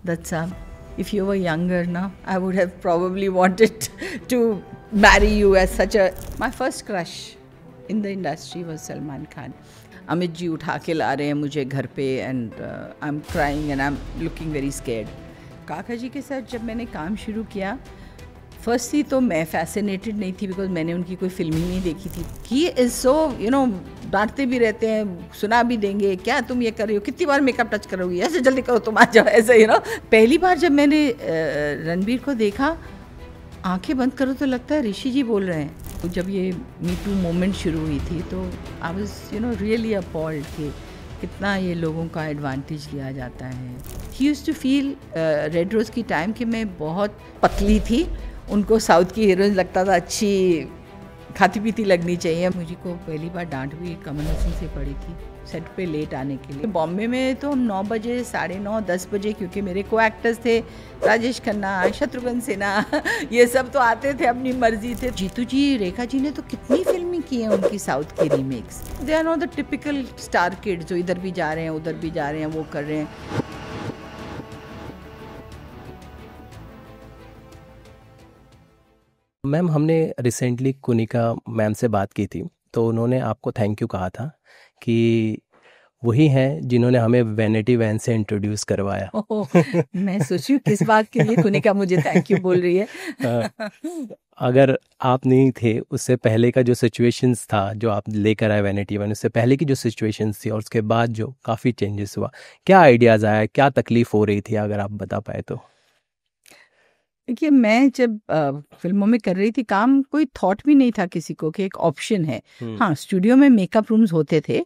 Datta, if you were younger now, I would have probably wanted to marry you as such a... My first crush in the industry was Salman Khan. Amit ji उठा के ला रहे हैं मुझे घर पे and I'm crying and I'm looking very scared. काका जी के साथ जब मैंने काम शुरू किया, फर्स्टली तो मैं फैसिनेटेड नहीं थी बिकॉज मैंने उनकी कोई फिल्म ही नहीं देखी थी. ही इज़ सो डांटते भी रहते हैं, सुना भी देंगे, क्या तुम ये कर रही हो, कितनी बार मेकअप टच करोगी, ऐसे जल्दी करो तुम आ जाओ, ऐसे पहली बार जब मैंने रणबीर को देखा, आंखें बंद करो तो लगता है ऋषि जी बोल रहे हैं. जब ये मी टू मूवमेंट शुरू हुई थी तो आई वाज रियली अपॉल्ड कि कितना ये लोगों का एडवांटेज लिया जाता है. He used to feel red rose की टाइम कि मैं बहुत पतली थी, उनको साउथ की हीरोइन लगता था अच्छी खाती पीती लगनी चाहिए. मुझे को पहली बार डांट भी कमल हसन से पड़ी थी सेट पे लेट आने के लिए. बॉम्बे में तो हम 9 बजे, 9:30, 10 बजे, क्योंकि मेरे को एक्टर्स थे राजेश खन्ना, शत्रुघ्न सिन्हा, ये सब तो आते थे, अपनी मर्जी थे. जीतू जी, रेखा जी ने तो कितनी फिल्में की हैं उनकी साउथ की remakes. They are not the typical star kids जो इधर भी जा रहे हैं उधर भी जा रहे हैं, वो कर रहे हैं. मैम, हमने रिसेंटली कुनिका मैम से बात की थी तो उन्होंने आपको थैंक यू कहा था कि वही हैं जिन्होंने हमें वैनिटी वैन से इंट्रोड्यूस करवाया. मैं सोचूं किस बात के लिए कुनिका मुझे थैंक यू बोल रही है. अगर आप नहीं थे, उससे पहले का जो सिचुएशंस था जो आप लेकर आए वैनिटी वैन, उससे पहले की जो सिचुएशंस थी और उसके बाद जो काफ़ी चेंजेस हुआ, क्या आइडियाज़ आया, क्या तकलीफ हो रही थी, अगर आप बता पाए तो. देखिए, मैं जब फिल्मों में कर रही थी काम, कोई थॉट भी नहीं था किसी को कि एक ऑप्शन है. हाँ, स्टूडियो में मेकअप रूम्स होते थे,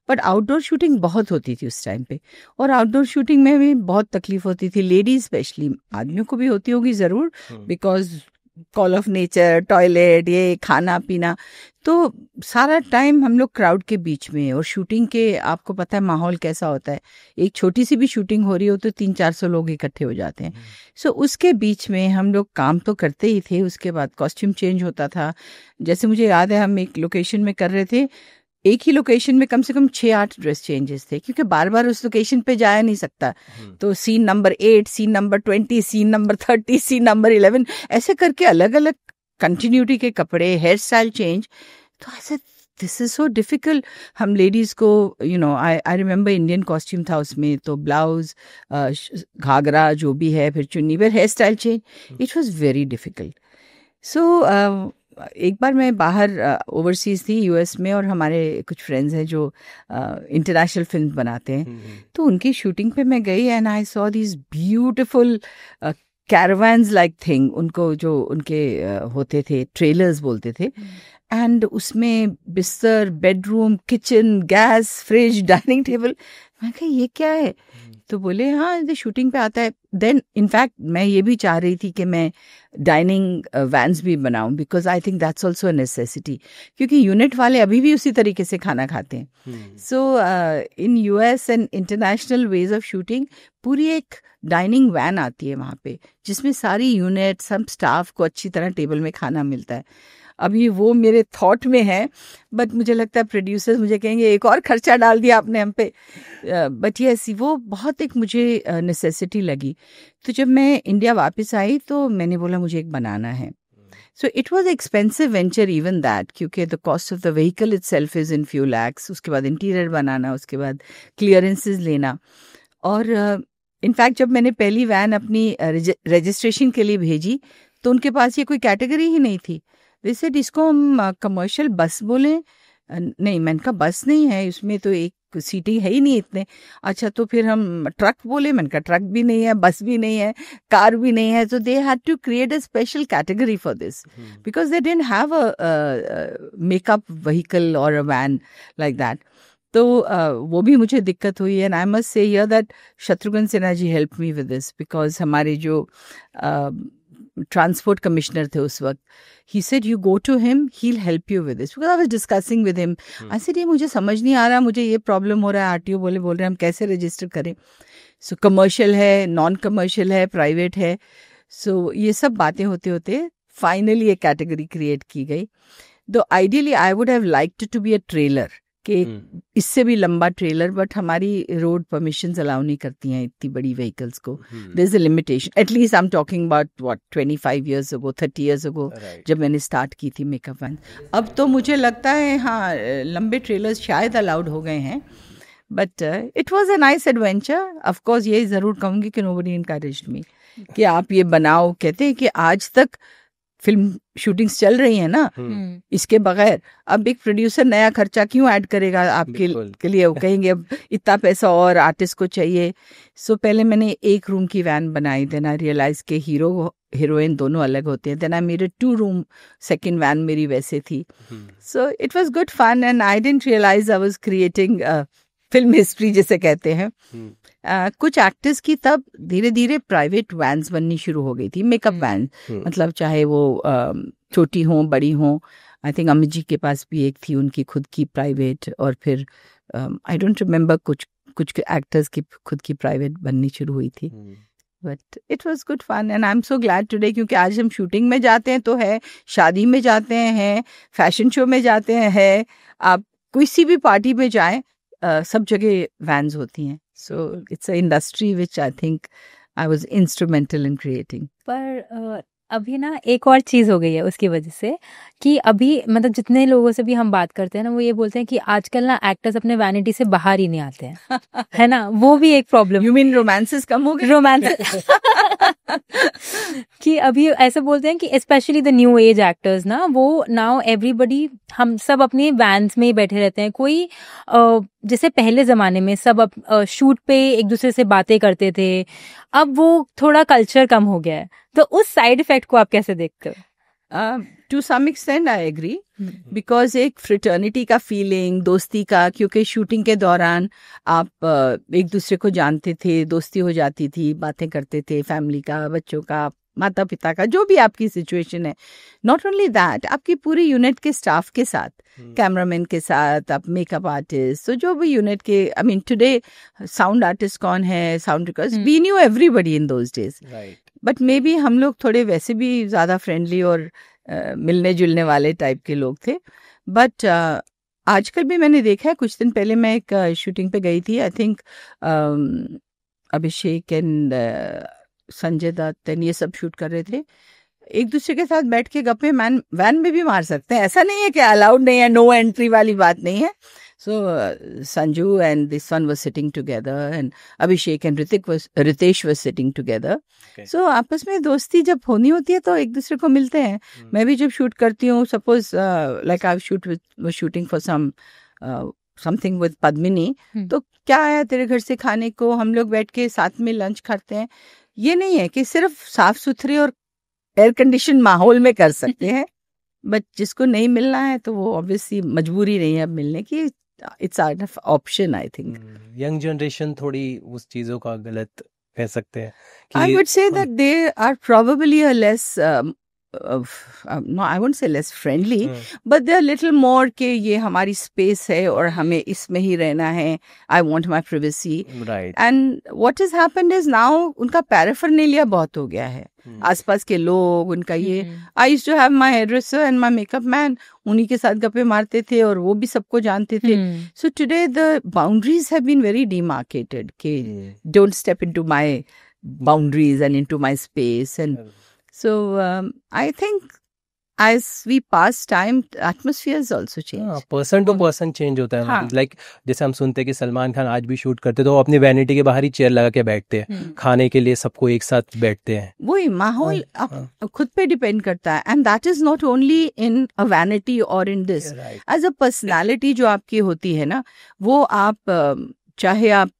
बट आउटडोर शूटिंग बहुत होती थी उस टाइम पे, और आउटडोर शूटिंग में भी बहुत तकलीफ होती थी. लेडीज स्पेशली, आदमियों को भी होती होगी ज़रूर, because call of nature, toilet, ये खाना पीना, तो सारा टाइम हम लोग क्राउड के बीच में. और शूटिंग के आपको पता है माहौल कैसा होता है, एक छोटी सी भी शूटिंग हो रही हो तो 300-400 लोग इकट्ठे हो जाते हैं. सो उसके बीच में हम लोग काम तो करते ही थे, उसके बाद कॉस्ट्यूम चेंज होता था. जैसे मुझे याद है, हम एक लोकेशन में कर रहे थे, एक ही लोकेशन में कम से कम 6-8 ड्रेस चेंजेस थे, क्योंकि बार बार उस लोकेशन पे जाया नहीं सकता. तो scene number 8, scene number 20, scene number 30, scene number 11, ऐसे करके अलग अलग कंटिन्यूटी के कपड़े, हेयर स्टाइल चेंज. तो ऐसे दिस इज सो डिफिकल्ट. हम लेडीज़ को आई रिमेंबर इंडियन कॉस्ट्यूम था उसमें, तो ब्लाउज, घाघरा जो भी है, फिर चुन्नी, फिर hair style change, it was very difficult. So एक बार मैं बाहर ओवरसीज़ थी यूएस में, और हमारे कुछ फ्रेंड्स हैं जो इंटरनेशनल फिल्म बनाते हैं, तो उनकी शूटिंग पे मैं गई and I saw this beautiful caravans like thing. उनको जो उनके होते थे, ट्रेलर्स बोलते थे, एंड उसमें बिस्तर, bedroom, kitchen, gas, fridge, dining table. मैं कहा ये क्या है? तो बोले हाँ, ये शूटिंग पे आता है. देन इनफैक्ट मैं ये भी चाह रही थी कि मैं डाइनिंग वैन्स भी बनाऊं, because I think that's also a necessity, क्योंकि यूनिट वाले अभी भी उसी तरीके से खाना खाते हैं. So in US and international ways of shooting, पूरी एक डाइनिंग वैन आती है वहाँ पे, जिसमें सारी यूनिट, सब स्टाफ को अच्छी तरह टेबल में खाना मिलता है. अभी वो मेरे थॉट में है, बट मुझे लगता है प्रोड्यूसर्स मुझे कहेंगे एक और खर्चा डाल दिया आपने हम पे. बट यस, वो बहुत एक मुझे नेसेसिटी लगी. तो जब मैं इंडिया वापस आई तो मैंने बोला मुझे एक बनाना है. So it was expensive venture even that, क्योंकि the cost of the vehicle itself is in few lakhs. उसके बाद इंटीरियर बनाना, उसके बाद क्लियरेंसेज लेना. और इनफैक्ट जब मैंने पहली वैन अपनी रजिस्ट्रेशन के लिए भेजी तो उनके पास ये कोई कैटेगरी ही नहीं थी. They said इसको हम कमर्शियल बस बोले. नहीं, मैंने कहा बस नहीं है, इसमें तो एक सीटिंग है ही नहीं इतने. अच्छा, तो फिर हम ट्रक बोले. मैंने कहा ट्रक भी नहीं है, बस भी नहीं है, कार भी नहीं है. तो they had to create a special category for this, because they didn't have a makeup vehicle और अ वैन लाइक दैट. तो वो भी मुझे दिक्कत हुई. And I must say here that Shatrughan Sinha ji help me with this, because हमारे जो transport commissioner थे उस वक्त, he said you go to him, he'll help you with this. Because I was discussing with him, I said ये मुझे समझ नहीं आ रहा, मुझे ये प्रॉब्लम हो रहा है, आरटीओ बोल रहे हैं हम कैसे रजिस्टर करें. सो कमर्शियल है, नॉन कमर्शियल है, प्राइवेट है. सो ये सब बातें होते होते फाइनली एक कैटेगरी क्रिएट की गई. Though ideally I would have liked to be a trailer, कि इससे भी लंबा ट्रेलर, बट हमारी रोड परमिशंस अलाउ नहीं करती हैं इतनी बड़ी व्हीकल्स को. There is a limitation. At least I am talking about what 25 years ago, 30 years ago, जब मैंने स्टार्ट की थी मेकअप वैन. अब तो मुझे लगता है हाँ लंबे ट्रेलर्स शायद अलाउड हो गए हैं, but it was a nice adventure. Of course ये ज़रूर कहूँगी कि नोबडी एनकरेज्ड मी कि आप ये बनाओ. कहते हैं कि आज तक फिल्म शूटिंग्स चल रही है ना, इसके बगैर अब एक प्रोड्यूसर नया खर्चा क्यों ऐड करेगा आपके के लिए. वो कहेंगे अब इतना पैसा और आर्टिस्ट को चाहिए. सो पहले मैंने एक रूम की वैन बनाई. देन आई रियलाइज के हीरो हीरोइन दोनों अलग होते हैं. Then I made a 2 room second van मेरी वैसे थी. So it was good fun and I didn't realise I was creating film history जिसे कहते हैं. कुछ एक्टर्स की तब धीरे धीरे प्राइवेट वैन्स बननी शुरू हो गई थी, मेकअप वैन. मतलब चाहे वो छोटी हों बड़ी हों. आई थिंक अमित जी के पास भी एक थी उनकी खुद की प्राइवेट, और फिर आई डोंट रिमेम्बर कुछ एक्टर्स की खुद की प्राइवेट बननी शुरू हुई थी. But it was good fun and I am so glad today, क्योंकि आज हम शूटिंग में जाते हैं तो है, शादी में जाते हैं, फैशन शो में जाते हैं, आप किसी भी पार्टी में जाएं, सब जगह वैन्स होती हैं. So it's a industry which I think I was instrumental in creating. पर अभी ना एक और चीज़ हो गई है उसकी वजह से कि अभी मतलब जितने लोगों से भी हम बात करते हैं ना, वो ये बोलते हैं कि आजकल ना एक्टर्स अपने वैनिटी से बाहर ही नहीं आते हैं. है ना, वो भी एक प्रॉब्लम. यू मीन रोमांसेस कम हो गए? रोमांस कि अभी ऐसे बोलते हैं कि specially the new age actors ना, वो नाउ एवरीबडी, हम सब अपने वैन्स में ही बैठे रहते हैं. कोई जैसे पहले जमाने में सब शूट पे एक दूसरे से बातें करते थे, अब वो थोड़ा कल्चर कम हो गया है. तो उस साइड इफेक्ट को आप कैसे देखते हो? To some extent I agree, because एक फ्रेटर्निटी का फीलिंग, दोस्ती का, क्योंकि शूटिंग के दौरान आप एक दूसरे को जानते थे, दोस्ती हो जाती थी, बातें करते थे, फैमिली का, बच्चों का, माता पिता का, जो भी आपकी सिचुएशन है. नॉट ओनली दैट, आपकी पूरी यूनिट के स्टाफ के साथ, कैमरामैन के साथ, आप मेकअप आर्टिस्ट, तो जो भी यूनिट के, I mean today sound artist कौन है, sound record, we knew everybody in those days. But maybe हम लोग थोड़े वैसे भी ज़्यादा फ्रेंडली और मिलने जुलने वाले टाइप के लोग थे. बट आजकल भी मैंने देखा है, कुछ दिन पहले मैं एक शूटिंग पे गई थी, I think Abhishek and Sanjay Dutt and ये सब शूट कर रहे थे. एक दूसरे के साथ बैठ के गप्पे वैन में भी मार सकते हैं, ऐसा नहीं है कि अलाउड नहीं है, नो एंट्री वाली बात नहीं है. So Sanju and this one was sitting together and Abhishek and Ritesh was sitting together. Okay. So आपस में दोस्ती जब होनी होती है तो एक दूसरे को मिलते हैं. मैं भी जब शूट करती हूँ, suppose like I was shooting for something with Padmini, तो क्या आया तेरे घर से खाने को, हम लोग बैठ के साथ में लंच करते हैं. ये नहीं है कि सिर्फ साफ सुथरे और एयर कंडीशन माहौल में कर सकते हैं, बट जिसको नहीं मिलना है तो वो ऑब्वियसली मजबूरी नहीं है अब मिलने की. It's out of option. I think young generation थोड़ी उस चीजों का गलत कह सकते हैं. I would say that they are probably a less, no, I won't say less friendly, but they're a little more कि ये हमारी space है और हमें इसमें ही रहना है. I want my privacy. Right. And what has happened is now उनका paraphernalia बहुत हो गया है. आसपास के लोग, उनका ये, I used to have my hairdresser and my makeup man, उन्हीं के साथ गप्पे मारते थे और वो भी सबको जानते थे. So today the boundaries have been very demarcated कि don't step into my boundaries and into my space. And so I think as we pass time, atmospheres also change. Person to person change होता है. Like जैसे हम सुनते हैं कि सलमान खान आज भी शूट करते तो वो अपनी वैनिटी के बाहर ही चेयर लगा के बैठते हैं, खाने के लिए सबको एक साथ बैठते हैं. वही माहौल खुद पे डिपेंड करता है. And that is not only in a vanity और in this, as a personality जो आपकी होती है ना, वो आप चाहे आप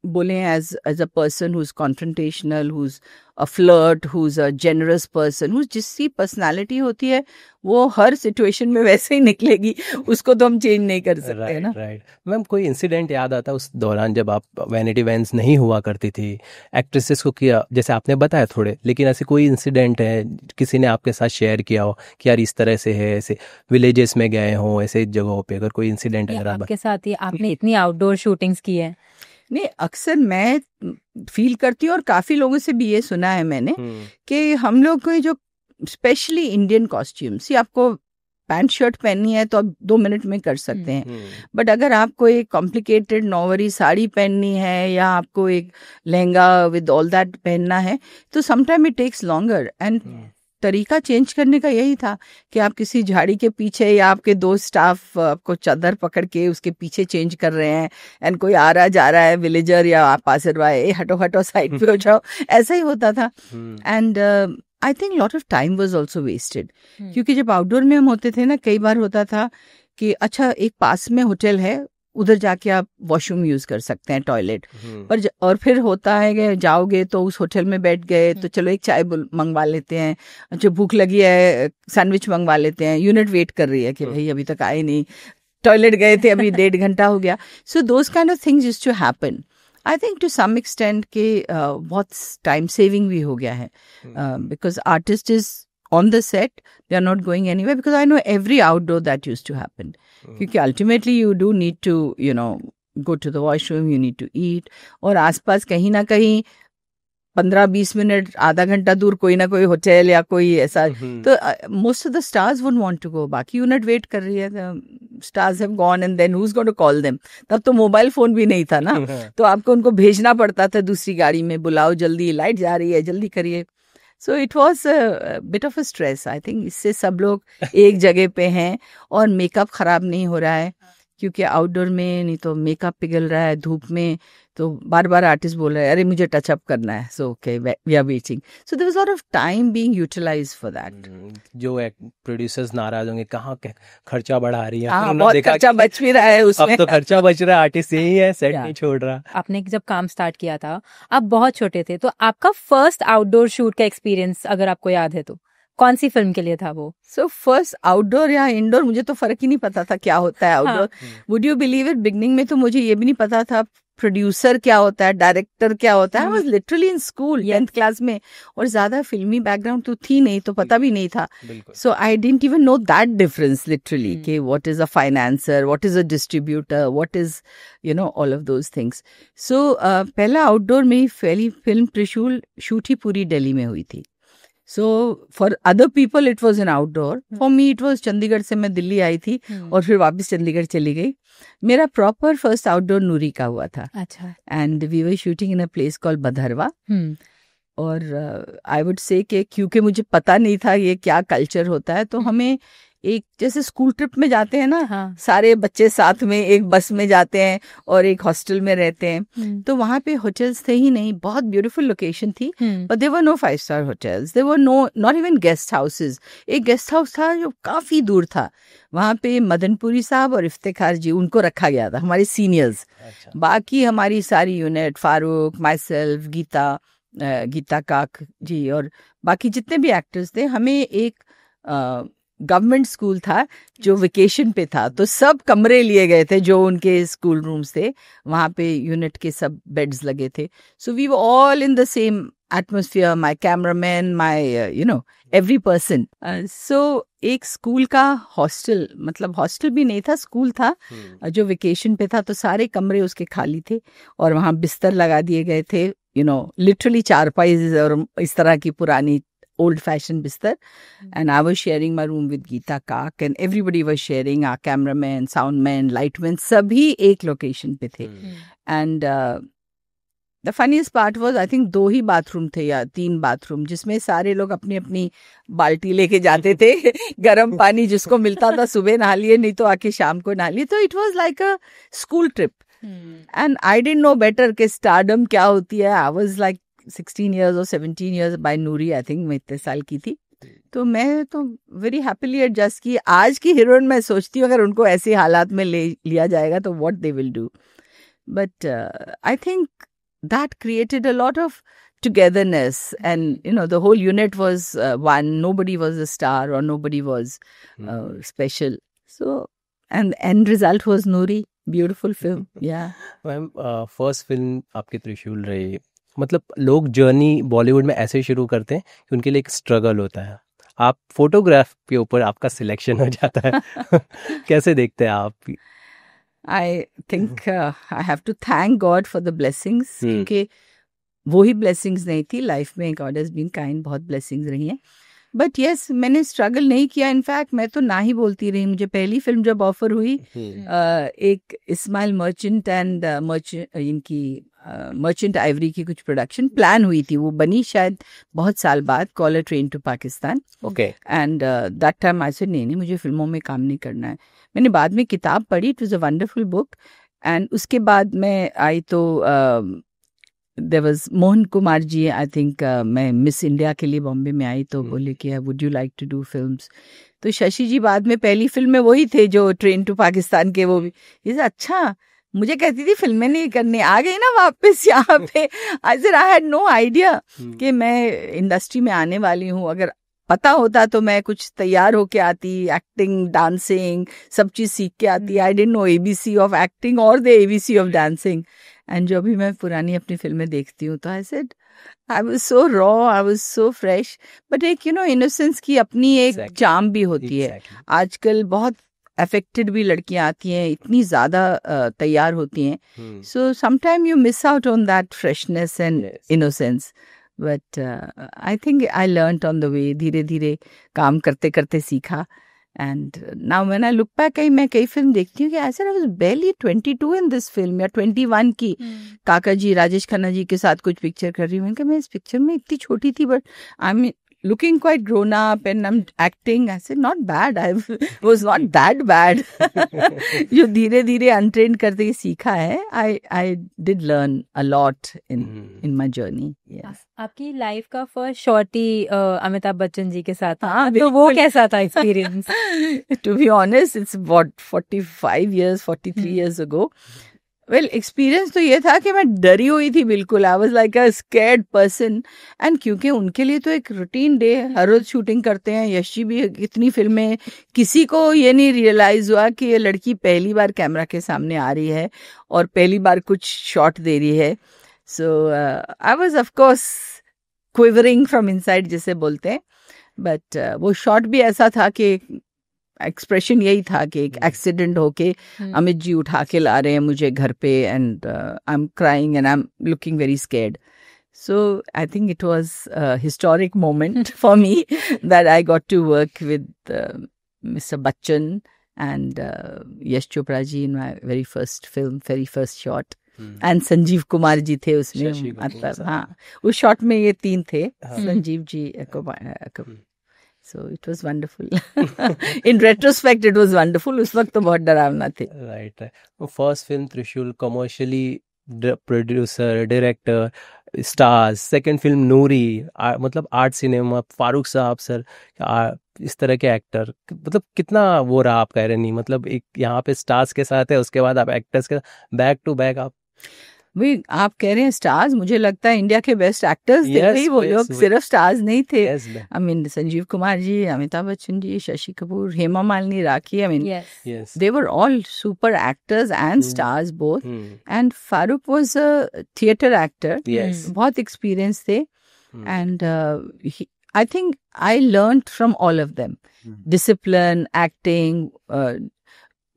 बोले as a person who's confrontational, who's a flirt, who's a generous person, who's जिसकी पर्सनालिटी होती है वो हर सिचुएशन में वैसे ही निकलेगी, उसको तो हम चेंज नहीं कर सकते है ना. राइट. मैम कोई इंसिडेंट याद आता उस दौरान जब आप वैनिटी वैन्स नहीं हुआ करती थी, एक्ट्रेसेस को किया जैसे आपने बताया थोड़े, लेकिन ऐसे कोई इंसिडेंट है किसी ने आपके साथ शेयर किया हो कि यार इस तरह से है, ऐसे विलेजेस में गए हो, ऐसे जगहों पे अगर कोई इंसिडेंट अगर आपके साथ ही, आपने इतनी आउटडोर शूटिंग्स की है? नहीं, अक्सर मैं फील करती हूँ और काफी लोगों से भी ये सुना है मैंने कि हम लोग को जो स्पेशली इंडियन कॉस्ट्यूम्स, ये आपको पैंट शर्ट पहननी है तो आप 2 मिनट में कर सकते हैं, बट अगर आपको एक कॉम्प्लिकेटेड नौवरी साड़ी पहननी है या आपको एक लहंगा विद ऑल दैट पहनना है तो sometime it takes longer. And तरीका चेंज करने का यही था कि आप किसी झाड़ी के पीछे या आपके 2 स्टाफ आपको चादर पकड़ के उसके पीछे चेंज कर रहे हैं, एंड कोई आ रहा जा रहा है विलेजर या आप पासर बाय, हटो हटो साइड पे हो जाओ, ऐसा ही होता था। And I think lot of time was also wasted, क्योंकि जब आउटडोर में हम होते थे ना, कई बार होता था कि अच्छा एक पास में होटल है, उधर जाके आप वॉशरूम यूज कर सकते हैं, टॉयलेट पर और फिर होता है कि जाओगे तो उस होटल में बैठ गए तो चलो एक चाय मंगवा लेते हैं, अच्छा भूख लगी है सैंडविच मंगवा लेते हैं, यूनिट वेट कर रही है कि भाई अभी तक आए नहीं, टॉयलेट गए थे अभी 1.5 घंटा हो गया। So those kind of things used to happen. I think to some extent के बहुत टाइम सेविंग भी हो गया है, because artist is on the set, they are not going anywhere, because I know every outdoor that used to happen. Because ultimately you do need to, you know, go to the washroom, you need to eat, और आसपास कहीं ना कहीं 15-20 minute आधा घंटा दूर कोई ना कोई होटल या कोई ऐसा, तो most of the stars would want to go, बाकी यूनिट वेट कर रही है, stars have gone and then who is going to call them. तब तो मोबाइल फोन भी नहीं था ना, तो आपको उनको भेजना पड़ता था दूसरी गाड़ी में, बुलाओ जल्दी, लाइट जा रही है जल्दी करिए। सो it was bit of a stress. I think इससे सब लोग एक जगह पे हैं और मेकअप खराब नहीं हो रहा है, क्योंकि आउटडोर में नहीं तो मेकअप पिघल रहा है धूप में, तो बार बार आर्टिस्ट बोल रहे हैं अरे मुझे टचअप करना है, so okay we are waiting. So there was lot of time being utilised for that. जो प्रोड्यूसर्स नाराज होंगे, कहाँ खर्चा बढ़ा रही है, बहुत खर्चा बच भी रहा है उसमें, अब तो खर्चा बच रहा है, आर्टिस्ट यही है, सेट नहीं छोड़ रहा। आपने जब काम स्टार्ट किया था, आप बहुत छोटे थे, तो आपका फर्स्ट आउटडोर शूट का एक्सपीरियंस अगर आपको याद है तो कौन सी फिल्म के लिए था वो? सो फर्स्ट आउटडोर या इंडोर, मुझे तो फर्क ही नहीं पता था क्या होता है outdoor. Would you believe it, beginning में तो मुझे ये भी नहीं पता था प्रोड्यूसर क्या होता है, डायरेक्टर क्या होता है। I was literally in school 10th class में, और ज्यादा फिल्मी बैकग्राउंड तो थी नहीं, तो पता भी नहीं था। So I didn't even know that difference literally, कि what is a financer, what is a distributor, what is you know all of those things. So पहला आउटडोर में फिल्म त्रिशूल शूट ही पूरी दिल्ली में हुई थी। So for other people it was an outdoor. For me it was Chandigarh से मैं दिल्ली आई थी और फिर वापस चंडीगढ़ चली गई। मेरा प्रॉपर फर्स्ट आउटडोर नूरी का हुआ था। अच्छा। And we were shooting in a place called Bhaderwah. और आई वुड से कि क्योंकि मुझे पता नहीं था ये क्या कल्चर होता है, तो हमें एक जैसे स्कूल ट्रिप में जाते हैं ना, सारे बच्चे साथ में एक बस में जाते हैं और एक हॉस्टल में रहते हैं, तो वहाँ पे होटल्स थे ही नहीं। बहुत ब्यूटीफुल लोकेशन थी, but there were no 5-star hotels, there were not even guest houses. एक गेस्ट हाउस था जो काफी दूर था, वहाँ पे मदनपुरी साहब और इफ्तिखार जी, उनको रखा गया था, हमारे सीनियर्स। बाकी हमारी सारी unit, Farooq, myself, Geeta Kak ji और बाकी जितने भी एक्टर्स थे, हमें एक गवर्नमेंट स्कूल था जो वेकेशन पे था, तो सब कमरे लिए गए थे जो उनके स्कूल रूम्स थे, वहाँ पे यूनिट के सब बेड्स लगे थे। So we were all in the same atmosphere, my cameraman, my you know every person. So एक स्कूल का हॉस्टल, मतलब हॉस्टल भी नहीं था, स्कूल था जो वेकेशन पे था, तो सारे कमरे उसके खाली थे और वहाँ बिस्तर लगा दिए गए थे, यू नो लिटरली चारपाई और इस तरह की पुरानी old fashioned bistar, and I was sharing my room with Geeta Kak, and everybody was sharing, our cameraman, soundman, lightman, sabhi ek location pe the. And the funniest part was, I think 2 he bathroom थे या 3 bathroom, जिसमें सारे लोग अपनी अपनी बाल्टी लेके जाते थे गर्म पानी जिसको मिलता था सुबह नहा लिए, नहीं तो आके शाम को नहा लिए। तो it was like a school trip, and I didn't know better कि stardom क्या होती है। I was like 16 years or 17 years by Noori, I think मैं इतने साल की थी, तो मैं तो वेरी हैप्पीली एडजस्ट की। आज की हीरोइन मैं सोचती हूँ अगर उनको ऐसे हालात में ले लिया जाएगा तो what they will do, but I think that created a lot of togetherness, and you know the whole unit was one, nobody was a star or nobody was special, so and the end result was Noori, beautiful film. Yeah ma'am, first film आपकी त्रिशूल रही, मतलब लोग journey Bollywood में ऐसे शुरू करते हैं कि उनके लिए एक स्ट्रगल होता है, आप फोटोग्राफ के ऊपर आपका सिलेक्शन हो जाता है कैसे देखते हैं आप? I think I have to thank God for the blessings, क्योंकि वो ही ब्लेसिंग्स नहीं थी लाइफ में, गॉड हैज बीन काइंड, बहुत ब्लेसिंग्स रही हैं। बट यस मैंने स्ट्रगल नहीं किया, इनफैक्ट मैं तो ना ही बोलती रही। मुझे पहली फिल्म जब ऑफर हुई एक इस्माइल मर्चेंट एंड इनकी मर्चेंट आइवरी की कुछ प्रोडक्शन प्लान हुई थी, वो बनी शायद बहुत साल बाद, call a train to Pakistan. Okay. And that time I said नहीं मुझे फिल्मों में काम नहीं करना है। मैंने बाद में किताब पढ़ी, it was a wonderful book. And उसके बाद मैं आई तो there was Mohan Kumar ji, I think मैं मिस इंडिया के लिए बॉम्बे में आई तो बोले कि would you like to do films. तो शशि जी बाद में पहली फिल्म में वही थे जो ट्रेन टू पाकिस्तान के, वो भी ये अच्छा मुझे कहती थी फिल्में नहीं करनी, आ गई ना वापस यहाँ पे। I said I had no idea कि मैं इंडस्ट्री में आने वाली हूँ। अगर पता होता तो मैं कुछ तैयार होके आती, एक्टिंग डांसिंग सब चीज सीख के आती। I didn't know ABC of acting और the ABC of dancing. And जो भी मैं पुरानी अपनी फिल्में देखती हूँ तो I said I was so raw, I was so fresh. But एक इनोसेंस की अपनी एक चार्म भी होती है। आजकल बहुत अफेक्टेड भी लड़कियां आती हैं, इतनी ज्यादा तैयार होती हैं, so sometime you miss out on that freshness and innocence. But I think I learned on the way, धीरे धीरे काम करते करते सीखा। And now when I look back, मैं कई फिल्म देखती हूँ कि आई said I was barely 22 in this film, या 21 की काका जी राजेश खन्ना जी के साथ कुछ पिक्चर कर रही हूँ। मैं इस पिक्चर में इतनी छोटी थी, but I M looking quite grown up and I'm acting. I said not bad, I was not that bad. जो धीरे धीरे untrained करते सीखा है, I did learn a lot in my journey. Yes. आपकी लाइफ का फर्स्ट शॉट ही अमिताभ बच्चन जी के साथ, हाँ, तो वो कैसा था experience? To be honest, it's what 43 years ago. Well experience तो ये था कि मैं डरी हुई थी बिल्कुल। आई was like a scared person. And क्योंकि उनके लिए तो एक रूटीन डे, हर रोज शूटिंग करते हैं। यश जी भी इतनी फिल्में, किसी को ये नहीं रियलाइज हुआ कि ये लड़की पहली बार कैमरा के सामने आ रही है और पहली बार कुछ शॉट दे रही है। So I was of course quivering from inside जिसे बोलते हैं। बट वो शॉट भी ऐसा था कि एक्सप्रेशन यही था कि एक एक्सीडेंट होके अमित जी उठा के ला रहे हैं मुझे घर पे, and I am crying and I am looking very scared. So I think it was a historic moment for me that I got to work with Mr. Bachchan and Yash Chopra ji in my very first film, very first shot. And Sanjeev Kumar ji थे उसमें, मतलब हाँ उस shot में ये तीन थे, Sanjeev ji So it was wonderful. In retrospect, it was wonderful. उस वक्त तो बहुत डरावना थे. Right. First film Trishul, commercially producer, director, stars. Second film Noorie, मतलब आर्ट सिनेमा, फारूक साहब सर, इस तरह के एक्टर. मतलब कितना वो रहा आपका रनी, मतलब एक यहाँ पे स्टार्स के साथ है, उसके बाद आप एक्टर्स के बैक टू बैक आप. वही आप कह रहे हैं स्टार्स, मुझे लगता है इंडिया के बेस्ट एक्टर्स थे भाई वो लोग, सिर्फ स्टार्स नहीं थे. I mean Sanjeev Kumar ji, Amitabh Bachchan ji, Shashi Kapoor, Hema Malini, Rakhi, I mean they were all super actors and stars both. And Farooq was a theatre actor. बहुत experience थे. And I think I learned from all of them. Discipline, acting.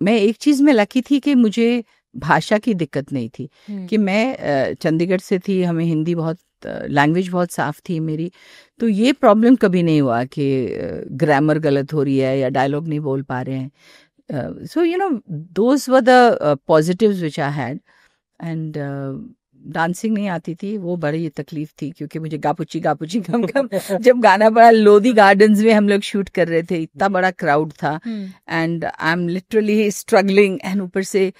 मैं एक चीज में lucky थी कि मुझे भाषा की दिक्कत नहीं थी, कि मैं चंडीगढ़ से थी, हमें हिंदी बहुत, लैंग्वेज बहुत साफ थी मेरी, तो ये प्रॉब्लम कभी नहीं हुआ कि ग्रामर गलत हो रही है या डायलॉग नहीं बोल पा रहे हैं. So you know those were the positives which I had. And dancing नहीं आती थी, वो बड़ी तकलीफ थी क्योंकि मुझे गापुची कम जब गाना पड़ा, लोधी गार्डन्स में हम लोग शूट कर रहे थे, इतना बड़ा क्राउड था, and I am literally struggling, and ऊपर से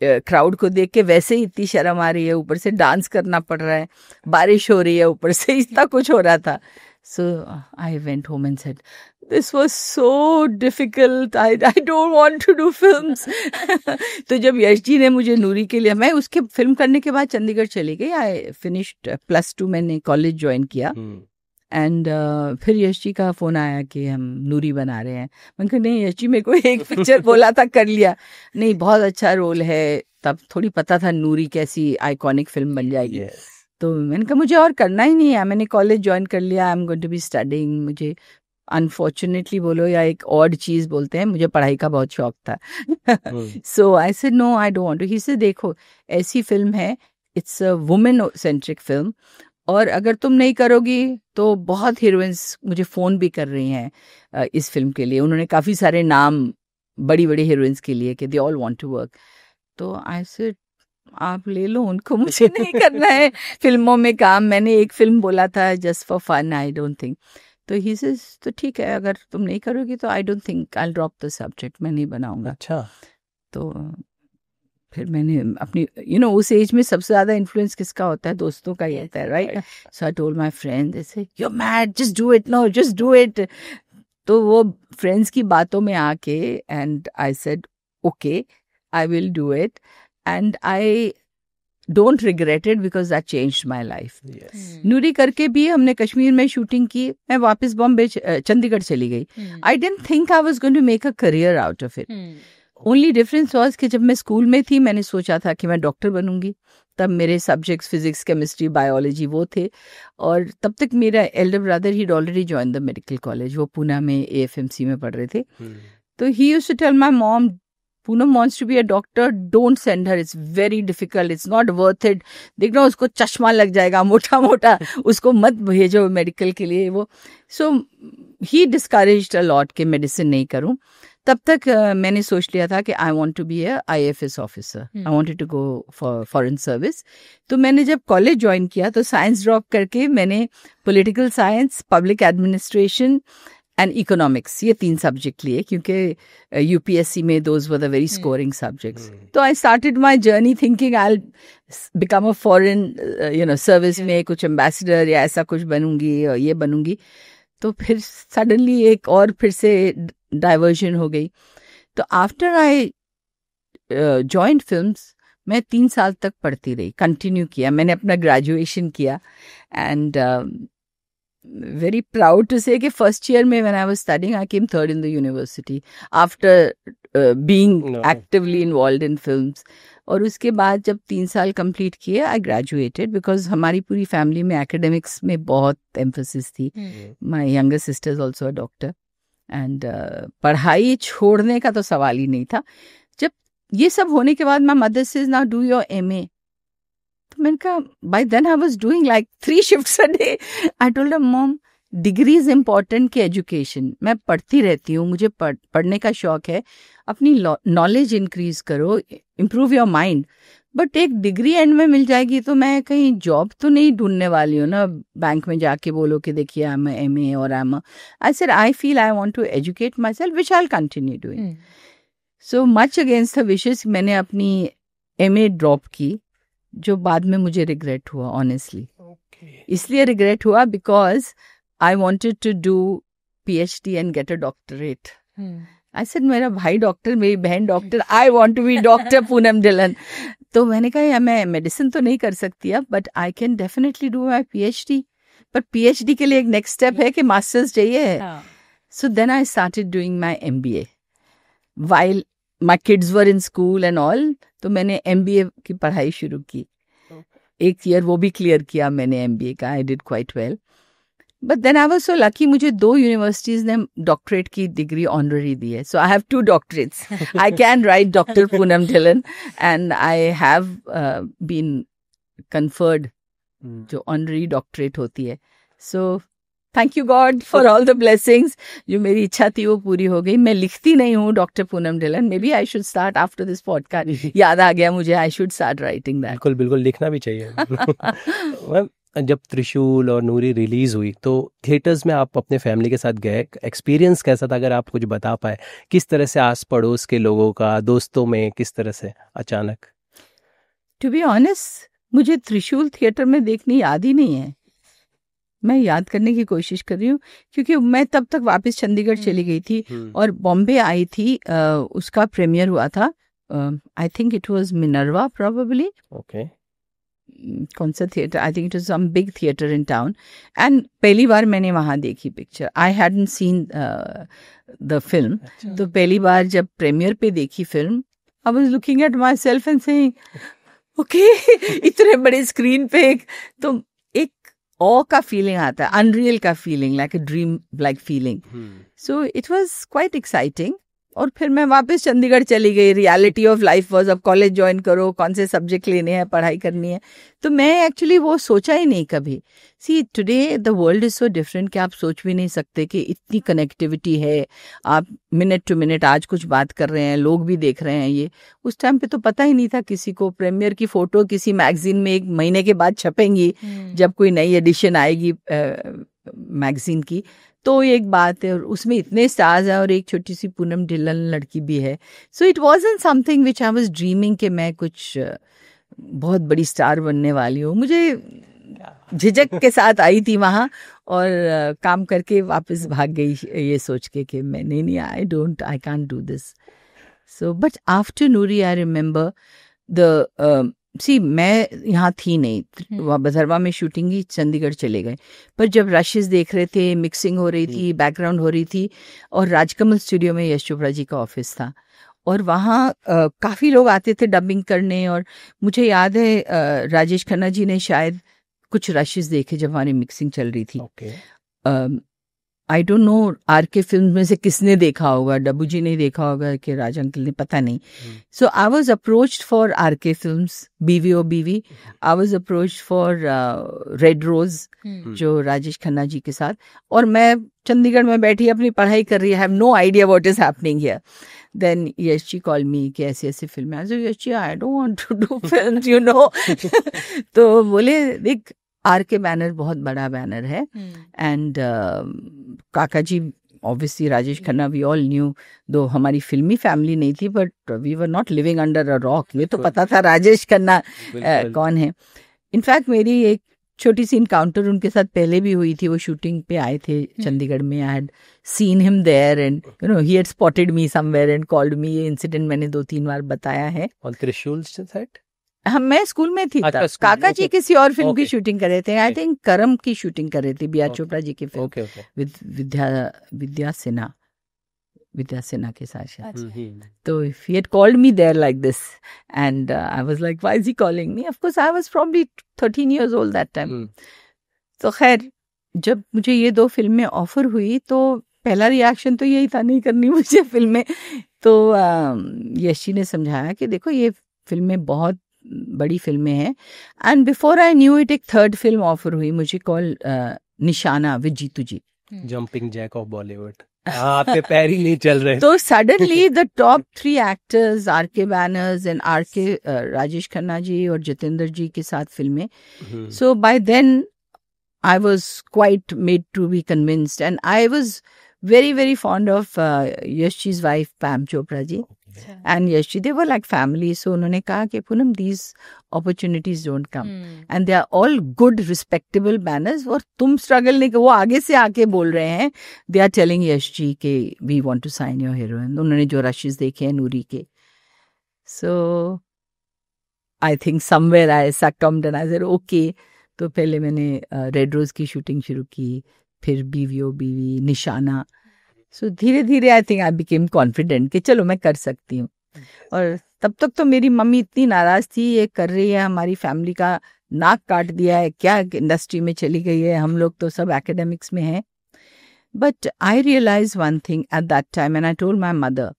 क्राउड को देख के वैसे ही इतनी शर्म आ रही है, ऊपर से डांस करना पड़ रहा है, बारिश हो रही है, ऊपर से इतना कुछ हो रहा था. So I went home and said this was so difficult, I don't want to do films. तो जब यश जी ने मुझे नूरी के लिए, मैं उसके फिल्म करने के बाद चंडीगढ़ चली गई. आई फिनिश्ड +2, मैंने कॉलेज ज्वाइन किया. एंड फिर यश जी का फोन आया कि हम नूरी बना रहे हैं. मैंने कहा नहीं यश जी, मेरे को एक पिक्चर बोला था, कर लिया. नहीं बहुत अच्छा रोल है, तब थोड़ी पता था नूरी कैसी आइकॉनिक फिल्म बन जाएगी. तो मैंने कहा मुझे और करना ही नहीं है, मैंने कॉलेज ज्वाइन कर लिया, I am going to be studying. मुझे अनफॉर्चुनेटली बोलो या एक ऑड चीज बोलते हैं, मुझे पढ़ाई का बहुत शौक था. So I said no I don't want to. He say देखो ऐसी फिल्म है, it's a women centric film, और अगर तुम नहीं करोगी तो बहुत हीरोइंस मुझे फ़ोन भी कर रही हैं इस फिल्म के लिए, उन्होंने काफ़ी सारे नाम बड़ी बड़ी हीरोइंस के लिए कि they all want to work. तो आई सेड आप ले लो उनको, मुझे नहीं करना है फिल्मों में काम, मैंने एक फिल्म बोला था just for fun, I don't think. तो ही सेज तो ठीक है, अगर तुम नहीं करोगी तो आई don't think I drop the subject, मैं नहीं बनाऊंगा। अच्छा। तो फिर मैंने अपनी उस एज में सबसे ज़्यादा इन्फ्लुएंस किसका होता है? दोस्तों का ही होता है, right? So I told my friend, they say you are mad, just do it, no just do it. तो वो फ्रेंड्स की बातों में आके and I said okay I will do it and I don't regret it because that changed my life. Noorie करके भी हमने कश्मीर में शूटिंग की, मैं वापस बॉम्बे चंडीगढ़ चली गई। I didn't think I was going to make a career out of it. Only difference was कि जब मैं स्कूल में थी मैंने सोचा था कि मैं डॉक्टर बनूंगी, तब मेरे सब्जेक्ट्स फिजिक्स, केमिस्ट्री, बायोलॉजी वो थे, और तब तक मेरा एल्डर ब्रदर ही already join the medical college, वो पूना में AFMC में पढ़ रहे थे। तो he used to tell my mom, Poonam wants to be a doctor, don't send her, it's very difficult, it's not worth it, देखना उसको चश्मा लग जाएगा मोटा मोटा, उसको मत भेजो मेडिकल के लिए। वो so he discouraged a lot कि मेडिसिन नहीं करूं। तब तक मैंने सोच लिया था कि I want to be a IAFS officer, I wanted to go for foreign service. तो मैंने जब कॉलेज ज्वाइन किया तो साइंस ड्रॉप करके मैंने political science, public administration and economics, ये 3 सब्जेक्ट लिए, क्योंकि UPSC में those were the very scoring subjects. तो I started my journey thinking I become a foreign service में कुछ एम्बेसडर या ऐसा कुछ बनूंगी और ये बनूंगी। तो फिर सडनली एक और फिर से डाइवर्जन हो गई। तो आफ्टर आई जॉइंड फिल्म्स मैं 3 साल तक पढ़ती रही, कंटिन्यू किया, मैंने अपना ग्रेजुएशन किया and very proud to say कि first year में when I was studying I came third in the university after being actively involved in films। और उसके बाद जब 3 साल complete किए I graduated because हमारी पूरी family में academics में बहुत emphasis थी। My younger sister is also a doctor and पढ़ाई छोड़ने का तो सवाल ही नहीं था। जब ये सब होने के बाद my mother says now do your MA। तो मैंने कहा by then I was doing like 3 shifts a day। I told her mom degree is important कि एजुकेशन, मैं पढ़ती रहती हूँ, मुझे पढ़ने का शौक है, अपनी नॉलेज इंक्रीज करो, इम्प्रूव योर माइंड, बट एक डिग्री एंड में मिल जाएगी तो मैं कहीं जॉब तो नहीं ढूंढने वाली हूँ ना, बैंक में जाके बोलो कि देखिए आई एम MA और I said I feel I want to educate myself which I will continue doing. So much against the wishes मैंने अपनी MA ड्रॉप की, जो बाद में मुझे रिग्रेट हुआ ऑनेस्टली। इसलिए रिग्रेट हुआ because I wanted to do PhD and get a doctorate. I said मेरा भाई डॉक्टर, मेरी बहन doctor, I want to be Dr. Poonam Dhillon. तो मैंने कहा यार मैं मेडिसिन तो नहीं कर सकती अब, but I can definitely do my PhD। पर PhD के लिए एक नेक्स्ट स्टेप है कि मास्टर्स चाहिए। So then I started doing my MBA while my kids were in school and all। तो मैंने MBA की पढ़ाई शुरू की, एक ईयर वो भी क्लियर किया मैंने MBA का, I did quite well। But then I was so lucky, मुझे 2 यूनिवर्सिटीज ने डॉक्टरेट की डिग्री ऑनररी दी है, so I have 2 doctorates। I can write Dr. Poonam Dhillon and I have been conferred जो ऑनररी डॉक्टरेट होती है। So thank you God for all the blessings। जो मेरी इच्छा थी वो पूरी हो गई। मैं लिखती नहीं हूँ doctor Poonam Dhillon, maybe I should start after this podcast, याद आ गया मुझे, I should start writing that. बिल्कुल बिल्कुल, लिखना भी चाहिए। जब त्रिशूल और नूरी रिलीज हुई तो थिएटर्स में आप अपने फैमिली के साथ गए, एक्सपीरियंस कैसा था, अगर आप कुछ बता पाए, किस तरह से आस पड़ोस के लोगों का, दोस्तों में किस तरह से अचानक? टू बी ऑनेस्ट मुझे त्रिशूल थिएटर में देखनी याद ही नहीं है, मैं याद करने की कोशिश कर रही हूँ क्योंकि मैं तब तक वापस चंडीगढ़ चली गई थी और बॉम्बे आई थी। उसका प्रीमियर हुआ था, I think it was Minerva probably. Okay, कौन सा theatre, I think it was some big theatre in town, and पहली बार मैंने वहाँ देखी picture. I hadn't seen the film, तो पहली बार जब प्रीमियर पे देखी film, I was looking at myself and saying okay, इतने बड़े स्क्रीन पे तो एक ऑ का फीलिंग आता है, अनरियल का feeling, like a dream like feeling. So it was quite exciting और फिर मैं वापस चंडीगढ़ चली गई. रियलिटी ऑफ लाइफ वाज अब कॉलेज ज्वाइन करो, कौन से सब्जेक्ट लेने हैं, पढ़ाई करनी है. तो मैं एक्चुअली वो सोचा ही नहीं कभी. See today the world is so different कि आप सोच भी नहीं सकते कि इतनी कनेक्टिविटी है. आप मिनट टू मिनट आज कुछ बात कर रहे हैं, लोग भी देख रहे हैं. ये उस टाइम पे तो पता ही नहीं था किसी को. प्रीमियर की फोटो किसी मैगजीन में 1 महीने के बाद छपेंगी जब कोई नई एडिशन आएगी मैगजीन की, तो एक बात है. और उसमें इतने स्टार्स हैं और एक छोटी सी पूनम ढिल्लन लड़की भी है. So it wasn't something which I was dreaming कि मैं कुछ बहुत बड़ी स्टार बनने वाली हूँ. मुझे झिझक के साथ आई थी वहाँ और काम करके वापस भाग गई ये सोच के कि मैं नहीं I can't do this. So but after Noori I remember the मैं यहाँ थी नहीं, बधरवा में शूटिंग ही, चंडीगढ़ चले गए. पर जब रशेस देख रहे थे, मिक्सिंग हो रही थी, बैकग्राउंड हो रही थी, और राजकमल स्टूडियो में यश चोपड़ा जी का ऑफिस था और वहाँ काफ़ी लोग आते थे डबिंग करने. और मुझे याद है राजेश खन्ना जी ने शायद कुछ रशेस देखे जब हमारी मिक्सिंग चल रही थी. I don't know RK film में से किसने देखा होगा, डब्बू जी ने देखा होगा कि राज अंकल ने, पता नहीं. So I was approached for RK films, Biwi O Biwi. I was approached for red rose जो राजेश खन्ना जी के साथ. और मैं चंडीगढ़ में बैठी अपनी पढ़ाई कर रही, have no idea what is happening here. Then Yash ji call me कि ऐसी ऐसी फिल्म है. Yash ji I don't want to do films you know. तो बोले देख आरके बैनर बहुत बड़ा बैनर है and Kaka ji obviously Rajesh Khanna we all knew, though हमारी फिल्मी फैमिली नहीं थी but we were not living under a rock. ये तो पता था राजेश खन्ना कौन है. इनफैक्ट मेरी एक छोटी सी इनकाउंटर उनके साथ पहले भी हुई थी. वो शूटिंग पे आए थे चंडीगढ़ में. I had seen him there and you know he had spotted me somewhere and called me. ये इंसिडेंट मैंने 2-3 बार बताया है. ऑन त्रिशूल सेट मैं स्कूल में थी तब. काका जी किसी और फिल्म की शूटिंग कर रहे थे. आई थिंक करम की शूटिंग कर रहे थे, बी आर चोपड़ा जी की फिल्म विद विद्या सिन्हा के साथ. तो he had called me there like this and I was like why is he calling me? Of course I was probably 13 years old that time. तो खैर जब मुझे ये 2 फिल्में ऑफर हुई तो पहला रिएक्शन तो यही था, नहीं करनी मुझे फिल्में. तो यश जी ने समझाया कि देखो ये फिल्में बहुत बड़ी फिल्में हैं. And before I knew it एक 3rd फिल्म ऑफर हुई मुझे, call Nishana with Jeetu ji. Jumping jack of Bollywood. आपके पैर ही नहीं चल रहे. तो suddenly the top 3 actors RK banners and RK Rajesh Khanna ji और जितेंद्र जी के साथ फिल्में. So by then I was quite made to be convinced and I was very very fond of Yash ji's wife Pam Chopra ji and Yash ji. They were like family. So उन्होंने कहा कि Poonam these opportunities don't come and they are all good respectable banners. और तुम struggle नहीं, वो आगे से आके बोल रहे हैं. They are telling Yash ji कि we want to sign your heroine. उन्होंने जो रशेस देखे हैं नूरी के. So I think somewhere I succumbed and I said okay. तो पहले मैंने रेड रोज की शूटिंग शुरू की, फिर बीवी ओ बीवी, निशाना. सो धीरे धीरे आई थिंक आई बिकेम कॉन्फिडेंट कि चलो मैं कर सकती हूँ. और तब तक तो मेरी मम्मी इतनी नाराज थी, ये कर रही है हमारी फैमिली का नाक काट दिया है, क्या इंडस्ट्री में चली गई है, हम लोग तो सब एकेडमिक्स में हैं. But I realise one thing at that time and I told my mother.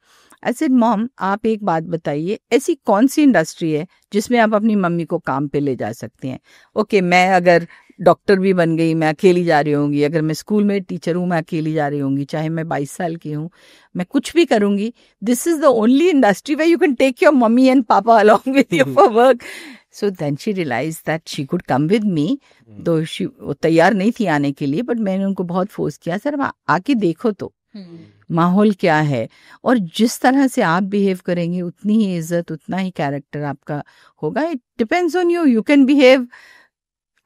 I said mom आप एक बात बताइए, ऐसी कौन सी इंडस्ट्री है जिसमें आप अपनी मम्मी को काम पे ले जा सकते हैं. ओके मैं अगर डॉक्टर भी बन गई मैं अकेली जा रही होंगी, अगर मैं स्कूल में टीचर हूँ मैं अकेली जा रही होंगी, चाहे मैं 22 साल की हूँ, मैं कुछ भी करूँगी. This is the only industry where you can take your mummy and papa along with you for work. So then she realise that she could come with me. तो वो तैयार नहीं थी आने के लिए बट मैंने उनको बहुत फोर्स किया, सर आके देखो तो माहौल क्या है और जिस तरह से आप बिहेव करेंगे उतनी ही इज्जत उतना ही कैरेक्टर आपका होगा. It depends on you. You can behave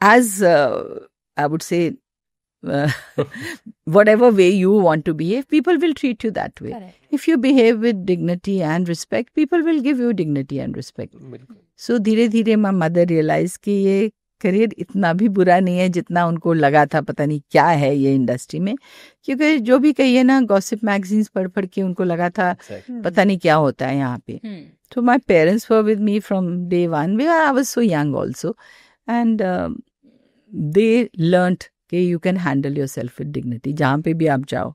as I would say whatever way you want to behave, people will treat you that way. Correct. If you behave with dignity and respect, people will give you dignity and respect. So धीरे धीरे my mother realized कि ये career इतना भी बुरा नहीं है जितना उनको लगा था. पता नहीं क्या है ये इंडस्ट्री में, क्योंकि जो भी कहिए ना गॉसिप मैगजीन्स पढ़ पढ़ के उनको लगा था पता नहीं क्या होता है यहाँ पे. So my parents were with me from day one. I was so young also and they learnt कि you can handle yourself with dignity. जहाँ पे भी आप जाओ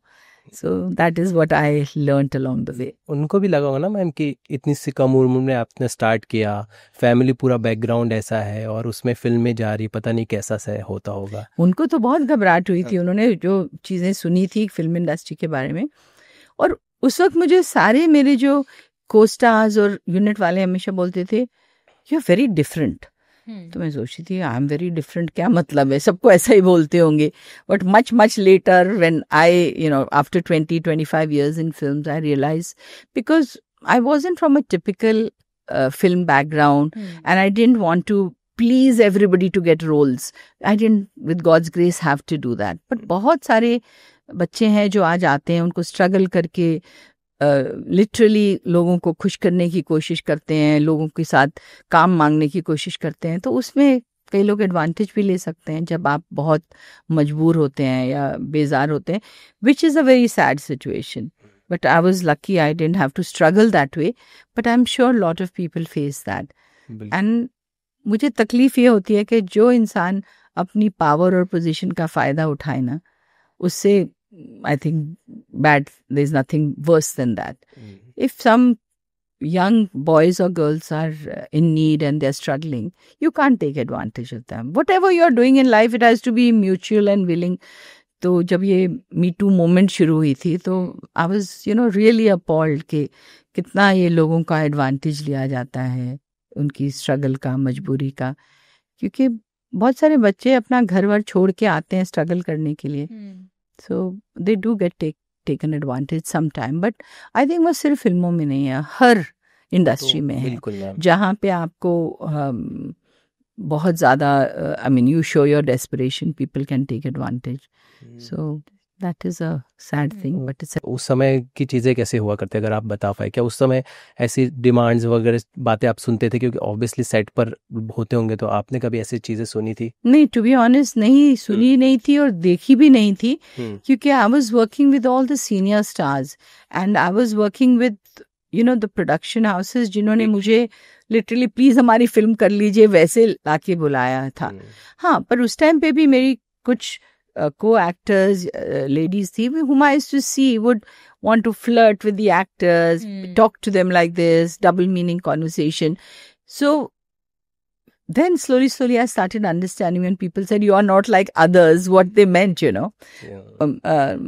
So that is what I learnt along the way. उनको भी लगा होगा ना मैम कि इतनी सी कम उम्र में आपने स्टार्ट किया, फैमिली पूरा बैकग्राउंड ऐसा है और उसमें फिल्म में जा रही, पता नहीं कैसा सा होता होगा। उनको तो बहुत घबराहट हुई थी, उन्होंने जो चीज़ें सुनी थी फिल्म इंडस्ट्री के बारे में। और उस वक्त मुझे सारे मेरे जो को-स्टार्स और यूनिट वाले हमेशा बोलते थे यू आर वेरी डिफरेंट। तो मैं सोचती थी आई एम वेरी डिफरेंट, क्या मतलब है, सबको ऐसा ही बोलते होंगे। But much later when I after 20-25 years in films I realized because I wasn't from a typical film background and I didn't want to please everybody to get roles. I didn't with God's grace have to do that. But बहुत सारे बच्चे हैं जो आज आते हैं, उनको struggle करके लिटरली लोगों को खुश करने की कोशिश करते हैं, लोगों के साथ काम मांगने की कोशिश करते हैं। तो उसमें कई लोग एडवांटेज भी ले सकते हैं जब आप बहुत मजबूर होते हैं या बेजार होते हैं, which is a very sad situation. But I was lucky, I didn't have to struggle that way, but I am sure lot of people face that. And मुझे तकलीफ ये होती है कि जो इंसान अपनी पावर और पोजीशन का फ़ायदा उठाए ना, उससे I think there is nothing worse than that. If some young boys or girls are in need and they're struggling, you can't take advantage of them. Whatever you're doing in life, it has to be mutual and willing. तो जब ये Me Too movement शुरू हुई थी तो I was really appalled कि कितना ये लोगों का एडवांटेज लिया जाता है, उनकी स्ट्रगल का, मजबूरी का। क्योंकि बहुत सारे बच्चे अपना घर वर छोड़ के आते हैं स्ट्रगल करने के लिए। So they do get taken advantage sometime, but I think वो सिर्फ फिल्मों में नहीं है, हर इंडस्ट्री में है, जहाँ पे आपको बहुत ज़्यादा I mean you show your desperation, people can take advantage. So that is a sad thing, but it's उस समय की चीज़ें कैसे हुआ करते, अगर आप बता पाए क्या उस समय ऐसी डिमांड्स वगैरह बातें आप सुनते थे? क्योंकि ऑब्वियसली सेट पर होते होंगे, तो आपने कभी ऐसी चीज़ें सुनी थी? नहीं, टू बी ऑनेस्ट नहीं सुनी नहीं थी और देखी भी नहीं थी, क्योंकि I was working with all the senior stars and I was working with the production houses जिन्होंने मुझे लिटरली प्लीज हमारी फिल्म कर लीजिए वैसे लाके बुलाया था। हाँ, पर उस टाइम पे भी मेरी कुछ co-actors, ladies थी whom I used to see would want to flirt with the actors, talk to them like this, double meaning conversation. So then slowly I started understanding when people said you are not like others, what they meant,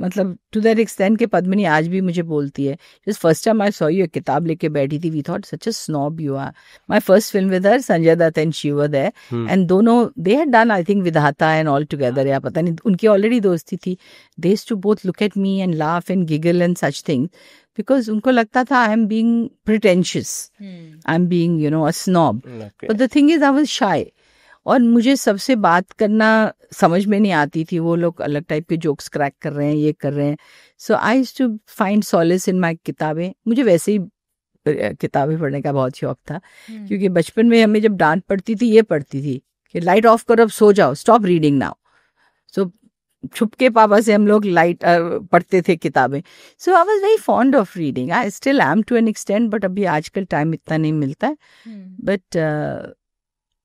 मतलब to that extent कि पद्मिनी आज भी मुझे बोलती है, just first time I saw you, किताब लेके बैठी थी, we thought such a snob you are. My first film with her, Sanjay Dutt and she were there, and दोनों they had done I think Vidhata and all together, या पता नहीं उनकी already दोस्ती थी. They used to both look at me and laugh and giggle and such things. Because उनको लगता था I am being pretentious, I am being a snob. Okay. But the thing is I was shy. और मुझे सबसे बात करना समझ में नहीं आती थी, वो लोग अलग टाइप के जोक्स क्रैक कर रहे हैं, ये कर रहे हैं। So I used to find solace in my किताबें। मुझे वैसे ही किताबें पढ़ने का बहुत शौक था, क्योंकि बचपन में हमें जब डांट पड़ती थी ये पड़ती थी कि लाइट ऑफ करो, अब सो जाओ, स्टॉप रीडिंग नाउ। सो छुप के पापा से हम लोग लाइट पढ़ते थे किताबें। So I was very fond of reading, I still am to an extent, but अभी आजकल टाइम इतना नहीं मिलता है। But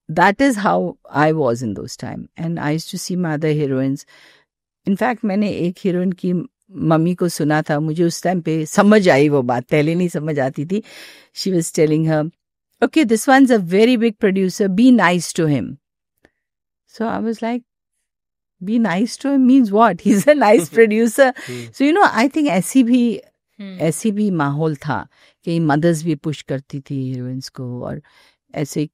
that is how I was in those time and I used to see my other heroines. In fact मैंने एक heroine की mummy को सुना था, मुझे उस टाइम पे समझ आई वो बात, पहले नहीं समझ आती थी। She was telling her, okay this one is a very big producer, be nice to him. So I was like, be nice to him means what? He's a nice producer. So I think ऐसी भी माहौल था कि mother's भी push करती थी heroines को, और ऐसे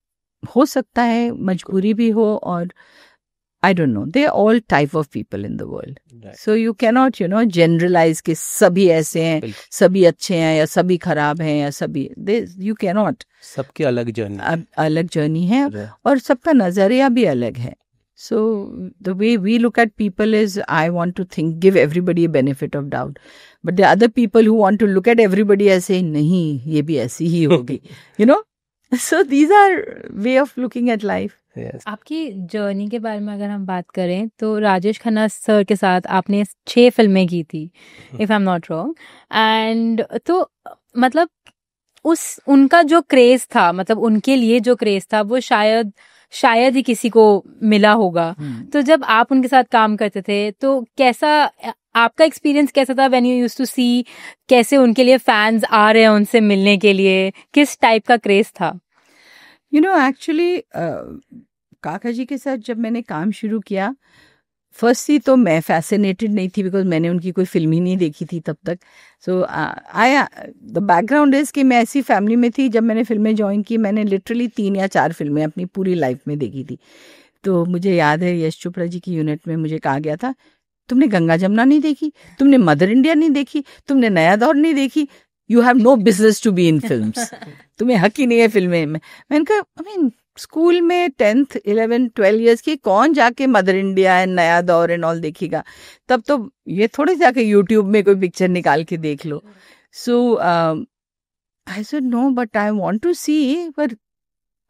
हो सकता है मजबूरी भी हो, और I don't know, they are all type of people in the world. Right. So you cannot generalize कि सभी ऐसे हैं, सभी अच्छे हैं या सभी खराब हैं या सभी, you cannot. सबकी अलग जर्नी है और सबका नजरिया भी अलग है। So the way we look at people is, I want to give everybody a benefit of doubt. But there are other people who want to look at everybody as saying, नहीं, ये भी ऐसी ही होगी. So these are way of looking at life. Yes. आपकी journey के बारे में अगर हम बात करें तो राजेश खन्ना सर के साथ आपने 6 फिल्में की थी, if I'm not wrong. And तो मतलब उनका जो क्रेज था, मतलब उनके लिए जो क्रेज था, वो शायद ही किसी को मिला होगा। तो जब आप उनके साथ काम करते थे तो कैसा आपका एक्सपीरियंस कैसा था व्हेन यू यूज्ड टू सी कैसे उनके लिए फैंस आ रहे हैं उनसे मिलने के लिए, किस टाइप का क्रेज था? एक्चुअली काका जी के साथ जब मैंने काम शुरू किया, फर्स्टली तो मैं फैसिनेटेड नहीं थी बिकॉज मैंने उनकी कोई फिल्म ही नहीं देखी थी तब तक. सो द बैकग्राउंड इज कि मैं ऐसी फैमिली में थी, जब मैंने फिल्में ज्वाइन की मैंने लिटरली 3 या 4 फिल्में अपनी पूरी लाइफ में देखी थी. तो मुझे याद है यश चोपड़ा जी की यूनिट में मुझे कहा गया था, तुमने गंगा जमुना नहीं देखी, तुमने मदर इंडिया नहीं देखी, तुमने नया दौर नहीं देखी, you have no business to be in films. तुम्हें हक ही नहीं है फिल्में में. मैंने कहा आई मीन स्कूल में 10th 11 12 इयर्स की कौन जाके मदर इंडिया एंड नया दौर एंड ऑल देखेगा. तब तो ये थोड़े जाके यूट्यूब में कोई पिक्चर निकाल के देख लो. So I said no but I want to see. पर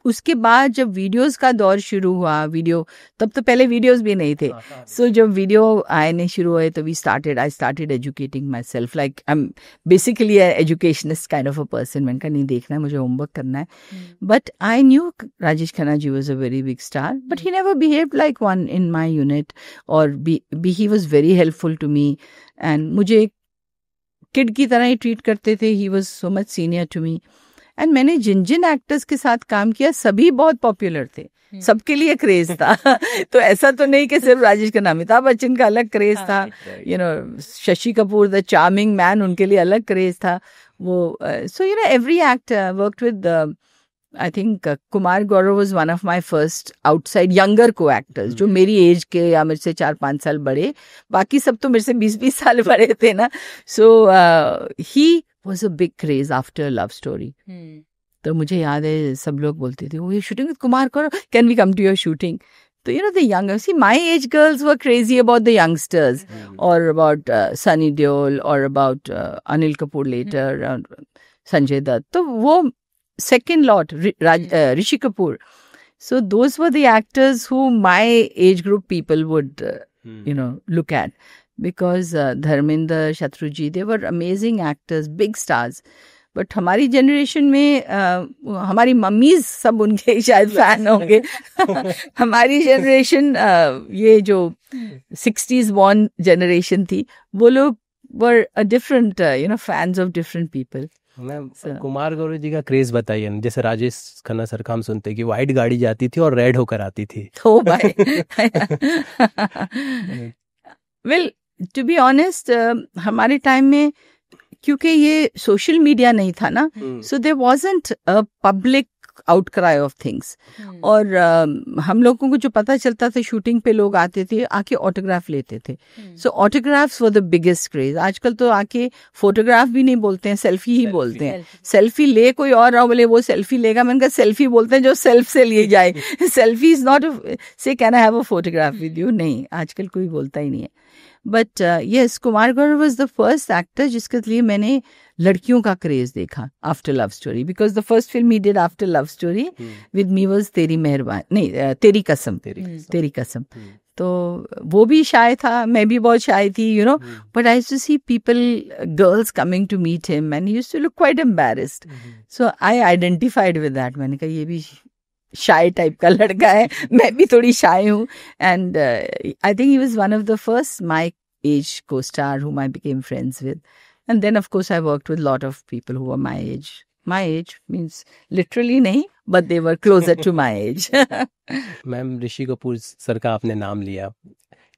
उसके बाद जब वीडियोस का दौर शुरू हुआ, वीडियो तब तो पहले वीडियोस भी नहीं थे. सो जब वीडियो आने शुरू हुए तो I started educating myself. Like I am basically educationist kind of a person. मैंने कहा नहीं देखना है, मुझे होमवर्क करना है. But I knew Rajesh Khanna ji was a very big star, but he never behaved like one in my unit और he was very helpful to me and मुझे किड की तरह ही ट्रीट करते थे. He was so much senior to me. And मैंने जिन जिन actors के साथ काम किया सभी बहुत पॉपुलर थे, सबके लिए क्रेज था. तो ऐसा तो नहीं कि सिर्फ राजेश खन्ना. अमिताभ बच्चन का अलग क्रेज था, Shashi Kapoor the charming man, उनके लिए अलग क्रेज था वो. So every actor worked with I think Kumar Gaurav was one of my first outside younger को एक्टर्स, जो मेरी एज के या मेरे से 4-5 साल बड़े. बाकी सब तो मेरे से 20-20 साल बड़े थे ना. सो ही was a big craze after Love Story. तो मुझे याद है सब लोग बोलते थे, oh, you're shooting with Kumar Gaurav, can we come to your shooting? So the younger, see my age girls were crazy about the youngsters or about Sunny Deol or about Anil Kapoor later, Sanjay Dutt. तो वो second lot, Rishi Kapoor. So those were the actors who my age group people would look at. Because Dharmendra, Shatrujit, they were amazing actors, big stars. But हमारी generation में हमारी mummies सब उनके शायद fan होंगे. हमारी जनरेशन ये जो 60s born जनरेशन थी, वो लोग were a different fans of different people. Ma'am Kumar Gaurav ji का क्रेज बताइए ना. जैसे राजेश खन्ना सर का हम सुनते कि व्हाइट गाड़ी जाती थी और रेड होकर आती थी. ओ भाई. वेल टू बी ऑनेस्ट हमारे टाइम में क्योंकि ये सोशल मीडिया नहीं था ना, so there wasn't a public outcry of things. और हम लोगों को जो पता चलता था, शूटिंग पे लोग आते थे, आके ऑटोग्राफ लेते थे. So autographs were the biggest craze. आजकल तो आके फोटोग्राफ भी नहीं बोलते हैं, सेल्फी ही बोलते हैं. सेल्फी ले कोई और आओ बोले वो सेल्फी लेगा. मैंने कहा सेल्फी बोलते हैं जो सेल्फ से लिए जाए. सेल्फी इज नॉट से can I have a photograph with you. नहीं, आजकल कोई बोलता ही नहीं है. But yes, Kumar Gaurav was the first actor जिसके लिए मैंने लड़कियों का क्रेज देखा after love story. Because the first film he did after love story with me was तेरी मेहरबानी, नहीं तेरी कसम. तेरी कसम. तो वो भी शाय था, मैं भी बहुत शाय थी, but I used to see people, girls coming to meet him and he used to look quite embarrassed. So I identified with that. मैंने कहा ये भी शाय टाइप का लड़का है, मैं भी थोड़ी शाय हूँ. And I think he was one of the first my age co-star whom I became friends with. And then of course I worked with a lot of people who were my age. My age means literally nahi, but they were closer to my age. Ma'am Rishi Kapoor sir का आपने नाम लिया.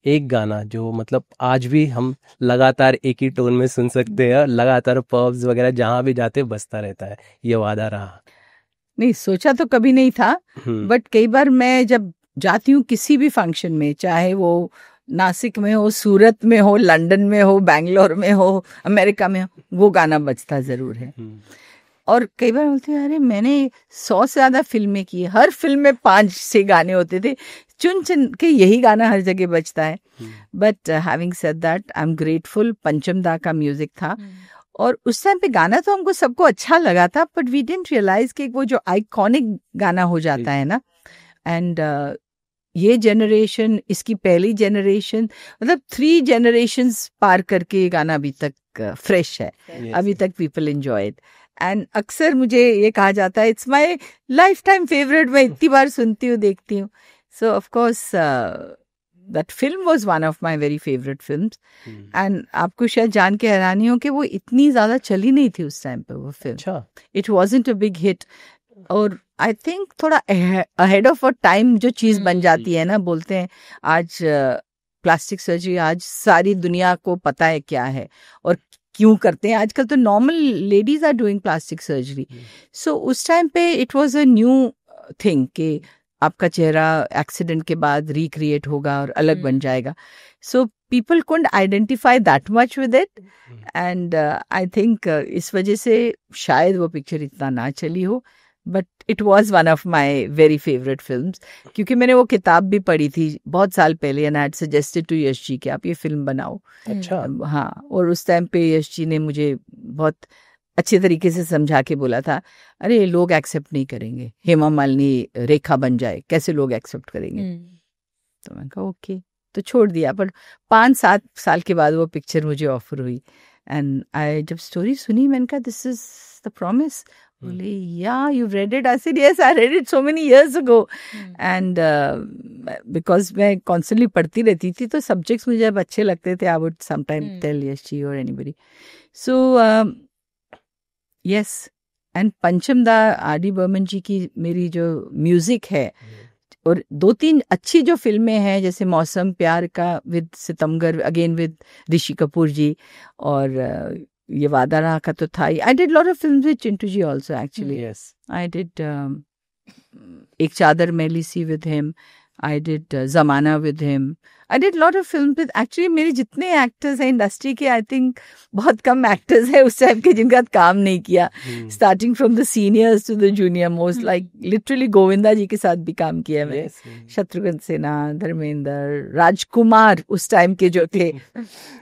एक गाना जो मतलब आज भी हम लगातार एक ही टोन में सुन सकते हैं, लगातार पब्स वगैरह जहाँ भी जाते बजता रहता है, ये वादा रहा. नहीं सोचा तो कभी नहीं था, बट कई बार मैं जब जाती हूँ किसी भी फंक्शन में, चाहे वो नासिक में हो, सूरत में हो, लंदन में हो, बैंगलोर में हो, अमेरिका में हो, वो गाना बजता जरूर है. और कई बार बोलते हैं अरे मैंने 100 से ज्यादा फिल्में की, हर फिल्म में 5-6 गाने होते थे, चुन चुन के यही गाना हर जगह बजता है. But having said that I am grateful. पंचम दा का म्यूजिक था और उस टाइम पे गाना तो हमको सबको अच्छा लगा था, बट वी डिडंट रियलाइज कि वो जो आइकॉनिक गाना हो जाता है ना. एंड ये जनरेशन, इसकी पहली जनरेशन, मतलब 3 जनरेशंस पार करके ये गाना अभी तक फ्रेश है. अभी तक पीपल एंजॉय इट. एंड अक्सर मुझे ये कहा जाता है it's my life time favourite. मैं इतनी बार सुनती हूँ, देखती हूँ. सो of course that film was one of my very favorite films. And आपको शायद जान के हैरानी हो कि वो इतनी ज़्यादा चली नहीं थी उस टाइम पे वो film. It wasn't a big hit. और I think थोड़ा ahead of our time जो चीज़ बन जाती है ना, बोलते हैं आज प्लास्टिक सर्जरी आज सारी दुनिया को पता है क्या है और क्यों करते हैं. आजकल तो normal ladies are doing plastic surgery. So उस टाइम पे it was a new thing कि आपका चेहरा एक्सीडेंट के बाद रिक्रिएट होगा और अलग बन जाएगा. So people couldn't identify that much with it. And I think इस वजह से शायद वो पिक्चर इतना ना चली हो. But it was one of my very favourite films, क्योंकि मैंने वो किताब भी पढ़ी थी बहुत साल पहले and I had suggested to Yash ji कि आप ये फिल्म बनाओ. अच्छा. हाँ, और उस टाइम पे यश जी ने मुझे बहुत अच्छे तरीके से समझा के बोला था, अरे लोग एक्सेप्ट नहीं करेंगे, हेमा मालिनी रेखा बन जाए, कैसे लोग एक्सेप्ट करेंगे. तो मैंने कहा ओके, तो छोड़ दिया. पर 5-7 साल के बाद वो पिक्चर मुझे ऑफर हुई एंड आई जब स्टोरी सुनी मैंने कहा दिस इज द प्रॉमिस. बोले या you read it. I said yes, I read it so many years ago. And because मैं कॉन्स्टेंटली पढ़ती रहती थी तो सब्जेक्ट्स मुझे अब अच्छे लगते थे. I would sometime tell Yash ji और एनीबडी. सो यस, एंड पंचम दा आर.डी. बर्मन जी की मेरी जो म्यूजिक है और 2-3 अच्छी जो फिल्में हैं जैसे मौसम प्यार का with Sitamgar again with Rishi Kapoor ji, और ये वादा रहा का तो था. I did lot of films with Chintu ji also actually. I did Ek Chadar Maili Si with him. I did Zamana with him. I did lot of film with actually मेरे जितने एक्टर्स हैं इंडस्ट्री के, आई थिंक बहुत कम एक्टर्स हैं उस टाइम के जिनका काम नहीं किया. Starting from the seniors to the junior most, like literally Govinda ji के साथ भी काम किया मैं. शत्रुघ्न सिन्हा, धर्मेंद्र, राजकुमार उस टाइम के जो थे.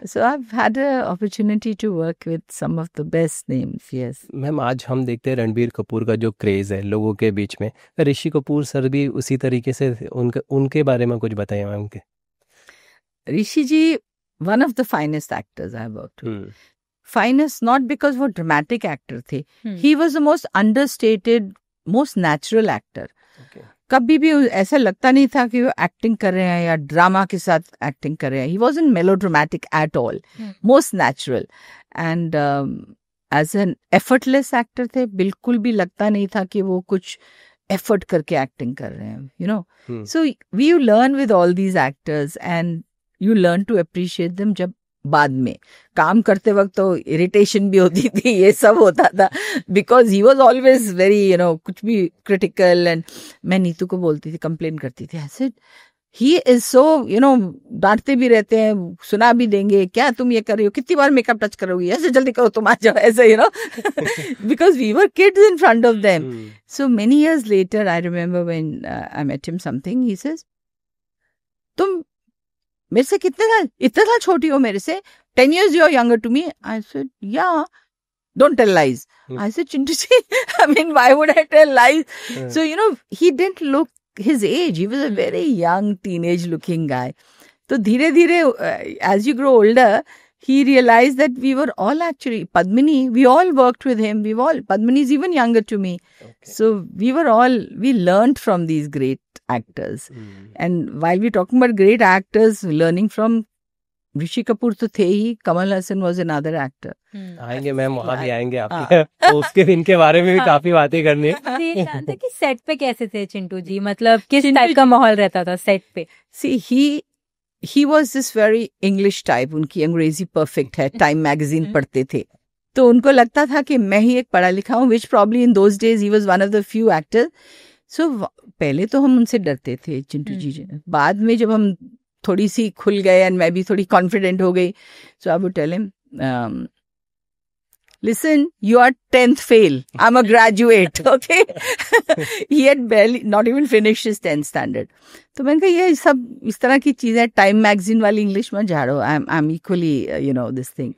So I have had a opportunity to work with some of the best names. Yes ma'am, आज हम देखते हैं रणबीर कपूर का जो क्रेज है लोगों के बीच में, ऋषि कपूर सर भी उसी तरीके से उनके बारे में कुछ बताइए ma'am. Rishi ji, one of the finest actors I have worked with. Finest not because वो dramatic actor थे. He was the most understated, most natural actor. कभी भी ऐसा लगता नहीं था कि वो एक्टिंग कर रहे हैं या ड्रामा के साथ एक्टिंग कर रहे हैं. He wasn't melodramatic at all. Most natural. And as an effortless actor थे, बिल्कुल भी लगता नहीं था कि वो कुछ एफर्ट करके एक्टिंग कर रहे हैं, you know. So we learn with all these actors and you learn to appreciate them. जब बाद में काम करते वक्त तो इरिटेशन भी होती थी, ये सब होता था, because he was always very, you know, कुछ भी critical. and मैं नीतू को बोलती थी, कंप्लेन करती थी, I said he is so, you know, डांटते भी रहते हैं, सुना भी देंगे, क्या तुम ये कर रही हो, कितनी बार मेकअप टच करोगी, ऐसे जल्दी करो तुम आ जाओ, ऐसे, you know. Because we were kids in front of them. So many years later I remember when I met him something, he says, तुम मेरे से इतने साल छोटी हो मेरे से, 10 years you are younger to me. I said, yeah, don't tell lies. I said, Chintu ji, I mean, why would I tell lies? So, you know, he didn't look his age. He was a very young, teenage looking guy. So, धीरे धीरे, as you grow older, he realized that we were all actually, Padmini, we all worked with him. Padmini is even younger to me. So, we learned from these great actors. And while we're talking about great actors, learning from Rishi Kapoor तो थे ही, Kamal Haasan was another actor. आएंगे ma'am, वहाँ भी आएंगे आपके. तो उसके इनके बारे में भी काफी बातें करनी है. जानते कि सेट पे कैसे थे चिंटू जी, मतलब किस टाइप का माहौल रहता था सेट पे? See, he was this very English type. उनकी अंग्रेजी परफेक्ट है, टाइम मैगजीन पढ़ते थे, तो उनको लगता था कि मैं ही एक पढ़ा लिखा हूँ, which probably in those days he was one of the few actors. So पहले तो हम उनसे डरते थे चिंटू जी. बाद में जब हम थोड़ी सी खुल गए एंड मैं भी थोड़ी कॉन्फिडेंट हो गई, so I would tell him, listen, you are 10th fail, I'm a graduate. Okay. He had barely not even finished his 10th standard. तो मैंने कहा ये सब इस तरह की चीजें, टाइम मैगजीन वाली इंग्लिश में झाड़ो. I'm equally, you know, this thing.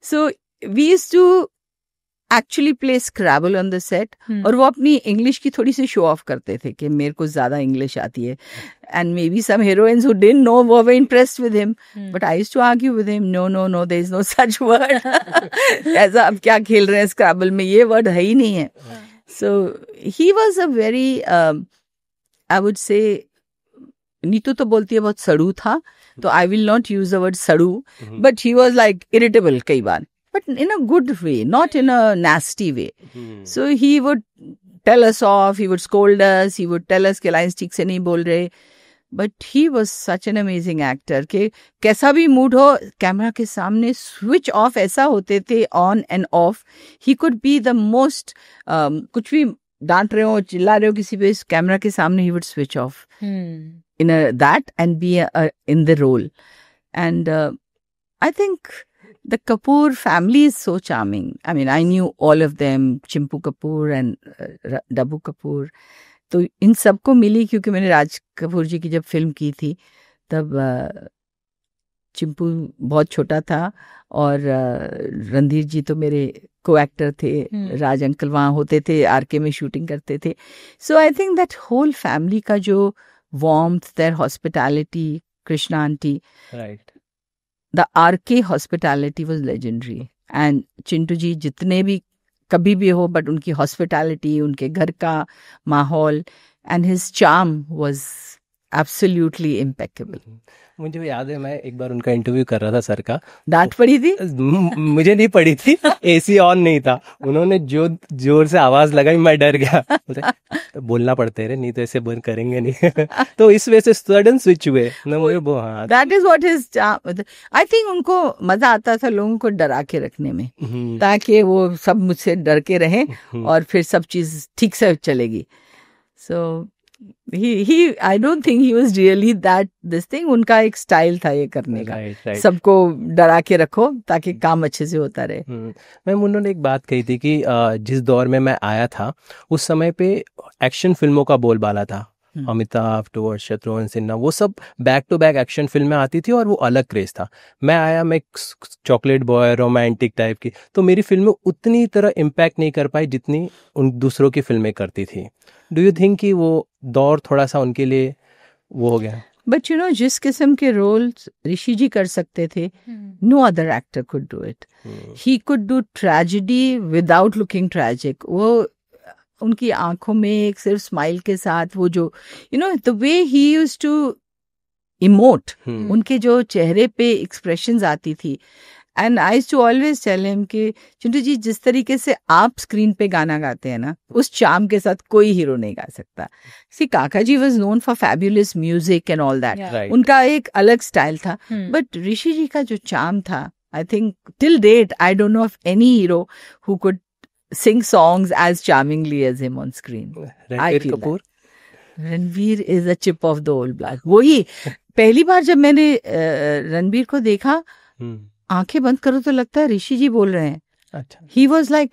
So we used to actually play Scrabble on the set. और वो अपनी इंग्लिश की थोड़ी सी शो ऑफ करते थे कि मेरे को ज्यादा इंग्लिश आती है. And maybe some heroines who didn't know were impressed with him. But I used to argue with him, no, there is no such word. ऐसा अब क्या खेल रहे हैं Scrabble में, ये word है ही नहीं है. So he was a very, I would say, Neetu तो बोलती है बहुत सड़ू था, तो I will not use the word सड़ू, but he was like irritable कई बार, but in a good way, not in a nasty way. So he would tell us off, he would scold us, he would tell us कि lines ठीक से नहीं बोल रहे. But he was such an amazing actor कि कैसा भी mood हो, कैमरा के सामने स्विच ऑफ ऐसा होते थे, on end of. He could be the most कुछ भी डांट रहे हो, चिल्ला रहे हो किसी पे, कैमरा के सामने he would switch off in that and be in the role. And I think the Kapoor family is so charming. I mean, I knew all of them, Chimpu Kapoor and Dabu Kapoor. तो इन सबको मिली क्योंकि मैंने राज कपूर जी की जब film की थी तब चिंपू बहुत छोटा था और रणधीर जी तो मेरे को एक्टर थे, राज अंकल वहाँ होते थे, आरके में शूटिंग करते थे. So I think that whole family का जो warmth, their hospitality, Krishna aunty, right, the RK hospitality was legendary. And Chintu ji जितने भी कभी भी हो, बट उनकी हॉस्पिटैलिटी, उनके घर का माहौल and his charm was absolutely impeccable. मुझे याद है मैं एक बार उनका इंटरव्यू कर रहा था सर का. डांट पड़ी थी? मुझे नहीं पड़ी थी, एसी ऑन नहीं था. उन्होंने जो जोर से आवाज लगाई मैं डर गया. बोलना पड़ते रहे, नहीं तो ऐसे बंद करेंगे नहीं. तो इस वजह से सडन स्विच हुए. That is what is, I think उनको मजा आता था लोगों को डरा के रखने में, ताकि वो सब मुझसे डर के रहें और फिर सब चीज ठीक से चलेगी. सो he I don't think he was really that this thing. उनका एक स्टाइल था ये करने का, right. सबको डरा के रखो ताकि काम अच्छे से होता रहे. मैम, उन्होंने एक बात कही थी कि जिस दौर में मैं आया था उस समय पे एक्शन फिल्मों का बोलबाला था. अमिताभ टू शत्रुघ्न सिन्हा, वो सब बैक टू बैक एक्शन फिल्में आती थी और वो अलग क्रेज था. मैं आया, मैं चॉकलेट बॉय, रोमांटिक टाइप की, तो मेरी फिल्में उतनी तरह इम्पैक्ट नहीं कर पाई जितनी उन दूसरों की फिल्में करती थी. डू यू थिंक कि वो दौर थोड़ा सा उनके लिए वो हो गया? बट यू नो, जिस किस्म के रोल्स ऋषि जी कर सकते थे, no other actor could do it. He could do tragedy without looking tragic. वो उनकी आंखों में एक सिर्फ स्माइल के साथ, वो जो you know the way he used to emote, उनके जो चेहरे पे एक्सप्रेशंस आती थी. And I used to always tell him कि चिंटू जी, जिस तरीके से आप स्क्रीन पे गाना गाते हैं ना, उस चार्म के साथ कोई हीरो नहीं गा सकता. See Kaka ji was known for fabulous music and all that, उनका एक अलग स्टाइल था. बट ऋषि जी का जो चार्म था, I think till date I don't know of any hero who could sing songs as charmingly as him on screen. Ranveer Kapoor? Ranveer is a chip of the old block. वही पहली बार जब मैंने रणबीर को देखा, आंखें बंद करो तो लगता है ऋषि जी बोल रहे हैं. अच्छा. He was like,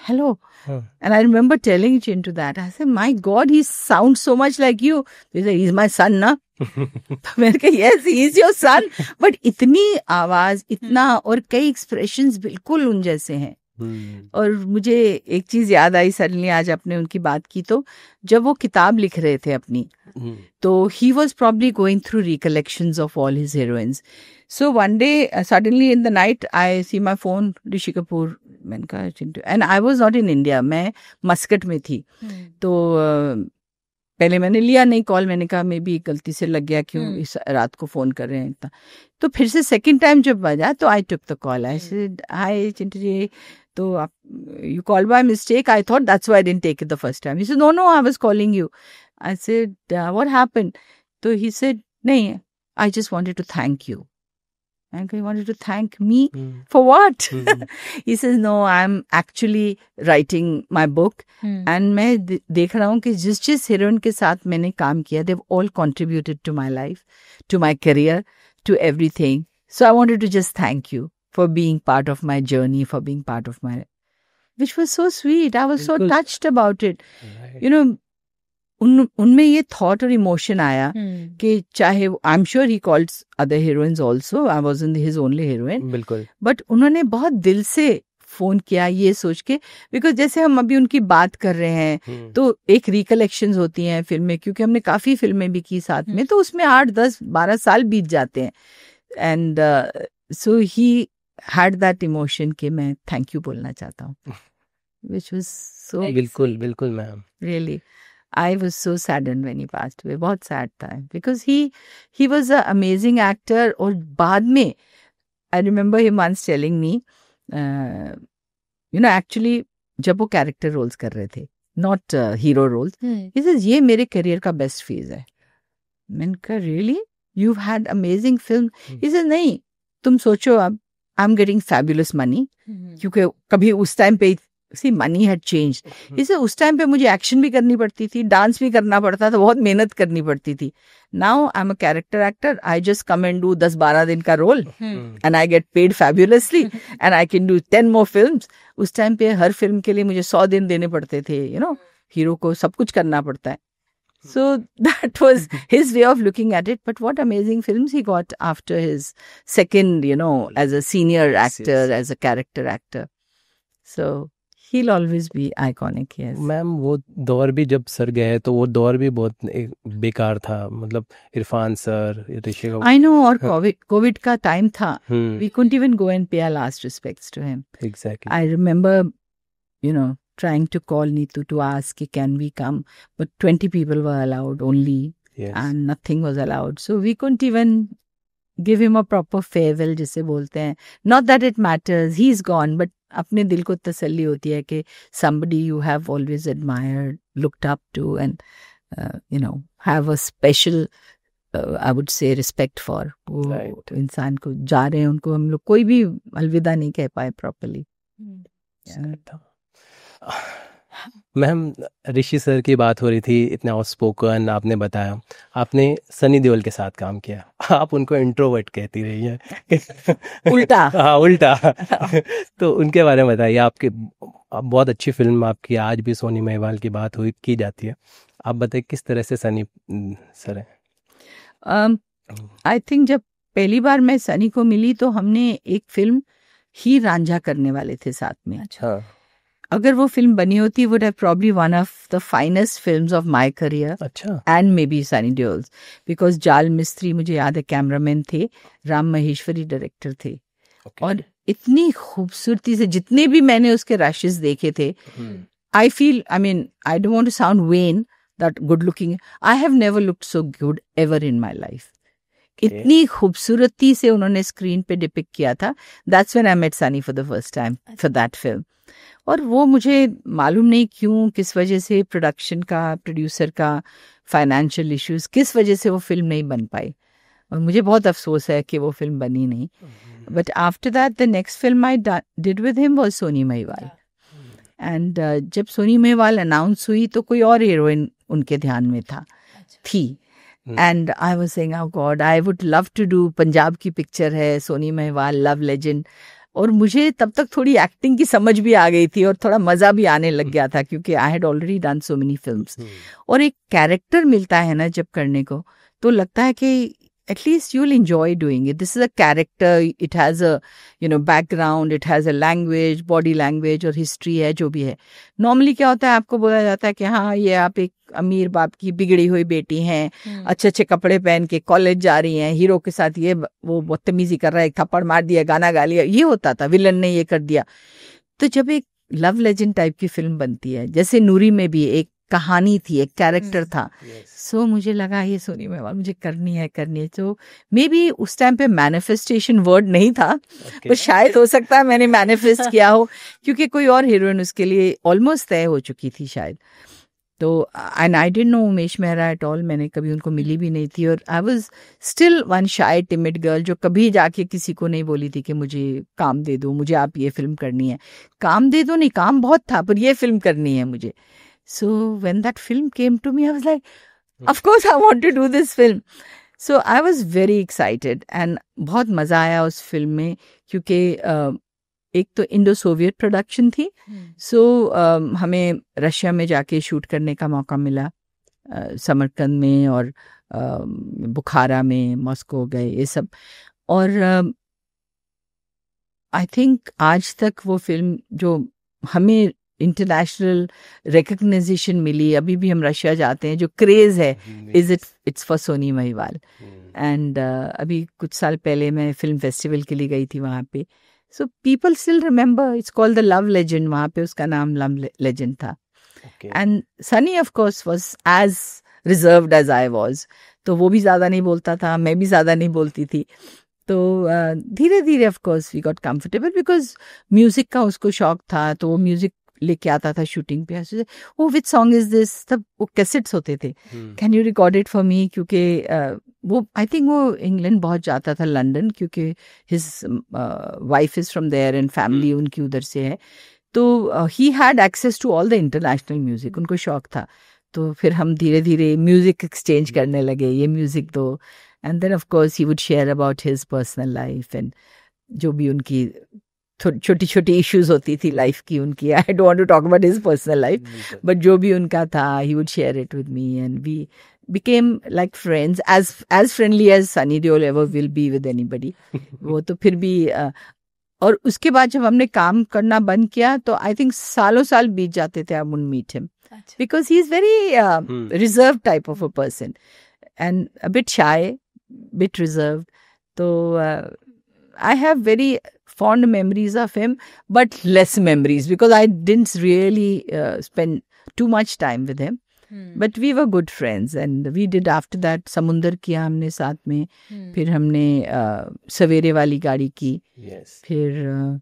hello. And I remember telling Chintu that. I said, my God, he sounds so much like you. He said, he's my son, na? तो मैंने कहा, yes, he is your son. But इतनी आवाज, इतना और कई expressions बिल्कुल उन जैसे हैं. और मुझे एक चीज याद आई सडनली, आज आपने उनकी बात की तो, जब वो किताब लिख रहे थे अपनी, तो he was probably going through recollections of all his heroines. So one day suddenly in the night I see my phone, Rishi Kapoor. मैंने कहा Chintu, and I was not in India, मैं मस्कट में थी. तो पहले मैंने लिया नहीं कॉल, मैंने कहा मे बी गलती से लग गया, क्यों इस रात को फोन कर रहे हैं इतना. तो फिर से सेकंड टाइम जब बजा तो I took the call. I said, hi Chintu ji, तो आप you call by mistake, I thought that's why I didn't take it the first time. He said, no I was calling you. I said, what happened? तो he said, नहीं, I just wanted to thank you. And he wanted to thank me for what? He says, no, I'm actually writing my book. And मैं देख रहा हूँ कि जिस heroine के साथ मैंने काम किया, they've all contributed to my life, to my career, to everything. So I wanted to just thank you for being part of my journey, for being part of my, which was so sweet. I was so touched about it. Right. You know, उनमें ये thought और emotion आया कि चाहे, आई am sure he called other heroines also, I wasn't his only heroine, बिल्कुल, but उन्होंने बहुत दिल से फोन किया ये सोच के, बिकॉज जैसे हम अभी उनकी बात कर रहे हैं तो एक रिकलेक्शंस होती हैं फिल्में, क्योंकि हमने काफी फिल्में भी की साथ में, तो उसमें 8, 10, 12 साल बीत जाते हैं. And so he had that emotion कि मैं थैंक यू बोलना चाहता हूँ, व्हिच वाज सो, बिल्कुल बिल्कुल ma'am, really. I was so saddened when he passed away. बहुत sad था, because he was an amazing actor. और बाद में I remember him once telling me, actually जब वो character roles कर रहे थे, not hero roles, he says ये मेरे career का best phase है. मैंने कहा really? You've had amazing film. He says नहीं, तुम सोचो अब I'm getting fabulous money, क्योंकि कभी उस टाइम पे money had changed. इसे उस टाइम पे मुझे एक्शन भी करनी पड़ती थी, डांस भी करना पड़ता था, बहुत मेहनत करनी पड़ती थी. Now I'm a character actor. I just come and do 10-12 दिन का role and I get paid fabulously and I can do 10 more films. उस टाइम पे हर फिल्म के लिए मुझे 100 दिन देने पड़ते थे. हीरो को सब कुछ करना पड़ता है. So that was his way of looking at it. But what amazing films he got after his second, as a senior actor, as a character actor. So he'll always be iconic, yes. Ma'am वो दौर भी जब sir गए तो वो दौर भी बहुत बेकार था, मतलब Irfan sir, Rishi Kapoor. I know, और COVID का टाइम था. We couldn't even go and pay our last respects to him. Exactly. I remember, trying to call Neetu to ask, can we come? But 20 people were allowed only. Yes. And nothing was allowed. So we couldn't even give him a proper farewell, जिसे बोलते हैं. Not that it matters, he's gone, but अपने दिल को तसल्ली होती है कि somebody you have always admired, looked up to, and have a special I would say respect for. Right. इंसान को जा रहे हैं, उनको हम लोग कोई भी अलविदा नहीं कह पाए properly. मैम ऋषि सर की बात हो रही थी, इतना आउटस्पोकन आपने बताया, आपने सनी देओल के साथ काम किया, आप उनको इंट्रोवर्ट कहती रही हैं. उल्टा. हाँ, उल्टा. तो उनके बारे में बताइए. आपके बहुत अच्छी फिल्म आपकी आज भी सोनी महिवाल की बात की जाती है. आप बताइए किस तरह से सनी सर हैं. आई थिंक जब पहली बार मैं सनी को मिली तो हमने एक फिल्म ही रांझा करने वाले थे साथ में. अच्छा. अगर वो फिल्म बनी होती would have probably one of the finest films of my career. अच्छा. And maybe Sunny Deol's, because जाल मिस्त्री मुझे याद है कैमरामैन थे, राम महेश्वरी डायरेक्टर थे. Okay. और इतनी खूबसूरती से जितने भी मैंने उसके रशेस देखे थे, I feel, I don't want to sound vain that good looking, I have never looked so good ever in my life. इतनी खूबसूरती से उन्होंने स्क्रीन पे डिपिक्ट किया था. That's when I met Sunny for the first time for that film. और वो मुझे मालूम नहीं क्यों, किस वजह से, प्रोडक्शन का, प्रोड्यूसर का, फाइनेंशियल इश्यूज, किस वजह से वो फिल्म नहीं बन पाई. और मुझे बहुत अफसोस है कि वो फिल्म बनी नहीं. But after that the next film I did with him was Sohni Mahiwal. And जब सोनी महिवाल अनाउंस हुई तो कोई और हीरोइन उनके ध्यान में थी. And I was saying, oh God, I would love to do, Punjab की पिक्चर है, सोनी महिवाल, लव लेजेंड. और मुझे तब तक थोड़ी एक्टिंग की समझ भी आ गई थी और थोड़ा मज़ा भी आने लग गया था, क्योंकि I had already done so many films. और एक कैरेक्टर मिलता है ना जब करने को, तो लगता है कि at least you will enjoy doing it. This is a character, it has a background, it has a language, body language और हिस्ट्री है जो भी है. नॉर्मली क्या होता है, आपको बोला जाता है कि हाँ ये आप एक अमीर बाप की बिगड़ी हुई बेटी हैं, अच्छे अच्छे कपड़े पहन के कॉलेज जा रही हैं, हीरो के साथ ये वो बदतमीजी कर रहा है, थप्पड़ मार दिया, गाना गा लिया, ये होता था, विलन ने ये कर दिया. तो जब एक लव लेजेंड टाइप की फिल्म बनती है, जैसे नूरी में भी एक कहानी थी, एक कैरेक्टर था, सो मुझे लगा ये सोनी महिवाल मुझे करनी है. तो मे बी उस टाइम पे मैनिफेस्टेशन वर्ड नहीं था, पर शायद हो सकता है मैंने मैनिफेस्ट किया हो, क्योंकि कोई और हीरोइन उसके लिए ऑलमोस्ट तय हो चुकी थी शायद. तो and I didn't no Umesh Mehra at all, मैंने कभी उनको मिली भी नहीं थी. और I was still one shy timid girl जो कभी जाके किसी को नहीं बोली थी कि मुझे काम दे दो, मुझे आप ये फिल्म करनी है. काम दे दो नहीं, काम बहुत था, पर ये फिल्म करनी है मुझे. So when that film came to me, I was like, of course I want to do this film. So I was very excited and बहुत मज़ा आया उस फिल्म में, क्योंकि एक तो इंडो सोवियत प्रोडक्शन थी. सो हमें रशिया में जाके शूट करने का मौका मिला, समरकंद में और बुखारा में, मॉस्को गए, ये सब. और आई थिंक आज तक वो फिल्म जो हमें इंटरनेशनल रिकग्निशन मिली, अभी भी हम रशिया जाते हैं, जो क्रेज है it's for Soni Mahiwal. And अभी कुछ साल पहले मैं फिल्म फेस्टिवल के लिए गई थी वहाँ पे. So people still remember, it's called the love legend. वहाँ पे उसका नाम लव लेजेंड था. Okay. And Sunny of course was as reserved as I was, तो वो भी ज़्यादा नहीं बोलता था, मैं भी ज़्यादा नहीं बोलती थी। तो धीरे धीरे of course we got comfortable, because music का उसको शौक था, तो वो म्यूज़िक लेके आता था शूटिंग पे। ऐसे वो विच सॉन्ग इज दिस, तब वो कैसेट्स होते थे, can you record it for me, क्योंकि वो आई थिंक वो इंग्लैंड बहुत जाता था, लंदन, क्योंकि his wife is from there and family उनकी उधर से है। तो he had access to all the international music, उनको शौक था। तो फिर हम धीरे धीरे म्यूज़िक एक्सचेंज करने लगे, ये म्यूज़िक दो, and then of course he would share about his personal life and जो भी उनकी छोटी छोटी इश्यूज होती थी लाइफ की उनकी। I don't want to talk about his personal life, but जो भी उनका था he would share it with me, and we became like friends, as friendly as Sunny Deol ever will be with anybody. वो तो फिर भी और उसके बाद जब हमने काम करना बंद किया तो आई थिंक सालों साल बीत जाते थे, I wouldn't meet him because he is very reserve type of a person and a bit shy, bit reserve. तो I have very fond memories of him, but less memories because I didn't really spend too much time with him. But we were good friends and we did after that समुंदर किया हमने साथ में, फिर हमने सवेरे वाली गाड़ी की, फिर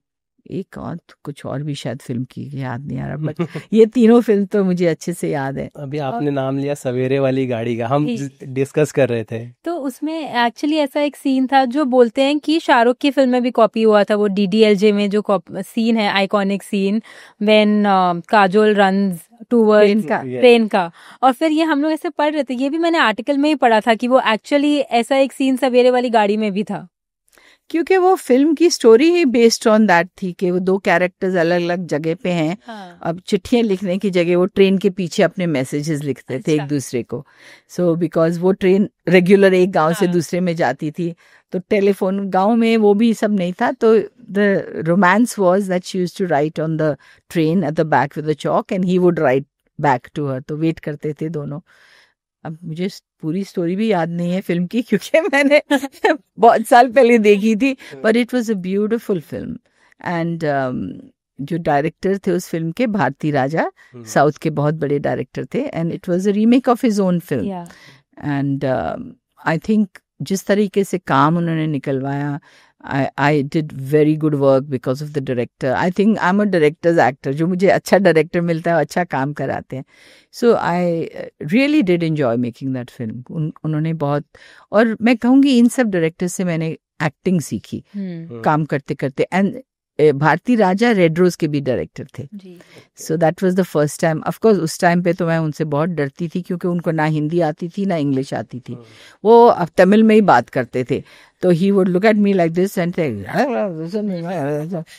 एक और कुछ और भी शायद फिल्म की, याद नहीं आ रहा, बट ये तीनों फिल्म तो मुझे अच्छे से याद है। अभी आपने नाम लिया सवेरे वाली गाड़ी का, हम डिस्कस कर रहे थे, तो उसमें एक्चुअली ऐसा एक सीन था जो बोलते हैं कि शाहरुख की फिल्म में भी कॉपी हुआ था, वो DDLJ में जो सीन है, iconic scene, when Kajol runs towards train का। और फिर ये हम लोग ऐसे पढ़ रहे थे, ये भी मैंने आर्टिकल में ही पढ़ा था कि वो एक्चुअली ऐसा एक सीन सवेरे वाली गाड़ी में भी था, क्योंकि वो फिल्म की story he based on that थी कि वो दो कैरेक्टर्स अलग अलग जगह पे हैं। हाँ। अब चिट्ठियां लिखने की जगह वो ट्रेन के पीछे अपने मैसेजेस लिखते थे एक दूसरे को। सो बिकॉज वो ट्रेन रेगुलर एक गांव से दूसरे में जाती थी, तो टेलीफोन गांव में वो भी सब नहीं था, तो the romance was that she used to write on the train at the back with the chalk and he would write back to her. तो वेट करते थे दोनों। अब मुझे पूरी स्टोरी भी याद नहीं है फिल्म की, क्योंकि मैंने बहुत साल पहले देखी थी, but it was a beautiful film. And जो डायरेक्टर थे उस फिल्म के, भारती राजा, साउथ के बहुत बड़े डायरेक्टर थे, and it was a remake of his own film. And I think जिस तरीके से काम उन्होंने निकलवाया, I did very good work because of the director. I think I'm a director's actor. जो मुझे अच्छा डायरेक्टर मिलता है, अच्छा काम कराते हैं. So I really did enjoy making that film. उन्होंने बहुत, और मैं कहूँगी इन सब डायरेक्टर्स से मैंने एक्टिंग सीखी काम करते करते. And Bharathi Raja red rose के भी डायरेक्टर थे. So that was the first time. Of course उस टाइम पे तो मैं उनसे बहुत डरती थी, क्योंकि उनको ना हिंदी आती थी ना इंग्लिश आती थी. वो अब तमिल में ही बात करते थे, तो he would look at me like this and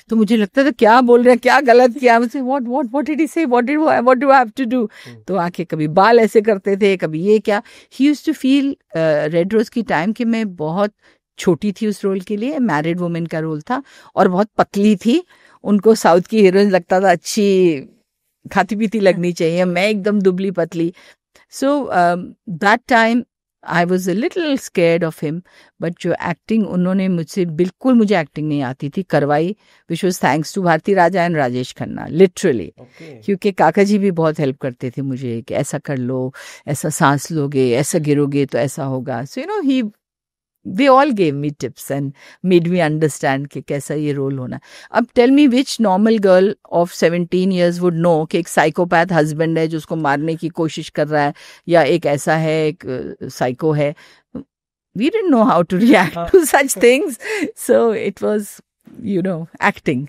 तो मुझे लगता था क्या बोल रहे हैं, क्या गलत किया. मुझसे what did he say, what do I have to do. तो आके कभी बाल ऐसे करते थे, कभी ये क्या. He used to feel red rose की टाइम कि मैं बहुत छोटी थी उस रोल के लिए. मैरिड वुमेन का रोल था और बहुत पतली थी. उनको साउथ की हीरोइन लगता था अच्छी खाती पीती लगनी चाहिए, मैं एकदम दुबली पतली. So that time I was a little scared of him. But जो एक्टिंग उन्होंने मुझसे, बिल्कुल मुझे एक्टिंग नहीं आती थी, करवाई, which was thanks to Bharathi Raja and Rajesh Khanna, literally. क्योंकि काका जी भी बहुत हेल्प करते थे मुझे कि ऐसा कर लो, ऐसा सांस लोगे, ऐसा गिरोगे तो ऐसा होगा. So you know they all gave me tips and made me understand कि कैसा ये रोल होना. अब tell me which normal girl of 17 years would know कि एक साइकोपैथ हस्बैंड है जो उसको मारने की कोशिश कर रहा है, या एक ऐसा है, एक साइको है. We didn't know how to react to such things. So it was, you know, acting.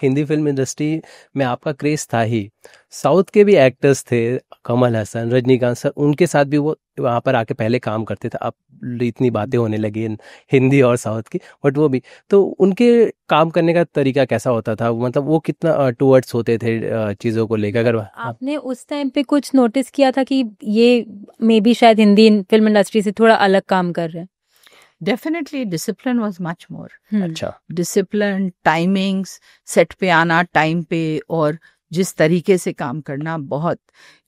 Hindi film industry में आपका क्रेज था ही. साउथ के भी एक्टर्स थे, कमल हसन, रजनीकांत सर, उनके साथ भी वो वहाँ पर आके पहले काम करते थे. अब इतनी बातें होने लगी हिंदी और साउथ की, बट वो भी, तो उनके काम करने का तरीका कैसा होता था, मतलब वो कितना टुवर्ड्स होते थे चीज़ों को लेकर. अगर आपने उस टाइम पे कुछ नोटिस किया था कि ये मे बी शायद हिंदी फिल्म इंडस्ट्री से थोड़ा अलग काम कर रहे हैं? Definitely discipline was much more. अच्छा. Discipline, timings, सेट पे आना टाइम पे, और जिस तरीके से काम करना, बहुत.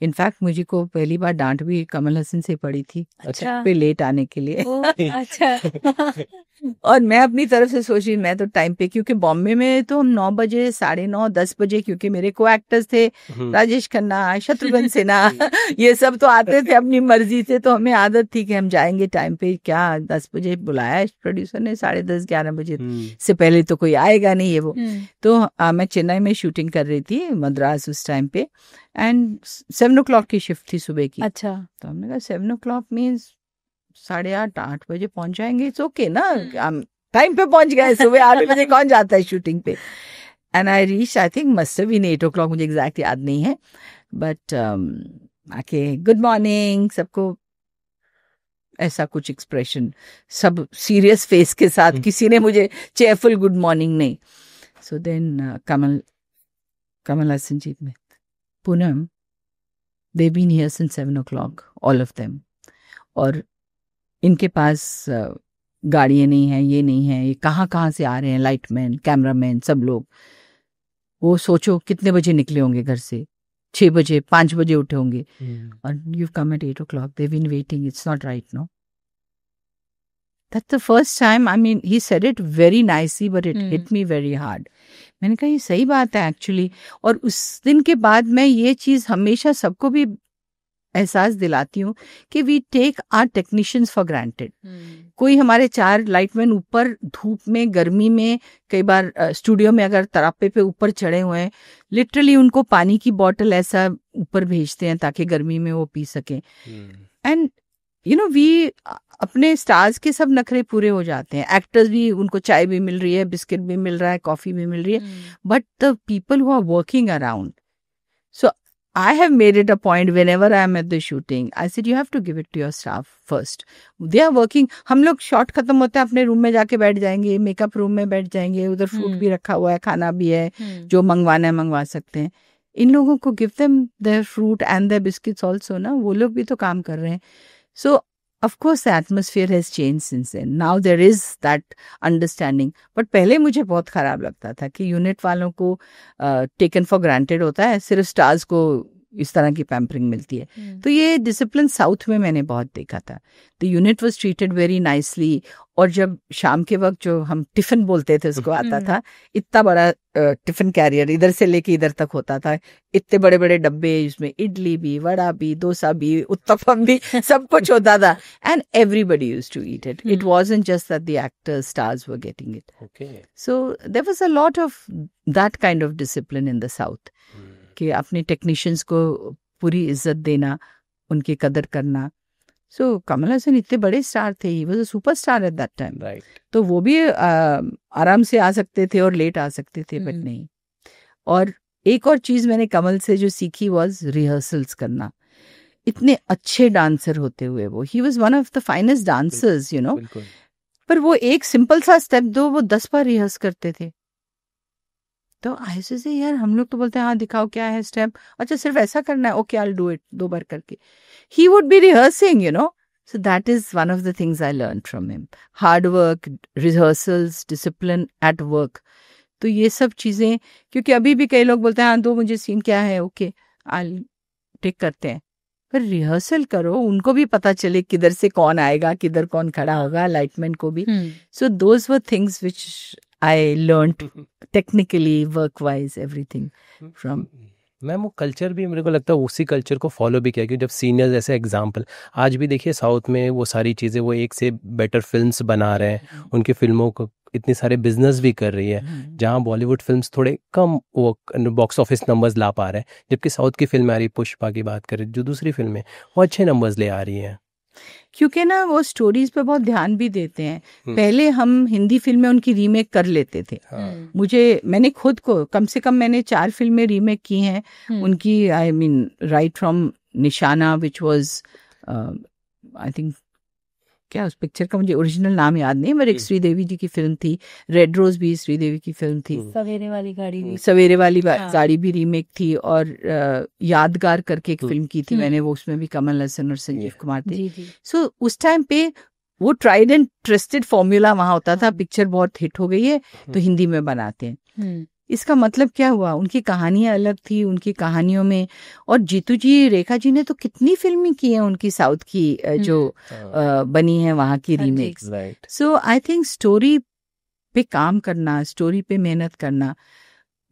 इनफैक्ट मुझे को पहली बार डांट भी कमल हसन से पड़ी थी. अच्छा. पे लेट आने के लिए. अच्छा. और मैं अपनी तरफ से सोच रही मैं तो टाइम पे, क्योंकि बॉम्बे में तो हम 9 बजे 9:30 10 बजे, क्योंकि मेरे को एक्टर्स थे राजेश खन्ना, शत्रुघ्न सिन्हा ये सब तो आते थे अपनी मर्जी से, तो हमें आदत थी कि हम जाएंगे टाइम पे। क्या 10 बजे बुलाया प्रोड्यूसर ने, 10:30 11 बजे से पहले तो कोई आएगा नहीं है वो। तो मैं चेन्नई में शूटिंग कर रही थी, मद्रास उस टाइम पे, एंड 7 o'clock की शिफ्ट थी सुबह की। अच्छा। तो हमने कहा 7 o'clock मीन्स 8:30 8 बजे पहुंच जाएंगे, इट्स ओके ना, हम टाइम पे पहुंच गए। सुबह 8 बजे कौन जाता है शूटिंग पे। And I reach, I think must have been 8 o'clock, मुझे एग्जैक्ट याद नहीं है, बट आके गुड मॉर्निंग सबको, ऐसा कुछ एक्सप्रेशन, सब सीरियस फेस के साथ, किसी ने मुझे चेयरफुल गुड मॉर्निंग नहीं। सो देन कमल हसन जी में Poonam, they've been here since 7 o'clock, all of them. और इनके पास गाड़ियाँ नहीं हैं, ये नहीं है, ये कहाँ से आ रहे हैं, लाइटमैन, कैमरामैन, सब लोग। वो सोचो कितने बजे निकले होंगे घर से, 6 बजे 5 बजे उठे होंगे, और you've come at 8 o'clock, they've been waiting, it's not right, no? That's the first time, I mean, he said it very nicely, but it hit me very hard. मैंने कहा ये सही बात है एक्चुअली। और उस दिन के बाद मैं ये चीज़ हमेशा सबको भी एहसास दिलाती हूँ कि we take our technicians for granted. कोई हमारे 4 लाइटमैन ऊपर धूप में, गर्मी में, कई बार स्टूडियो में अगर तरापे पे ऊपर चढ़े हुए हैं, लिटरली उनको पानी की बॉटल ऐसा ऊपर भेजते हैं ताकि गर्मी में वो पी सकें। एंड यू नो वी अपने स्टार्स के सब नखरे पूरे हो जाते हैं। एक्टर्स भी, उनको चाय भी मिल रही है, बिस्किट भी मिल रहा है, कॉफी भी मिल रही है, but the people who are working around, so I have made it a point whenever I am at the shooting, I said you have to give it to your staff first. They are working. हम लोग shot खत्म होता है अपने room में जाके बैठ जाएंगे, मेकअप रूम में बैठ जाएंगे, उधर फ्रूट भी रखा हुआ है, खाना भी है, जो मंगवाना है मंगवा सकते हैं। इन लोगों को give them their fruit and their biscuits also ना, वो लोग भी तो काम कर रहे हैं। So of course the atmosphere has changed since then. Now there is that understanding. But पहले मुझे बहुत खराब लगता था कि यूनिट वालों को taken for granted होता है, सिर्फ स्टार्स को इस तरह की पैम्परिंग मिलती है। तो ये डिसिप्लिन साउथ में मैंने बहुत देखा था। The unit was treated very nicely. और जब शाम के वक्त जो हम टिफिन बोलते थे उसको आता था, इतना बड़ा टिफिन कैरियर इधर से लेके इधर तक होता था, इतने बड़े बड़े डब्बे, इसमें इडली भी, वड़ा भी, डोसा भी, उत्तपम भी, सब कुछ होता था। And everybody used to eat it. It wasn't just that the actors, stars were getting it. So there was a lot of that kind of discipline in the south, कि अपने टेक्नीशियंस को पूरी इज्जत देना, उनकी कदर करना। सो कमल हसन इतने बड़े स्टार थे, ही was a superstar eight that time, तो वो भी आराम से आ सकते थे और लेट आ सकते थे, बट नहीं। और एक और चीज मैंने कमल से जो सीखी वाज रिहर्सल्स करना। इतने अच्छे डांसर होते हुए वो, he was one of the finest dancers, you know, पर वो एक सिंपल सा स्टेप दो, वो 10 बार रिहर्स करते थे। तो ऐसे से यार हम लोग तो बोलते हैं हाँ दिखाओ क्या है स्टेप, अच्छा सिर्फ ऐसा करना है, okay I will do it, 2 बार करके। He would be rehearsing, you know. So that is one of the things I learn from him. Hard work, rehearsals, discipline at work. तो ये सब चीजें, क्योंकि अभी भी कई लोग बोलते हैं हाँ दो मुझे सीन क्या है, ओके आई टेक करते हैं, पर रिहर्सल करो, उनको भी पता चले किधर से कौन आएगा, किधर कौन खड़ा होगा, लाइटमैन को भी। So those were things which I learned technically, work-wise, everything from. Ma'am वो कल्चर भी मेरे को लगता है उसी कल्चर को फॉलो भी किया, कि जब सीनियर्स जैसे एग्जांपल आज भी देखिए साउथ में वो सारी चीज़ें, वो एक से बेटर फिल्म्स बना रहे हैं, उनकी फिल्मों को इतने सारे बिजनेस भी कर रही है, जहाँ बॉलीवुड फिल्म्स थोड़े कम वो बॉक्स ऑफिस नंबर्स ला पा रहे हैं, जबकि साउथ की फिल्म आ रही, पुष्पा की बात करें, जो दूसरी फिल्में वो अच्छे नंबर्स ले आ रही हैं, क्योंकि ना वो स्टोरीज पे बहुत ध्यान भी देते हैं। पहले हम हिंदी फिल्में उनकी रीमेक कर लेते थे। मैंने खुद को कम से कम मैंने 4 फिल्में रीमेक की हैं उनकी। आई मीन राइट फ्रॉम निशाना, विच वाज आई थिंक, क्या उस पिक्चर का मुझे ओरिजिनल नाम याद नहीं, पर एक श्रीदेवी जी की फिल्म थी। रेड रोज भी श्रीदेवी की फिल्म थी। सवेरे वाली गाड़ी भी, सवेरे वाली गाड़ी भी रीमेक थी। और यादगार करके एक फिल्म की थी मैंने, वो उसमें भी कमल हसन और संजीव कुमार थे। सो उस टाइम पे वो ट्राइड एंड ट्रस्टेड फॉर्मूला वहां होता था, पिक्चर बहुत हिट हो गई है तो हिंदी में बनाते हैं। इसका मतलब क्या हुआ? उनकी कहानियां अलग थी, उनकी कहानियों में, और जीतू जी, रेखा जी ने तो कितनी फिल्में की हैं उनकी साउथ की जो बनी है वहाँ की remakes. So I think story पे काम करना, स्टोरी पे मेहनत करना,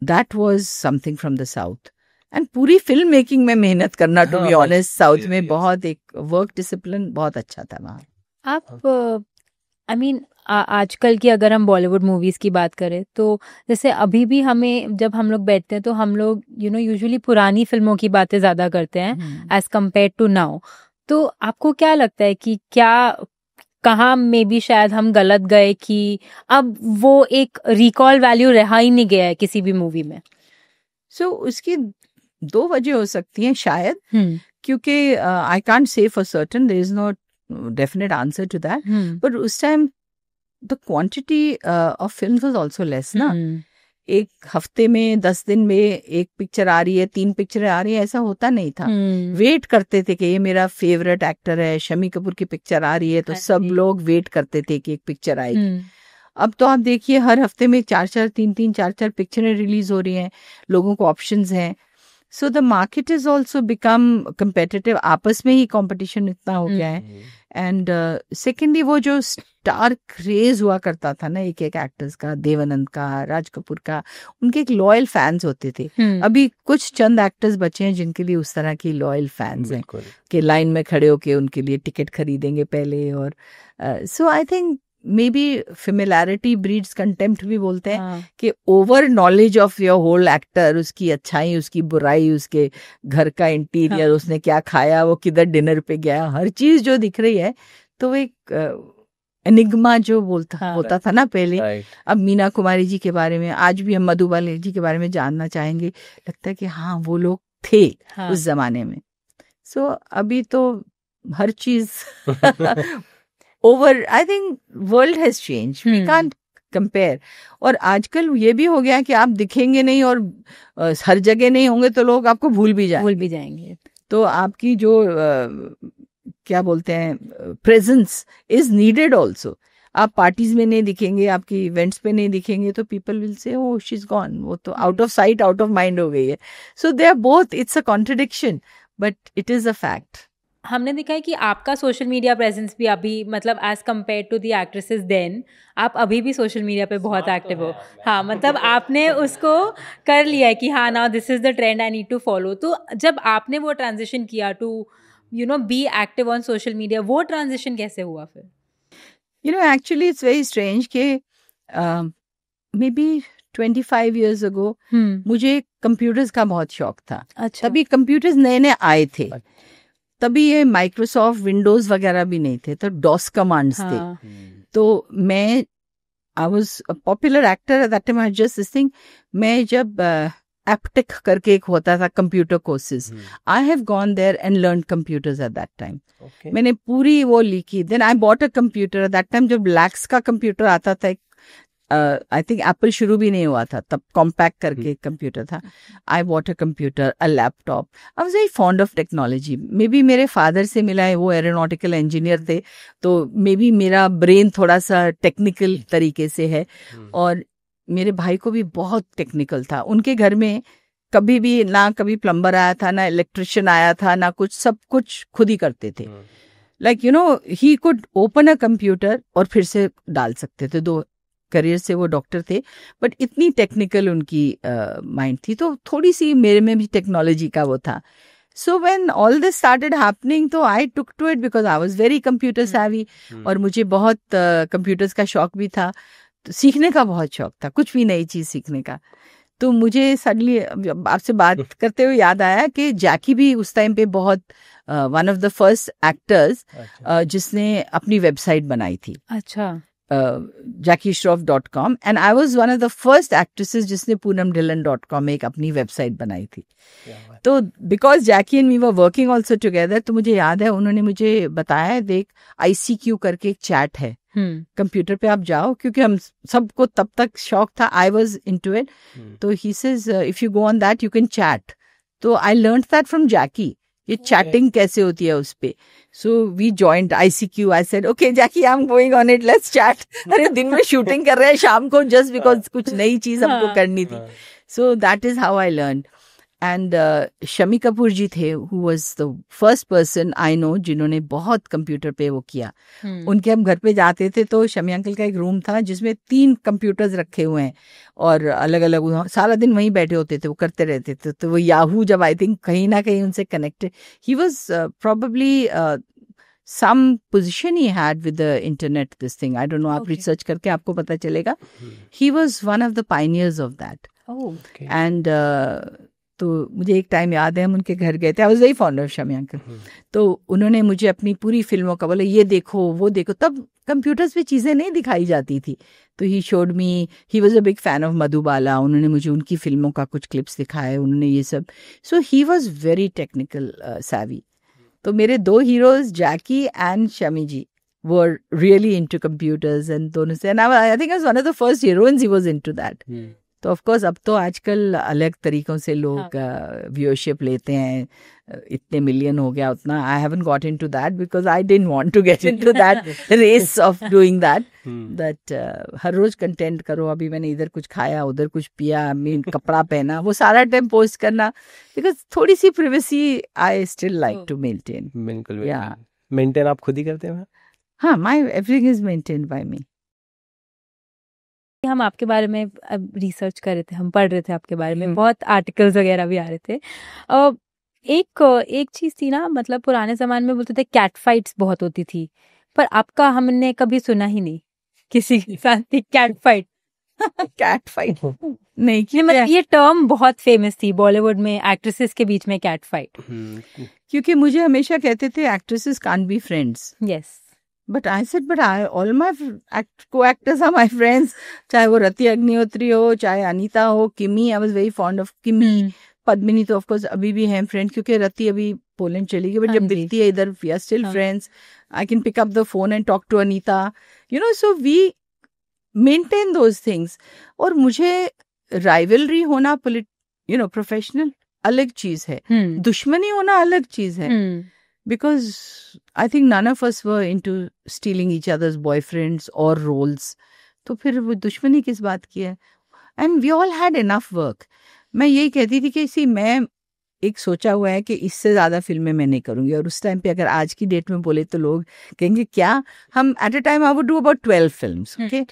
that was something from the south. And पूरी फिल्म मेकिंग में मेहनत करना, टू बी ऑनेस्ट, साउथ में बहुत एक वर्क डिसिप्लिन बहुत अच्छा था वहाँ। आप आई मीन आजकल की अगर हम बॉलीवुड मूवीज की बात करें तो जैसे अभी भी हमें जब हम लोग बैठते हैं तो हम लोग यूजुअली पुरानी फिल्मों की बातें ज्यादा करते हैं एज कम्पेयर टू नाउ। तो आपको क्या लगता है कि क्या कहाँ में भी शायद हम गलत गए कि अब वो एक रिकॉल वैल्यू रहा ही नहीं गया है किसी भी मूवी में? सो उसकी दो वजह हो सकती हैं शायद, क्योंकि I can't say for certain, there is no definite answer to that, but उस time the quantity of films was also less ना। एक हफ्ते में 10 दिन में एक पिक्चर आ रही है, 3 पिक्चरें आ रही है, ऐसा होता नहीं था। वेट करते थे कि ये मेरा फेवरेट एक्टर है, शमी कपूर की पिक्चर आ रही है, तो सब लोग वेट करते थे कि एक पिक्चर आएगी। अब तो आप देखिए हर हफ्ते में 4-4, 3-3, 4-4 पिक्चरें रिलीज हो रही हैं, लोगों को ऑप्शंस हैं। So the market is also become competitive, आपस में ही कंपटीशन इतना हो गया है। एंड सेकेंडली वो जो स्टार क्रेज हुआ करता था ना एक एक एक्टर्स का, देवानंद का, राज कपूर का, उनके एक लॉयल फैंस होते थे। अभी कुछ चंद एक्टर्स बचे हैं जिनके लिए उस तरह की लॉयल फैंस हैं कि लाइन में खड़े होके उनके लिए टिकट खरीदेंगे पहले। और so I think maybe familiarity breeds contempt भी बोलते हैं कि over knowledge of your whole actor, उसकी अच्छाई, उसकी बुराई, उसके घर का इंटीरियर, उसने क्या खाया, वो किधर डिनर पे गया, हर चीज जो दिख रही है, तो एक एनिग्मा जो बोलता था ना पहले। अब मीना कुमारी जी के बारे में, आज भी हम मधुबाला जी के बारे में जानना चाहेंगे, लगता है कि हाँ वो लोग थे उस जमाने में। सो अभी तो हर चीज over, I think world has change, we can't compare. और आजकल ये भी हो गया कि आप दिखेंगे नहीं और हर जगह नहीं होंगे तो लोग आपको भूल भी जाएंगे। तो आपकी जो क्या बोलते हैं प्रेजेंस इज नीडेड ऑल्सो। आप पार्टीज में नहीं दिखेंगे, आपकी इवेंट्स पे नहीं दिखेंगे, तो people will say oh she is gone, वो तो out of sight out of mind हो गई है। So they are both, it's a contradiction but it is a fact. हमने देखा है कि आपका सोशल मीडिया प्रेजेंस भी अभी मतलब as compare to the actresses then, आप अभी भी सोशल मीडिया पे बहुत एक्टिव हो। हाँ, मतलब आपने उसको कर लिया है कि हाँ now this is the trend, I need to follow. तो जब आपने वो ट्रांजिशन किया to be active on social media, वो ट्रांजिशन कैसे हुआ फिर? एक्चुअली इट्स वेरी स्ट्रेंज कि मे बी 25 years ago मुझे कंप्यूटर्स का बहुत शौक था। अच्छा। तभी कंप्यूटर्स नए नए आए थे, तभी ये माइक्रोसॉफ्ट विंडोज वगैरह भी नहीं थे, तो डॉस कमांड्स थे। तो मैं I was a popular actor at that time. I just this thing, मैं जब एप्टेक करके एक होता था computer courses, I have gone there and learn computers at that time. मैंने पूरी वो लिखी। Then I bought a computer at that time, जब लैक्स का कंप्यूटर आता था, आई थिंक एप्पल शुरू भी नहीं हुआ था तब, कॉम्पैक्ट करके कंप्यूटर था। आई bought a computer, a laptop. I was very fond of technology. May be मेरे फादर से मिला है, वो एरोनॉटिकल इंजीनियर थे, तो मे बी मेरा ब्रेन थोड़ा सा टेक्निकल तरीके से है। और मेरे भाई को भी बहुत टेक्निकल था। उनके घर में कभी भी ना कभी प्लम्बर आया था, ना इलेक्ट्रिशियन आया था, ना कुछ, सब कुछ खुद ही करते थे। Like he could open a computer और फिर से डाल सकते थे। 2 करियर से वो डॉक्टर थे, बट इतनी टेक्निकल उनकी माइंड थी। तो थोड़ी सी मेरे में भी टेक्नोलॉजी का वो था। So when all this started happening, तो I took to it because I was very computer savvy, और मुझे बहुत कंप्यूटर्स का शौक भी था, तो सीखने का बहुत शौक था, कुछ भी नई चीज सीखने का। तो मुझे सडनली आपसे बात करते हुए याद आया कि जैकी भी उस टाइम पे बहुत one of the first actors जिसने अपनी वेबसाइट बनाई थी। अच्छा। JackieShroff.com, and I was one of the first actresses जिसने PoonamDhillon.com में एक अपनी वेबसाइट बनाई थी। तो because Jackie and we were working also together, तो मुझे याद है उन्होंने मुझे बताया, देख ICQ करके एक चैट है, कंप्यूटर पे आप जाओ, क्योंकि हम सबको तब तक शौक था, आई वॉज इनटू इट। तो he says if you go on that you can chat. तो I learn that from Jackie ये चैटिंग कैसे होती है उस पे. So we joined ICQ. I said okay Jackie I am going on it, let's chat. अरे दिन में शूटिंग कर रहे हैं, शाम को जस्ट बिकॉज कुछ नई चीज हमको करनी थी. So that is how I learn. And Shammi Kapoor ji थे, who was the first person I know जिन्होंने बहुत कंप्यूटर पे वो किया. उनके हम घर पे जाते थे तो शमी अंकल का एक रूम था जिसमें 3 कंप्यूटर्स रखे हुए हैं और अलग अलग सारा दिन वहीं बैठे होते थे, वो करते रहते थे. तो वो याहू जब आई थिंक कहीं ना कहीं उनसे connected, he was probably some position he had with the internet, this thing. I don't know, आप research करके आपको पता चलेगा. He was one of the pioneers of that. Okay. And तो मुझे एक टाइम याद है हम उनके घर गए थे. आई was very fond of Shami uncle. तो उन्होंने मुझे अपनी पूरी फिल्मों का बोला ये देखो वो देखो. तब कंप्यूटर्स पे चीज़ें नहीं दिखाई जाती थी. तो he showed me, he was a big fan of Madhubala. उन्होंने मुझे उनकी फिल्मों का कुछ क्लिप्स दिखाए, उन्होंने ये सब. So he was very technical savvy. तो मेरे 2 heroes Jackie and Shammi ji were really into computers and दोनों से. And I think I was one of the first heroines he was into that. तो ऑफ कोर्स अब तो आजकल अलग तरीकों से लोग व्यूअरशिप लेते हैं. इतने मिलियन हो गया उतना. I haven't got into that because I didn't want to get into that race of doing that. That हर रोज कंटेंट करो. अभी मैंने इधर कुछ खाया, उधर कुछ पिया, मैं कपड़ा पहना, वो सारा टाइम पोस्ट करना. बिकॉज थोड़ी सी privacy I still like to maintain. बिल्कुल. मेंटेन आप खुद ही करते हैं? हाँ, my everything is maintained by me. हम आपके बारे में रिसर्च कर रहे थे, हम पढ़ रहे थे आपके बारे में, बहुत आर्टिकल्स वगैरह भी आ रहे थे. एक चीज थी ना, मतलब पुराने जमाने में बोलते थे कैट फाइट्स बहुत होती थी, पर आपका हमने कभी सुना ही नहीं किसी के साथ थी कैट फाइट. कैट फाइट नहीं, मतलब ये टर्म बहुत फेमस थी बॉलीवुड में एक्ट्रेसेस के बीच में, कैट फाइट. क्योंकि मुझे हमेशा कहते थे actresses can't be friends. Yes. But I said, but all my co-actors are my friends. चाहे वो रति अग्निहोत्री हो, चाहे अनीता हो, किमी. I was very fond of किमी. पद्मिनी तो ऑफ कोर्स अभी भी हैं फ्रेंड, क्योंकि रति अभी पोलैंड चली गई. बट जब दिखती है इधर, we are still friends. I can pick up the phone and talk to Anita. You know, so we maintain those things. और मुझे rivalry होना प्रोफेशनल अलग चीज है, दुश्मनी होना अलग चीज है. Because I think none of us were into stealing each other's boyfriends or roles. तो फिर वो दुश्मनी किस बात की है? And we all had enough work. मैं यही कहती थी कि मैं एक सोचा हुआ है कि इससे ज़्यादा फिल्में मैं नहीं करूँगी. और उस टाइम पे अगर आज की डेट में बोले तो लोग कहेंगे क्या, हम at a time I would do about 12 films. Okay.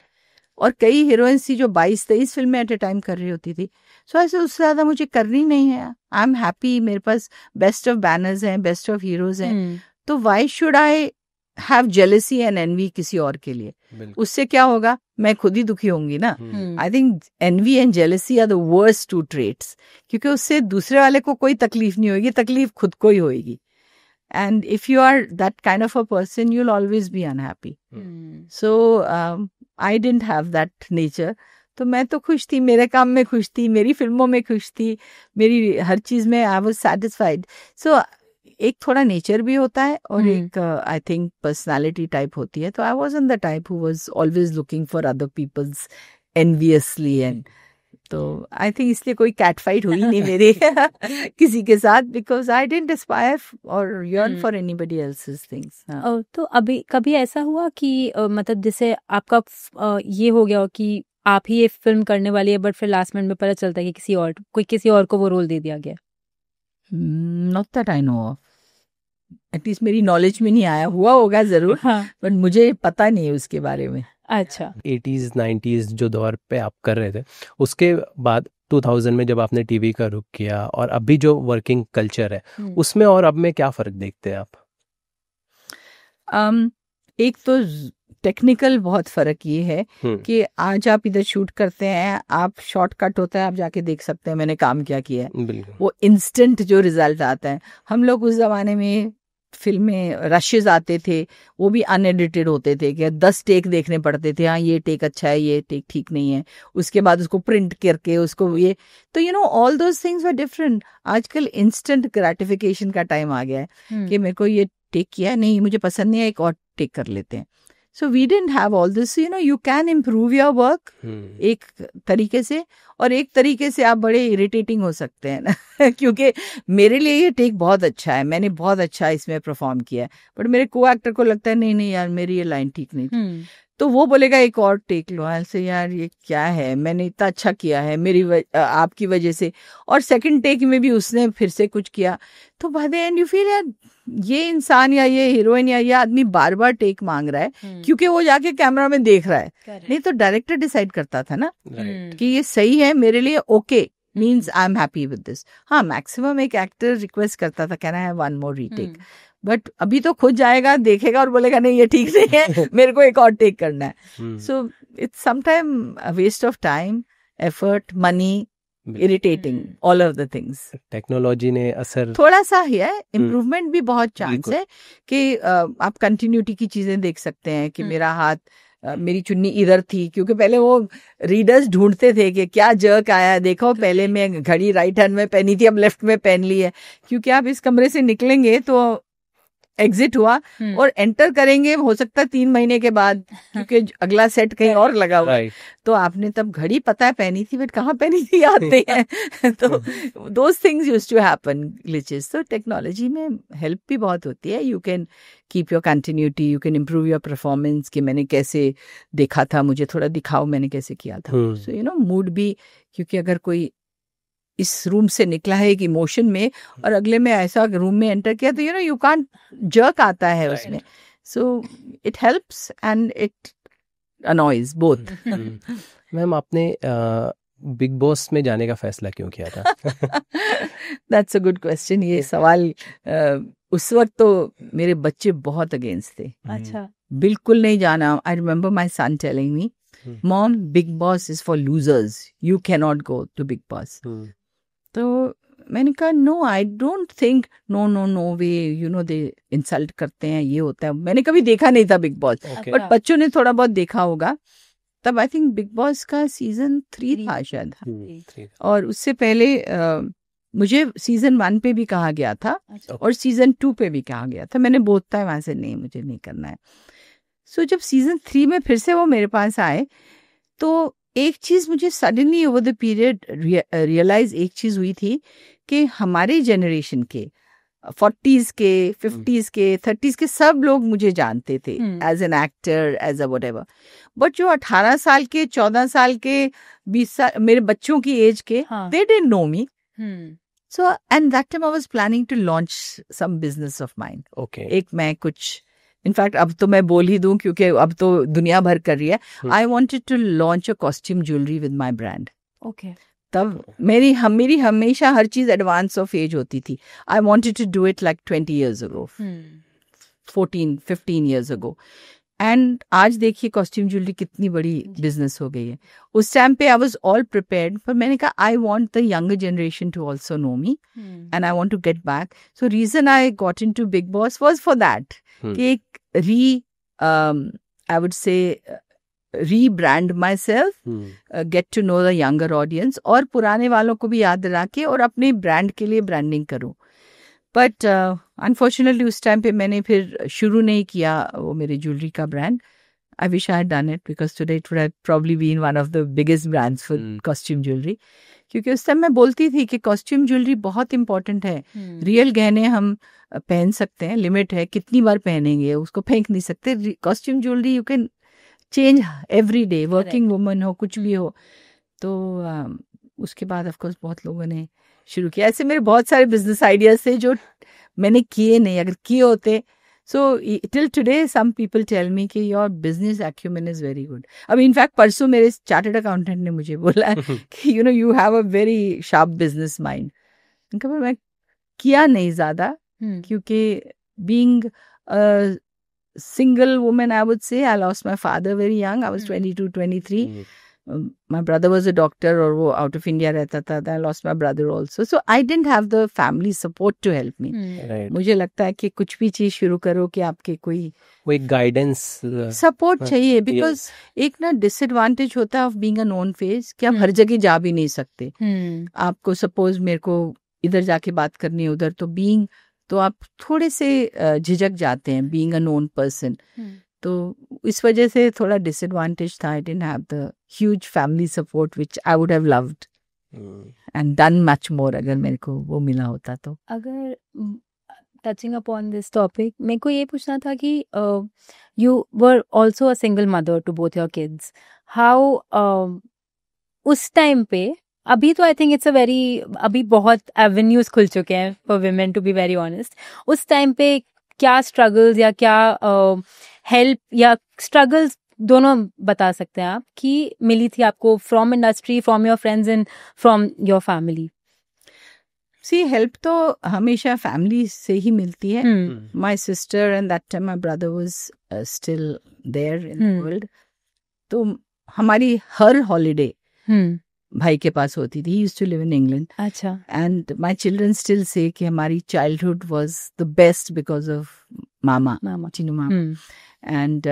और कई हीरोइंस थी जो 22-23 फिल्में एट अ टाइम कर रही होती थी. सो ऐसे उससे ज़्यादा मुझे करनी नहीं है. I am happy. मेरे पास बेस्ट ऑफ बैनर्स हैं, बेस्ट ऑफ हीरोज हैं. तो why should I have jealousy and envy किसी और के लिए? उससे क्या होगा? मैं खुद ही दुखी होंगी ना. I think envy and jealousy are the worst 2 traits. क्योंकि उससे दूसरे वाले को कोई तकलीफ नहीं होगी, तकलीफ खुद को ही होगी. And if you are that kind of a person, you'll always be unhappy. So I didn't have that nature. तो मैं तो खुश थी, मेरे काम में खुश थी, मेरी फिल्मों में खुश थी, मेरी हर चीज में I was satisfied. So एक थोड़ा नेचर भी होता है और एक आई थिंक पर्सनालिटी टाइप होती है. तो आई wasn't the type who was always looking for other people's enviously. and तो आई थिंक इसलिए कोई कैट फाइट हुई नहीं मेरे किसी के साथ, बिकॉज आई डिडंट एस्पायर और yearn for anybody else's things. तो अभी कभी ऐसा हुआ कि मतलब जैसे आपका ये हो गया हो कि आप ही ये फिल्म करने वाली है, बट फिर लास्ट मिनट में पता चलता है कि किसी और को वो रोल दे दिया गया? Not that I know of. At least मेरी नॉलेज में नहीं आया. हुआ होगा जरूर, बट मुझे पता नहीं है उसके बारे में. अच्छा. 80s 90s जो दौर पे आप कर रहे थे, उसके बाद 2000 में जब आपने टीवी का रुख किया, और अभी जो वर्किंग कल्चर है उसमें और अब में क्या फर्क देखते हैं आप? एक तो टेक्निकल बहुत फर्क ये है कि आज आप इधर शूट करते हैं, आप शॉर्टकट होता है, आप जाके देख सकते हैं मैंने काम क्या किया है. वो इंस्टेंट जो रिजल्ट आता है. हम लोग उस जमाने में फिल्में रशेज आते थे, वो भी अनएडिटेड होते थे कि 10 टेक देखने पड़ते थे. हाँ, ये टेक अच्छा है, ये टेक ठीक नहीं है, उसके बाद उसको प्रिंट करके उसको ये. तो you know all those things were different. आजकल इंस्टेंट ग्रेटिफिकेशन का टाइम आ गया है कि मेरे को ये टेक किया नहीं, मुझे पसंद नहीं है, एक और टेक कर लेते हैं. So we didn't have all this. You know, you can improve your work एक तरीके से, और एक तरीके से आप बड़े इरिटेटिंग हो सकते हैं ना क्योंकि मेरे लिए ये टेक बहुत अच्छा है, मैंने बहुत अच्छा इसमें परफॉर्म किया है, बट मेरे को एक्टर को लगता है नहीं यार मेरी ये लाइन ठीक नहीं थी, तो वो बोलेगा एक और टेक लो। ऐसे यार ये क्या है, मैंने इतना अच्छा किया है आपकी वजह से, और सेकंड टेक में भी उसने फिर से कुछ किया, तो by the end you feel यार ये इंसान या ये हीरोइन या ये आदमी बार बार टेक मांग रहा है क्योंकि वो जाके कैमरा में देख रहा है। नहीं तो डायरेक्टर डिसाइड करता था ना कि ये सही है मेरे लिए, okay means I am happy with this. हाँ, मैक्सिमम एक एक्टर रिक्वेस्ट करता था can I have one more retake, but अभी तो खुद जाएगा देखेगा और बोलेगा नहीं ये ठीक नहीं है मेरे को एक और टेक करना है। So it's sometime waste of time, effort, money, irritating, all of the things. Technology ने असर थोड़ा सा ही है, इम्प्रूवमेंट भी बहुत चांस है कि आप कंटिन्यूटी की चीजें देख सकते हैं कि मेरा हाथ मेरी चुन्नी इधर थी, क्योंकि पहले वो रीडर्स ढूंढते थे कि क्या जर्क आया, देखो पहले मैं घड़ी राइट हैंड में पहनी थी अब लेफ्ट में पहन ली है, क्योंकि आप इस कमरे से निकलेंगे तो एग्जिट हुआ और एंटर करेंगे हो सकता है 3 महीने के बाद, क्योंकि अगला सेट कहीं और लगा हुआ है, तो आपने तब घड़ी पता है पहनी थी बट कहाँ पहनी थी याद नहीं है तो those things used to happen, glitches. तो टेक्नोलॉजी में हेल्प भी बहुत होती है, you can keep your continuity, you can improve your performance कि मैंने कैसे देखा था, मुझे थोड़ा दिखाओ मैंने कैसे किया था। सो यू नो मूड भी, क्योंकि अगर कोई इस रूम से निकला है एक इमोशन में और अगले में ऐसा रूम में एंटर किया तो you know you can't jerk आता है उसमें, so it helps and it annoys both. Ma'am आपने बिग बॉस में जाने का फैसला क्यों किया था? That's a good question. ये सवाल उस वक्त तो मेरे बच्चे बहुत अगेंस्ट थे। अच्छा, बिल्कुल नहीं जाना। I remember my son telling me, mom Bigg Boss is for losers, you can not go to Bigg Boss. तो मैंने कहा no I don't think, no no no way, you know they insult करते हैं, ये होता है। मैंने कभी देखा नहीं था बिग बॉस, बट बच्चों ने थोड़ा बहुत देखा होगा। तब आई थिंक बिग बॉस का सीजन 3 था शायद, और उससे पहले मुझे सीजन 1 पे भी कहा गया था और सीजन 2 पे भी कहा गया था। मैंने बोलता है वहां से नहीं, मुझे नहीं करना है। सो जब सीजन 3 में फिर से वो मेरे पास आए तो एक चीज मुझे suddenly over the period realize एक चीज हुई थी कि हमारे जनरेशन के 40s के 50s के 30s के सब लोग मुझे जानते थे as an actor, as a whatever, but जो 18 साल के 14 साल के 20 साल मेरे बच्चों की एज के, they didn't know me. So and that time I was planning to launch some business of mine. एक मैं कुछ, इनफैक्ट अब तो मैं बोल ही दूं क्योंकि अब तो दुनिया भर कर रही है। I wanted to launch a costume jewellery with my brand. तब मेरी हमेशा हर चीज एडवांस ऑफ एज होती थी। I wanted to do it like 20 years ago, 14-15 years ago। And आज देखिए कॉस्ट्यूम ज्वेलरी कितनी बड़ी बिजनेस हो गई है। उस टाइम पे आई वॉज ऑल प्रिपेयर्ड, पर मैंने कहा I want the younger generation to also know me and I want to get back. So reason I got in to Bigg Boss was for that कि एक I would say rebrand myself, get to know the younger audience, और पुराने वालों को भी याद रखे और अपने ब्रांड के लिए ब्रांडिंग करूं। बट अनफॉर्चुनेटली उस टाइम पे मैंने फिर शुरू नहीं किया वो मेरे ज्वेलरी का brand. I wish I had done it because today it would have probably been one of the biggest brands for costume jewellery. क्योंकि उस टाइम मैं बोलती थी कि कॉस्ट्यूम ज्वेलरी बहुत इंपॉर्टेंट है। रियल गहने हम पहन सकते हैं, लिमिट है, कितनी बार पहनेंगे, उसको फेंक नहीं सकते। Costume jewellery you can change every day, working woman हो कुछ भी हो। तो उसके बाद ऑफ कोर्स बहुत लोगों ने शुरू किया। ऐसे मेरे बहुत सारे बिजनेस आइडियाज थे जो मैंने किए नहीं, अगर किए होते। So till today some people tell me कि your business acumen is very good. अब इनफैक्ट परसों मेरे चार्टर्ड अकाउंटेंट ने मुझे बोला कि you know you have a very sharp business mind. पर मैं किया नहीं ज्यादा, क्योंकि being single woman, I would say, I lost my father very young. I was 22, 23. My brother was a doctor और वो out of India रहता था. I lost my brother also. So I didn't have the family support to help me. Right. मुझे लगता है कि कुछ भी चीज शुरू करो कि आपके कोई गाइडेंस सपोर्ट चाहिए, बिकॉज एक ना डिसएडवांटेज होता है of being a known face कि आप हर जगह जा भी नहीं सकते। आपको सपोज मेरे को इधर जाके बात करनी है उधर, तो बीइंग तो आप थोड़े से झिझक जाते हैं बीइंग अ नोन पर्सन। तो इस वजह से थोड़ा डिसएडवांटेज था. आई didn't have the huge family support which I would have loved and done much more अगर मेरे को वो मिला होता तो. अगर टचिंग अपॉन दिस टॉपिक, मेरे को ये पूछना था कि you were also a single mother to both your kids. How उस टाइम पे, अभी तो I think it's a very, अभी बहुत एवेन्यूज खुल चुके हैं for women to be very honest. उस टाइम पे क्या स्ट्रगल्स या क्या हेल्प या स्ट्रगल्स दोनों बता सकते हैं आप कि मिली थी आपको from industry, from your friends and from your family? See help तो हमेशा फैमिली से ही मिलती है. My sister and that time my brother was still there in the world. तो हमारी हर हॉलीडे भाई के पास होती थी. He used to live in England. अच्छा. And my children still say कि हमारी childhood was the best because of मामा, चिनू मामा. एंड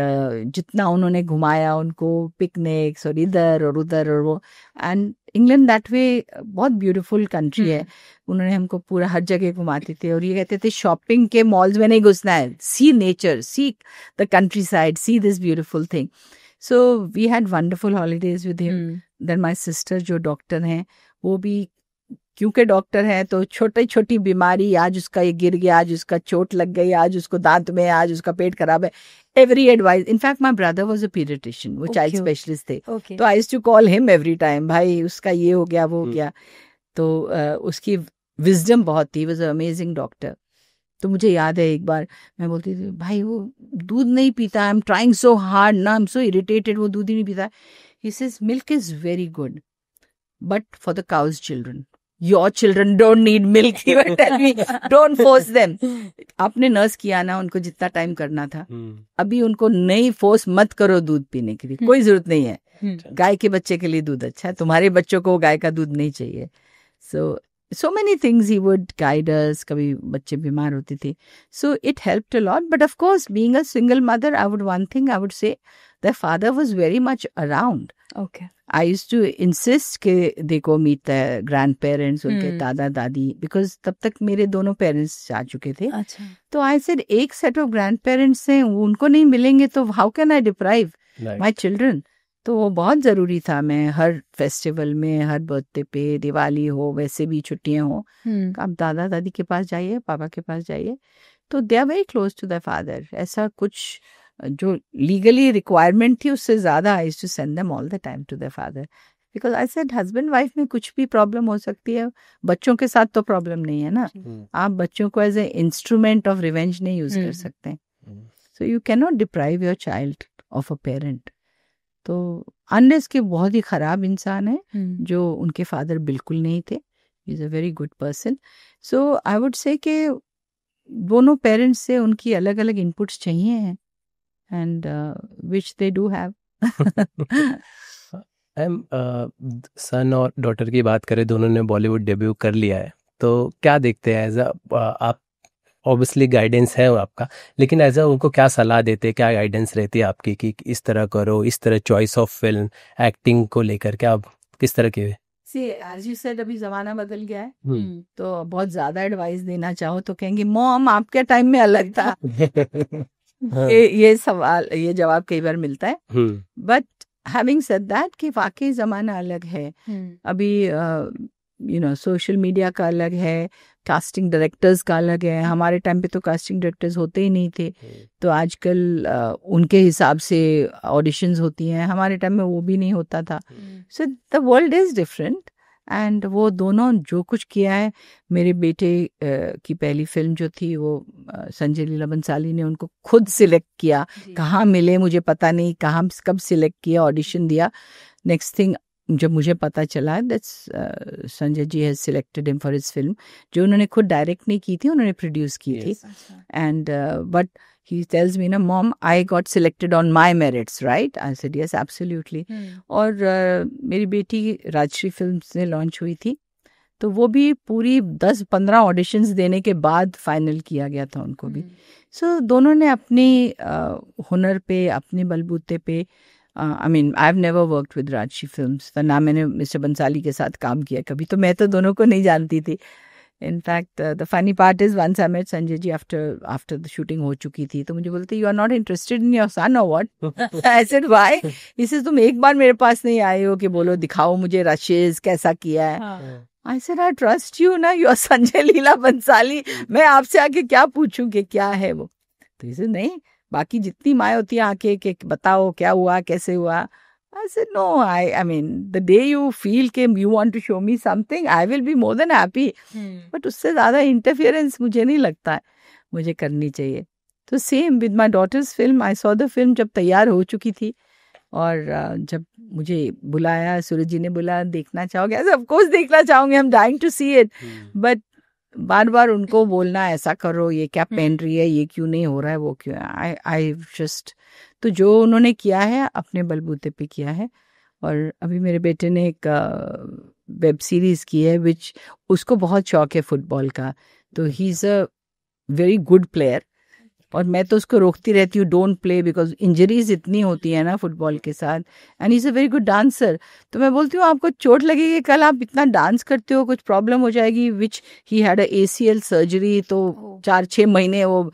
जितना उन्होंने घुमाया उनको, पिकनिक्स और इधर और उधर और वो. एंड इंग्लैंड दैट वे बहुत ब्यूटीफुल कंट्री है. उन्होंने हमको पूरा हर जगह घुमाते थे और ये कहते थे शॉपिंग के मॉल्स में नहीं घुसना है, see nature, see the countryside, see this beautiful thing. So we had wonderful holidays with him. Then my sister जो डॉक्टर हैं, वो भी क्योंकि डॉक्टर हैं तो छोटी छोटी बीमारी, आज उसका ये गिर गया, आज उसका चोट लग गई, आज उसको दांत में, आज उसका पेट खराब है, every advice. In fact my brother was a paediatrician, वो चाइल्ड स्पेशलिस्ट थे. तो I used to call him every time, भाई उसका ये हो गया, वो हो गया. तो उसकी विजडम बहुत थी. Was a amazing doctor. तो मुझे याद है एक बार मैं बोलती थी, भाई वो दूध नहीं पीता, आई एम ट्राइंग सो हार्ड ना, आई एम सो इरिटेटेड, वो दूध ही नहीं पीता. He says milk is very good but for the cows children, your children don't need milk. Don't force them. आपने नर्स किया ना, उनको जितना टाइम करना था, अभी उनको नहीं फोर्स मत करो दूध पीने के लिए, कोई जरूरत नहीं है. गाय के बच्चे के लिए दूध अच्छा है, तुम्हारे बच्चों को गाय का दूध नहीं चाहिए. So many things he would guide us. कभी बच्चे बीमार होते थे. So it helped a lot. But of course, being a single mother, one thing I would say, their father was very much around. Okay. I used to insist कि they go meet their grandparents, उनके दादा दादी, because तब तक मेरे दोनों parents जा चुके थे. अच्छा. तो I said एक set of grandparents हैं, उनको नहीं मिलेंगे तो how can I deprive my children? तो वो बहुत ज़रूरी था. मैं हर फेस्टिवल में, हर बर्थडे पे, दिवाली हो, वैसे भी छुट्टियां हो, आप दादा दादी के पास जाइए, पापा के पास जाइए. तो they are very close to the father. ऐसा कुछ जो लीगली रिक्वायरमेंट थी उससे ज़्यादा I used to send them all the time to the father. Because I said husband wife में कुछ भी प्रॉब्लम हो सकती है, बच्चों के साथ तो प्रॉब्लम नहीं है ना. आप बच्चों को as a instrument of revenge नहीं यूज कर सकते. So you can not deprive your child of a parent. तो अनलेस के बहुत ही ख़राब इंसान है जो उनके फादर बिल्कुल नहीं थे. He is a very good person. So I would से कि दोनों पेरेंट्स से उनकी अलग अलग इनपुट्स चाहिए हैं and which they do have. Son और डॉटर की बात करें, दोनों ने बॉलीवुड डेब्यू कर लिया है, तो क्या देखते हैं एज आप? ऑब्वियसली गाइडेंस है आपका, लेकिन एज उनको क्या सलाह देते, क्या गाइडेंस रहती है आपकी कि इस तरह करो, इस तरह चॉइस ऑफ फिल्म, एक्टिंग को लेकर क्या किस तरह के? सी एज यू सेड, अभी जमाना बदल गया है. तो बहुत ज्यादा एडवाइस देना चाहो तो कहेंगे मॉम आपके टाइम में अलग था. ये सवाल, ये जवाब कई बार मिलता है. बट हैविंग सेड दैट कि वाकई जमाना अलग है. अभी सोशल मीडिया का अलग है, कास्टिंग डायरेक्टर्स का अलग है. हमारे टाइम पे तो कास्टिंग डायरेक्टर्स होते ही नहीं थे. तो आजकल उनके हिसाब से ऑडिशंस होती हैं. हमारे टाइम में वो भी नहीं होता था. So the world is different. And वो दोनों जो कुछ किया है, मेरे बेटे की पहली फिल्म जो थी वो संजय लीला बंसाली ने उनको खुद सिलेक्ट किया. कहाँ मिले मुझे पता नहीं, कहाँ कब सिलेक्ट किया, ऑडिशन दिया. नेक्स्ट थिंग जब मुझे पता चला that's Sanjay ji has selected him for his film, जो उन्होंने खुद डायरेक्ट नहीं की थी, उन्होंने प्रोड्यूस की थी. And but he tells me, Mom, I got selected on my merits, right? I said, yes, absolutely. और मेरी बेटी राजश्री फिल्म से लॉन्च हुई थी, तो वो भी पूरी 10-15 ऑडिशंस देने के बाद फाइनल किया गया था उनको भी. सो दोनों ने अपनी हुनर पे, अपने बलबूते पे, I mean I have never worked with Rajshri Films, ना मैंने मिस्टर बंसाली के साथ काम किया कभी, तो मैं तो दोनों को नहीं जानती थी. In fact the funny part is once I met Sanjay ji after the shooting हो चुकी थी, तो मुझे बोलते you are not interested in your son और व्हाट? I said why? इसे तुम एक बार मेरे पास नहीं आए हो कि बोलो दिखाओ मुझे रशेस कैसा किया है? आई सेड आई ट्रस्ट यू ना, यू आर संजय लीला बंसाली, मैं आपसे आके क्या पूछूं कि क्या है वो? तो इसे नहीं, बाकी जितनी माएँ होती हैं आके कि बताओ क्या हुआ कैसे हुआ. I said, no, I mean, the day you feel कि you want to show me something, I will be more than happy. But उससे ज़्यादा interference मुझे नहीं लगता है मुझे करनी चाहिए. तो same with my daughter's film, I saw the film जब तैयार हो चुकी थी और जब मुझे बुलाया, सूरज जी ने बुलाया, देखना चाहोगे? ऑफ कोर्स देखना चाहूँगे, I'm dying to see it. But बार बार उनको बोलना ऐसा करो, ये क्या पहन रही है, ये क्यों नहीं हो रहा है, वो क्यों है, आई जस्ट, तो जो उन्होंने किया है अपने बलबूते पे किया है. और अभी मेरे बेटे ने एक वेब सीरीज की है विच उसको बहुत शौक है फुटबॉल का, तो he is a very good player और मैं तो उसको रोकती रहती हूँ, डोंट प्ले, बिकॉज इंजरीज इतनी होती है ना फुटबॉल के साथ. And is a very good dancer. तो मैं बोलती हूँ आपको चोट लगेगी, कल आप इतना डांस करते हो कुछ प्रॉब्लम हो जाएगी, which he had a ACL surgery, तो 4-6 महीने वो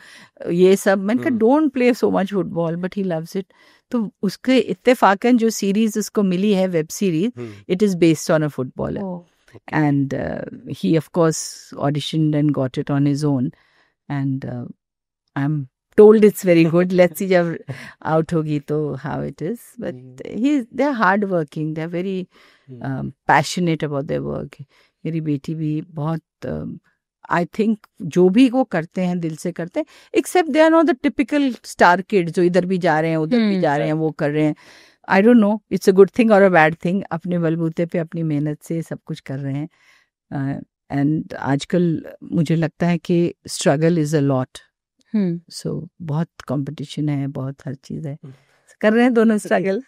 ये सब. मैंने कहा don't play so much football, but he loves it. तो उसके इत्तेफाकन जो सीरीज उसको मिली है, web series, it is based on a footballer. And he of course auditioned and got it on his own. And I'm told it's very good. Let's see जब out होगी तो how it is. But they're hard working. They're very passionate about their work. मेरी बेटी भी बहुत I think जो भी वो करते हैं दिल से करते हैं. Except they are not the typical star kids जो इधर भी जा रहे हैं उधर भी जा रहे हैं, वो कर रहे हैं. I don't know. It's a good thing or a bad thing. अपने बलबूते पे अपनी मेहनत से सब कुछ कर रहे हैं. And आजकल मुझे लगता है कि struggle is a lot. So बहुत कंपटीशन है, बहुत हर चीज है, कर रहे हैं दोनों स्ट्रगल.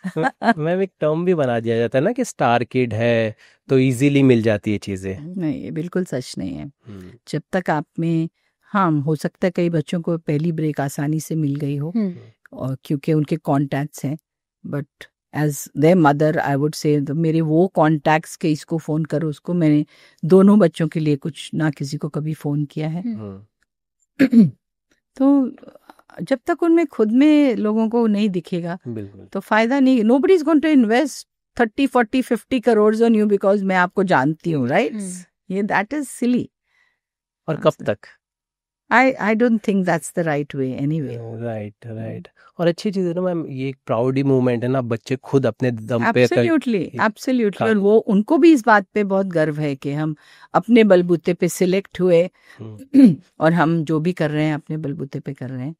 मैम एक टर्म भी बना दिया जाता है ना कि स्टार किड है तो इजीली मिल जाती है चीजें. नहीं, ये बिल्कुल सच नहीं है. जब तक आप में, हाँ हो सकता है कई बच्चों को पहली ब्रेक आसानी से मिल गई हो और क्योंकि उनके कॉन्टैक्ट्स हैं, but as their mother I would say मेरे वो कॉन्टैक्ट्स के इसको फ़ोन करो उसको, मैंने दोनों बच्चों के लिए कुछ ना किसी को कभी फ़ोन किया है. तो जब तक उनमें खुद में लोगों को नहीं दिखेगा तो फायदा नहीं. Nobody is going to invest 30, 40, 50 crore on you because मैं आपको जानती हूँ, राइट? ये दैट इज सिली. और कब तक? I don't think that's the right way anyway. Right. और अच्छी चीज़ है ना मैम, ये एक प्राउडी मूवमेंट है ना, बच्चे खुद अपने दम पे. Absolutely. और वो उनको भी इस बात पे बहुत गर्व है कि हम अपने बलबूते पे सिलेक्ट हुए और हम जो भी कर रहे हैं अपने बलबूते पे कर रहे हैं.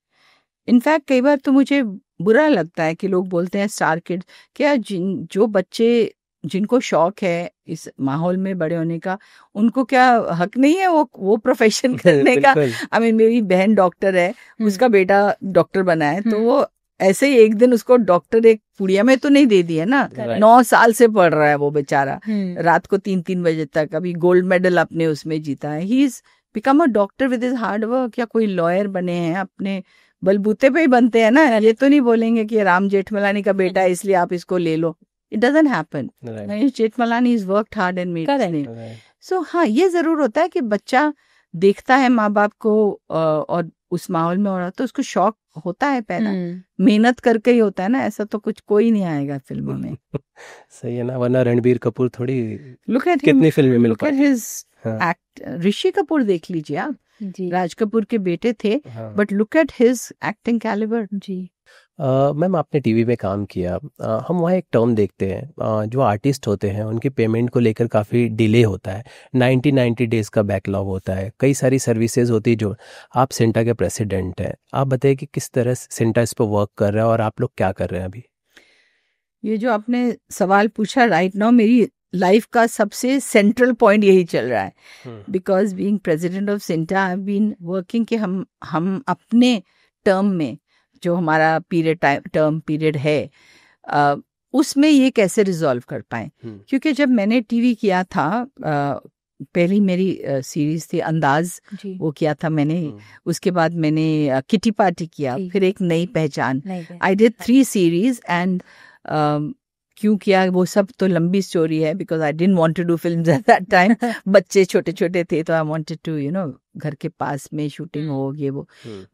इनफैक्ट कई बार तो मुझे बुरा लगता है कि लोग बोलते हैं स्टार किड्स, क्या जो बच्चे जिनको शौक है इस माहौल में बड़े होने का, उनको क्या हक नहीं है वो प्रोफेशन करने का? आई मीन मेरी बहन डॉक्टर है, उसका बेटा डॉक्टर बना है, तो वो ऐसे ही एक दिन उसको डॉक्टर एक पुड़िया में तो नहीं दे दी है ना. 9 साल से पढ़ रहा है वो बेचारा, रात को 3-3 बजे तक. अभी गोल्ड मेडल अपने उसमें जीता है. He is become a doctor with his hard work. या कोई लॉयर बने हैं, अपने बलबूते पे ही बनते हैं ना. ये तो नहीं बोलेंगे कि राम जेठमलानी का बेटा है इसलिए आप इसको ले लो. It doesn't happen. Right. Jethmalani has worked hard and made his name. So हाँ, ये जरूर होता है कि बच्चा देखता है माँ बाप को और उस माहौल में हो रहा तो उसको शौक होता है पैदा. मेहनत करके ही होता है ना, ऐसा तो कुछ कोई नहीं आएगा फिल्मों में. सही है ना, वरना रणबीर कपूर थोड़ी Look at कितनी फिल्में मिल पाई. Look at his act. Rishi Kapoor देख लीजिए आप, राज कपूर के बेटे थे, but look at his acting calibre. जी मैम आपने टीवी में काम किया, हम वहाँ एक टर्म देखते हैं, जो आर्टिस्ट होते हैं उनकी पेमेंट को लेकर काफ़ी डिले होता है. 90 डेज़ का बैकलॉग होता है. कई सारी सर्विसेज होती है. जो आप सिंटा के प्रेसिडेंट हैं, आप बताइए कि किस तरह सिंटा इस पर वर्क कर रहा है और आप लोग क्या कर रहे हैं अभी? ये जो आपने सवाल पूछा, राइट नाउ मेरी लाइफ का सबसे सेंट्रल पॉइंट यही चल रहा है. Because being president of CINTAA I have been working कि हम अपने टर्म में जो हमारा टर्म पीरियड है उसमें ये कैसे रिजॉल्व कर पाए. क्योंकि जब मैंने टीवी किया था, पहली मेरी सीरीज थी अंदाज, वो किया था मैंने. उसके बाद मैंने किटी पार्टी किया, फिर एक नई पहचान. आई डिड 3 सीरीज एंड क्यों किया, वो सब तो लंबी स्टोरी है, because I didn't want to do films at that time. बच्चे छोटे छोटे थे तो आई वांटेड टू घर के पास में शूटिंग हो, ये वो।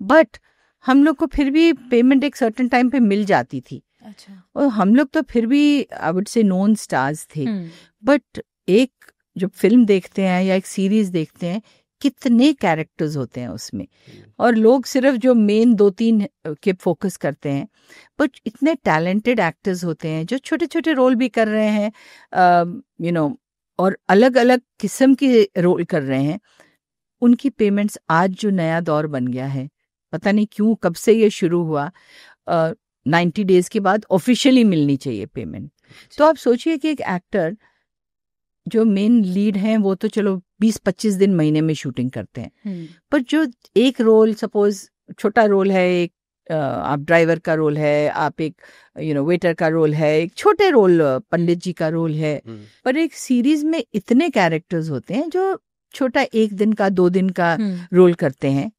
बट हम लोग को फिर भी पेमेंट एक सर्टेन टाइम पे मिल जाती थी। अच्छा। और हम लोग तो फिर भी आई वुड से नॉन स्टार्स थे। बट एक जब फिल्म देखते हैं या एक सीरीज देखते हैं, कितने कैरेक्टर्स होते हैं उसमें, और लोग सिर्फ जो मेन 2-3 के फोकस करते हैं, बट इतने टैलेंटेड एक्टर्स होते हैं जो छोटे छोटे रोल भी कर रहे हैं, और अलग अलग किस्म के रोल कर रहे हैं। उनकी पेमेंट्स आज जो नया दौर बन गया है, पता नहीं क्यों, कब से ये शुरू हुआ, 90 डेज के बाद ऑफिशियली मिलनी चाहिए पेमेंट। तो आप सोचिए कि एक एक्टर जो मेन लीड हैं वो तो चलो 20-25 दिन महीने में शूटिंग करते हैं, पर जो एक रोल, सपोज छोटा रोल है, एक आप ड्राइवर का रोल है, आप एक वेटर का रोल है, एक छोटे रोल पंडित जी का रोल है, पर एक सीरीज में इतने कैरेक्टर्स होते हैं जो छोटा 1 दिन का 2 दिन का रोल करते हैं।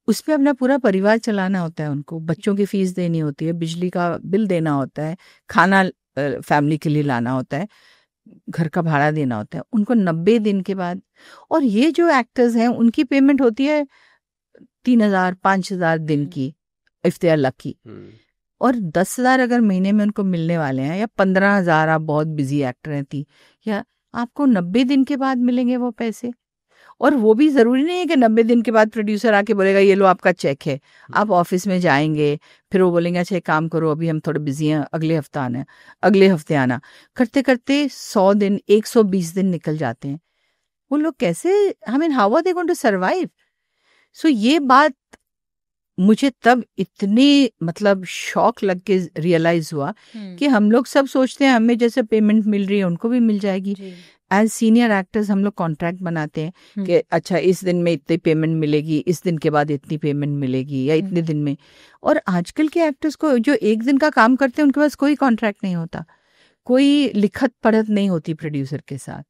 उसमें अपना पूरा परिवार चलाना होता है, उनको बच्चों की फीस देनी होती है, बिजली का बिल देना होता है, खाना फैमिली के लिए लाना होता है, घर का भाड़ा देना होता है। उनको 90 दिन के बाद, और ये जो एक्टर्स हैं उनकी पेमेंट होती है 3,000-5,000 दिन की, इफ दे आर लकी। और 10,000 अगर महीने में उनको मिलने वाले हैं, या 15,000 आप बहुत बिजी एक्टर हैं, या आपको 90 दिन के बाद मिलेंगे वो पैसे। और वो भी जरूरी नहीं है कि 90 दिन के बाद प्रोड्यूसर आके बोलेगा ये लो आपका चेक है। आप ऑफिस में जाएंगे, फिर वो बोलेंगे अच्छा एक काम करो, अभी हम थोड़े बिजी हैं, अगले हफ्ते आना। करते करते 100 दिन, 120 दिन निकल जाते हैं। वो लोग कैसे, how are they going to survive? So ये बात मुझे तब इतनी शॉक लग के रियलाइज हुआ कि हम लोग सब सोचते हैं हमें जैसे पेमेंट मिल रही है उनको भी मिल जाएगी। एज सीनियर एक्टर्स हम लोग कॉन्ट्रैक्ट बनाते हैं कि अच्छा इस दिन में इतनी पेमेंट मिलेगी, इस दिन के बाद इतनी पेमेंट मिलेगी, या इतने दिन में। और आजकल के एक्टर्स को जो 1 दिन का काम करते हैं उनके पास कोई कॉन्ट्रैक्ट नहीं होता, कोई लिखत पढ़त नहीं होती प्रोड्यूसर के साथ।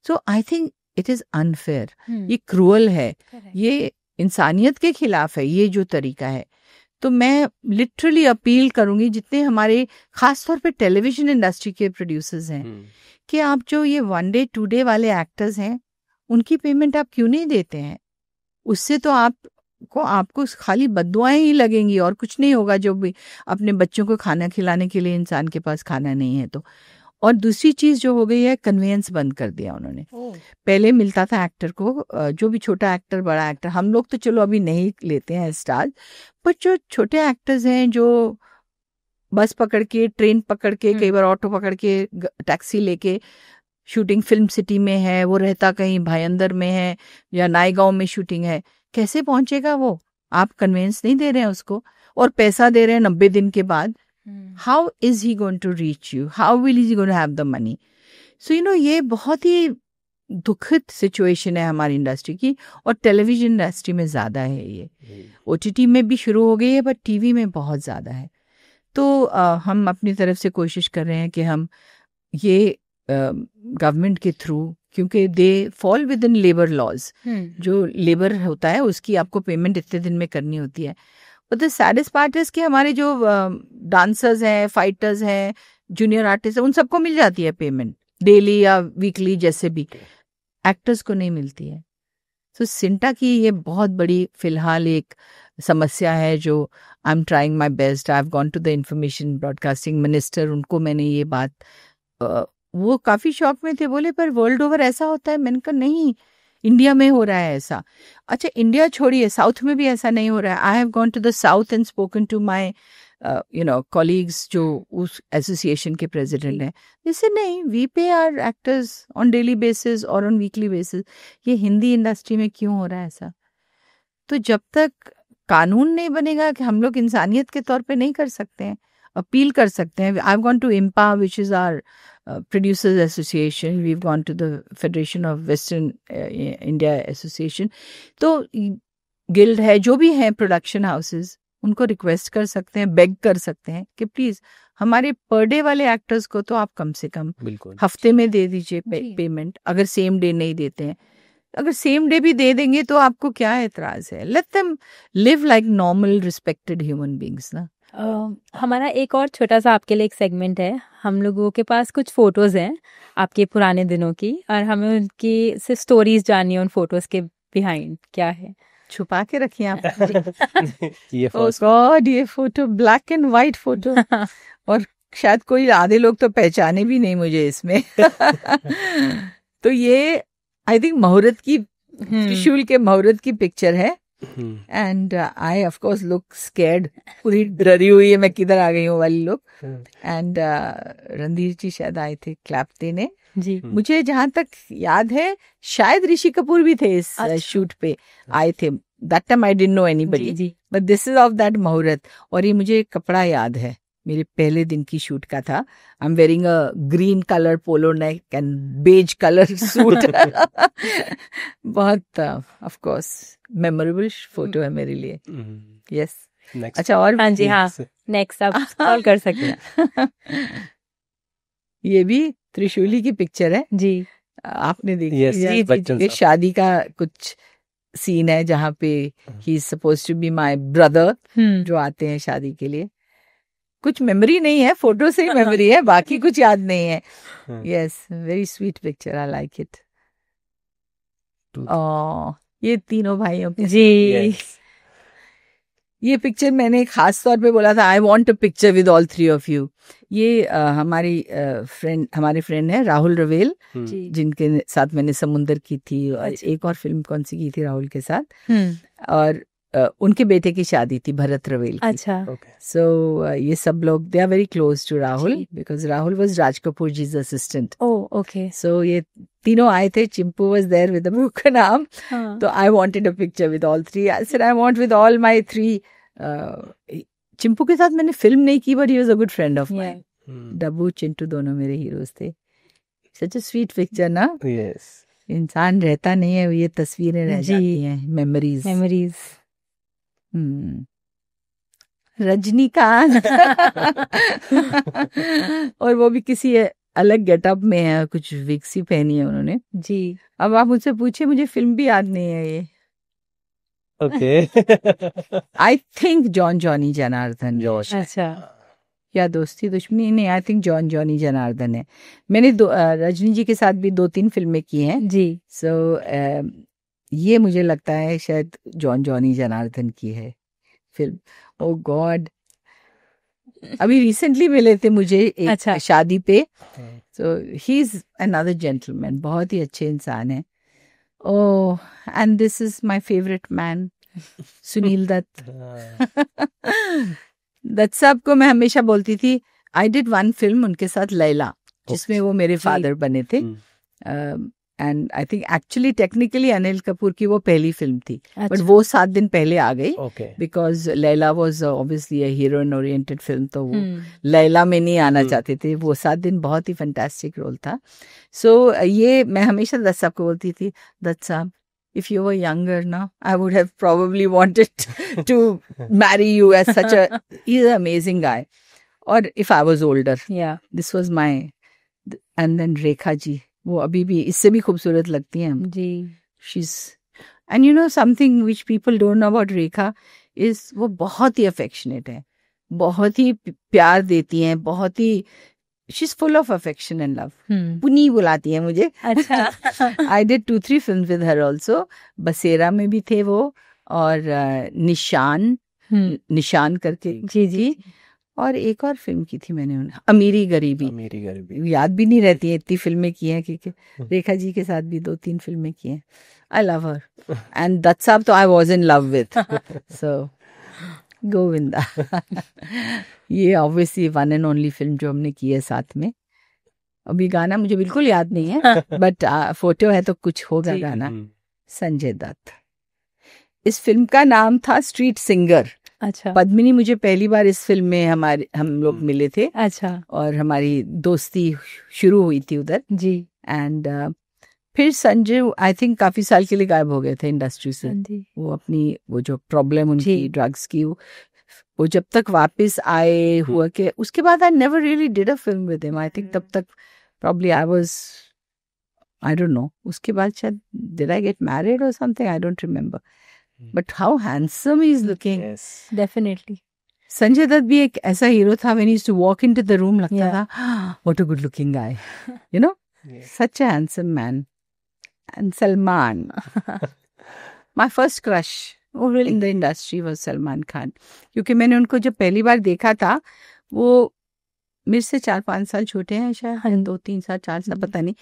So I think it is unfair, ये क्रूअल है, ये इंसानियत के खिलाफ है ये जो तरीका है। तो मैं लिटरली अपील करूंगी जितने हमारे खासतौर पे टेलीविजन इंडस्ट्री के प्रोड्यूसर्स हैं कि आप जो ये 1 डे 2 डे वाले एक्टर्स हैं उनकी पेमेंट आप क्यों नहीं देते हैं? उससे तो आपको खाली बद्दुआएं ही लगेंगी और कुछ नहीं होगा, जो भी अपने बच्चों को खाना खिलाने के लिए इंसान के पास खाना नहीं है तो। और दूसरी चीज जो हो गई है, कन्वेंस बंद कर दिया उन्होंने। पहले मिलता था एक्टर को, जो भी छोटा एक्टर बड़ा एक्टर, हम लोग तो चलो अभी नहीं लेते हैं स्टार, पर जो छोटे एक्टर्स हैं जो बस पकड़ के, ट्रेन पकड़ के, कई बार ऑटो पकड़ के, टैक्सी लेके, शूटिंग फिल्म सिटी में है, वो रहता कहीं भाईंदर में है या नायगांव में शूटिंग है, कैसे पहुंचेगा वो? आप कन्वेंस नहीं दे रहे हैं उसको और पैसा दे रहे हैं 90 दिन के बाद। How is he going to reach you? How will he going to have the money? So ये बहुत ही दुखद सिचुएशन है हमारी इंडस्ट्री की, और टेलीविजन इंडस्ट्री में ज्यादा है ये। OTT में भी शुरू हो गई है, बट टीवी में बहुत ज्यादा है। तो हम अपनी तरफ से कोशिश कर रहे हैं कि हम ये गवर्नमेंट के थ्रू, क्योंकि they fall within labour laws, जो लेबर होता है उसकी आपको पेमेंट इतने दिन में करनी होती है। But the saddest part is कि हमारे जो डांसर्स हैं, फाइटर्स हैं, जूनियर आर्टिस्ट हैं, उन सबको मिल जाती है पेमेंट डेली या वीकली, जैसे भी। एक्टर्स को नहीं मिलती है। तो सिंटा की ये बहुत बड़ी फिलहाल एक समस्या है जो I am trying my best. I have gone to the information broadcasting minister, उनको मैंने ये बात, वो काफ़ी शॉक में थे, बोले पर वर्ल्ड ओवर ऐसा होता है? मैंने कहा नहीं, इंडिया में हो रहा है ऐसा। अच्छा इंडिया छोड़िए, साउथ में भी ऐसा नहीं हो रहा है। I have gone to the south and spoken to my colleagues जो उस एसोसिएशन के प्रेसिडेंट हैं। जैसे नहीं, we pay our actors on daily basis और ऑन वीकली बेसिस। ये हिंदी इंडस्ट्री में क्यों हो रहा है ऐसा? तो जब तक कानून नहीं बनेगा कि हम लोग इंसानियत के तौर पे नहीं कर सकते हैं, अपील कर सकते हैं। I have gone to IMPA, which is our producers association. We have gone to the federation of western India association. तो गिल्ड है, जो भी है प्रोडक्शन हाउसेस, उनको रिक्वेस्ट कर सकते हैं, बेग कर सकते हैं कि प्लीज हमारे पर डे वाले एक्टर्स को तो आप कम से कम हफ्ते में दे दीजिए पेमेंट। अगर सेम डे नहीं देते हैं, अगर सेम डे भी दे देंगे तो आपको क्या एतराज है? Let them live like normal respected human beings ना। हमारा एक और छोटा सा आपके लिए एक सेगमेंट है। हम लोगों के पास कुछ फोटोज हैं आपके पुराने दिनों की, और हमें उनकी से स्टोरीज जाननी है, उन फोटोज के बिहाइंड क्या है। छुपा के रखिए आप। ये ओह गॉड, ये photo black and white photo, और शायद कोई आधे लोग तो पहचाने भी नहीं मुझे इसमें। तो ये आई थिंक मुहूर्त की, त्रिशूल के मुहूर्त की पिक्चर है। And I of course look scared, पूरी डरी हुई है मैं किधर आ गई हूँ वाली लोग। एंड रणधीर जी शायद आए थे क्लैप देने जी। मुझे जहां तक याद है शायद ऋषि कपूर भी थे इस शूट पे आए थे। That time I didn't no anybody, but this is of that मुहूर्त। और ये मुझे कपड़ा याद है, मेरे पहले दिन की शूट का था। I am wearing a green colour polo neck and beige colour suit. बहुत ऑफ कोर्स मेमोरेबल फोटो है मेरे लिए। यस। अच्छा, और हाँ जी, हाँ, नेक्स्ट आप कॉल कर सकते हैं। ये भी त्रिशूली की पिक्चर है जी। आपने देखी? yes, ये शादी का कुछ सीन है जहाँ पे he is supposed to be my brother, जो आते हैं शादी के लिए। कुछ मेमोरी नहीं है, फोटो से ही मेमोरी है, बाकी कुछ याद नहीं है। Yes, very sweet picture, I like it. ये तीनों भाइयों की जी। ये पिक्चर मैंने खास तौर पे बोला था, I want a picture with all three of you. ये हमारे फ्रेंड है राहुल रवेल, जिनके साथ मैंने समुंदर की थी, और एक और फिल्म कौन सी की थी राहुल के साथ, और उनके बेटे की शादी थी भरत रवेल की। अच्छा। सो ये सब लोग they are very close to Rahul, because Rahul was Raj Kapoor जी's असिस्टेंट। Oh okay. सो ये तीनों आए थे, Chimpu was there with a broken arm. तो I wanted a picture with all three. I said I want with all my three. Chimpu के साथ मैंने film नहीं की, but he was a good friend of mine. Dabboo Chintu दोनों मेरे हीरोज थे। Such a sweet picture ना। यस। इंसान रहता नहीं है, ये तस्वीरें रह जाती हैं, मेमोरीज। रजनीकांत। और वो भी किसी अलग गेटअप में है, कुछ विक्सी पहनी है उन्होंने जी। अब आप मुझसे पूछे, मुझे फिल्म भी याद नहीं है ये। Okay. I think Johnny Janardan. अच्छा। या दोस्ती दुश्मनी, नहीं, आई थिंक जॉनी जनार्दन है। मैंने रजनी जी के साथ भी 2-3 फिल्में की हैं जी। सो ये मुझे लगता है शायद जॉनी जनार्दन की है फिल्म। ओ गॉड, अभी रिसेंटली मिले थे मुझे एक शादी पे। So he is another gentleman, बहुत ही अच्छे इंसान है। Oh, and this is my favourite man, Sunil Dutt. Dutt sahab को मैं हमेशा बोलती थी, आई डिड वन फिल्म उनके साथ, लैला, जिसमें वो मेरे फादर बने थे। And I think actually technically Anil Kapoor की वो पहली फिल्म थी, बट वो 7 दिन पहले आ गई, because Laila was obviously a heroine oriented film, तो वो लैला में नहीं आना चाहते थे। वो 7 दिन बहुत ही फैंटास्टिक रोल था। सो ये मैं हमेशा दत्त साहब को बोलती थी, दत्त साहब, if you were younger now, I would have probably wanted to marry you as such a, he's an amazing guy. Or if I was older, yeah, this was my, and then Rekha ji, वो अभी भी इससे भी खूबसूरत लगती हैं जी। She's, and you know something which people don't know about Rekha is वो बहुत ही affectionate है, बहुत ही प्यार देती हैं, बहुत ही she's full of affection and love. पुनी बुलाती है मुझे। अच्छा। I did 2-3 films with her also. बसेरा में भी थे वो, और निशान करके जी। और एक और फिल्म की थी मैंने, अमीरी गरीबी। याद भी नहीं रहती है, इतनी फिल्में की हैं, क्योंकि रेखा जी के साथ भी 2-3 फिल्में की हैं। I love her. And Dutt sahab तो I was in love with. So Govinda. ये obviously one and only film जो हमने की है साथ में। अभी गाना मुझे बिल्कुल याद नहीं है, बट फोटो है तो कुछ होगा गाना। संजय दत्त। इस फिल्म का नाम था स्ट्रीट सिंगर। अच्छा। पद्मिनी मुझे पहली बार इस फिल्म में हम लोग मिले थे। अच्छा। और हमारी दोस्ती शुरू हुई थी उधर जी। एंड फिर संजय आई थिंक काफी साल के लिए गायब हो गए थे इंडस्ट्री से। वो अपनी वो जो प्रॉब्लम उनकी ड्रग्स की, वो जब तक वापस आए हुआ के उसके बाद I never really did a film with him. I think तब तक प्रॉब्ली आई डोंट नो, उसके बाद शायद डिड आई गेट मैरिड और something, I don't remember. But how handsome he is looking. Definitely. Sanjay Dutt भी एक ऐसा हीरो था, when he used to walk into the room लगता था what a good looking guy, you know, such a handsome man. And Salman, my first crush in the industry was Salman Khan, क्योंकि मैंने उनको जब पहली बार देखा था, वो मेरे से 4-5 साल छोटे हैं शायद, 2-3 साल 4 साल पता नहीं.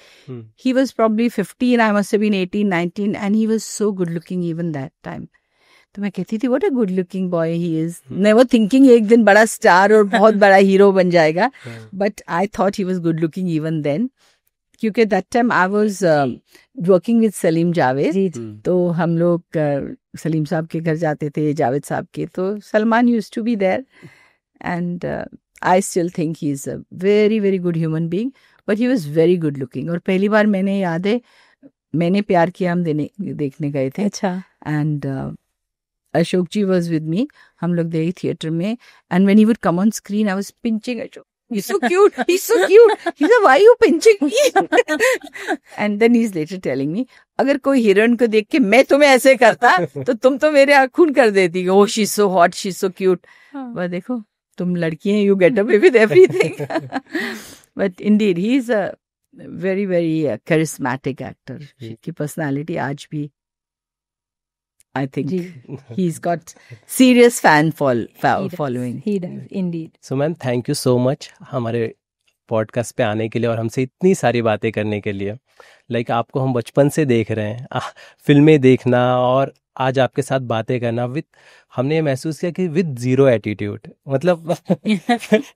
He was probably 15, I must have been 18-19, and he was so good looking even that time. तो मैं कहती थी what a good looking boy he is. Never thinking एक दिन बड़ा स्टार और बहुत बड़ा हीरो बन जाएगा, but I thought he was good looking even then. क्योंकि that time I was working with Salim Javed, तो हम लोग सलीम साहब के घर जाते थे, जावेद साहब के, तो Salman used to be there, and I still think he's a very very good human being, but he was very good looking. और पहली बार मैंने याद है, मैंने प्यार किया हम देखने गए थे. अच्छा. And Ashok ji was with me. हम लोग गए थिएटर में, and when he would come on screen, I was pinching Ashok. He's so cute. He's so cute. He said, why are you pinching me? And then he's later telling me, अगर कोई heroine को देख के मैं तुम्हें ऐसे करता, तो तुम तो मेरे आँख खून कर देती. Oh, she's so hot, she's so cute. वह देखो, तुम लड़की हैं, you get away with everything. But indeed, he's a very very charismatic actor. की personality आज भी, I think he's got serious fan following. He does indeed. So ma'am, thank you so much हमारे podcast पे आने के लिए और हमसे इतनी सारी बातें करने के लिए. लाइक आपको हम बचपन से देख रहे हैं, फिल्में देखना और आज आपके साथ बातें करना हमने महसूस किया कि विद जीरो एटीट्यूड, मतलब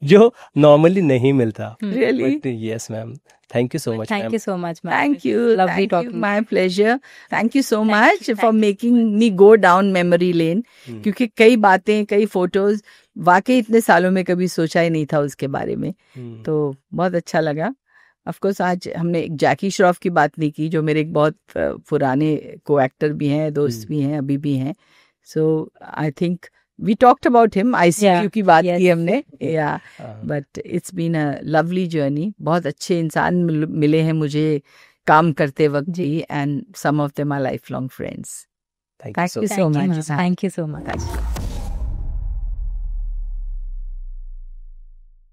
जो नॉर्मली नहीं मिलता. Really? Yes ma'am. Thank you so much. Thank you so much, ma'am. Thank you. Lovely Thank talking. you. My pleasure. Thank you so much for making me go down memory lane. क्योंकि कई बातें, कई photos वाकई इतने सालों में कभी सोचा ही नहीं था उसके बारे में. तो बहुत अच्छा लगा. ऑफ कोर्स आज हमने एक जैकी श्रॉफ की बात नहीं की, जो मेरे एक बहुत पुराने को एक्टर भी हैं, दोस्त भी हैं, अभी भी हैं. So I think we talked about him. ICQ की बात की हमने, या but it's been a lovely journey. बहुत अच्छे इंसान मिले हैं मुझे काम करते वक्त जी, and some of them are lifelong friends. Thank you so so much. Thank you so much.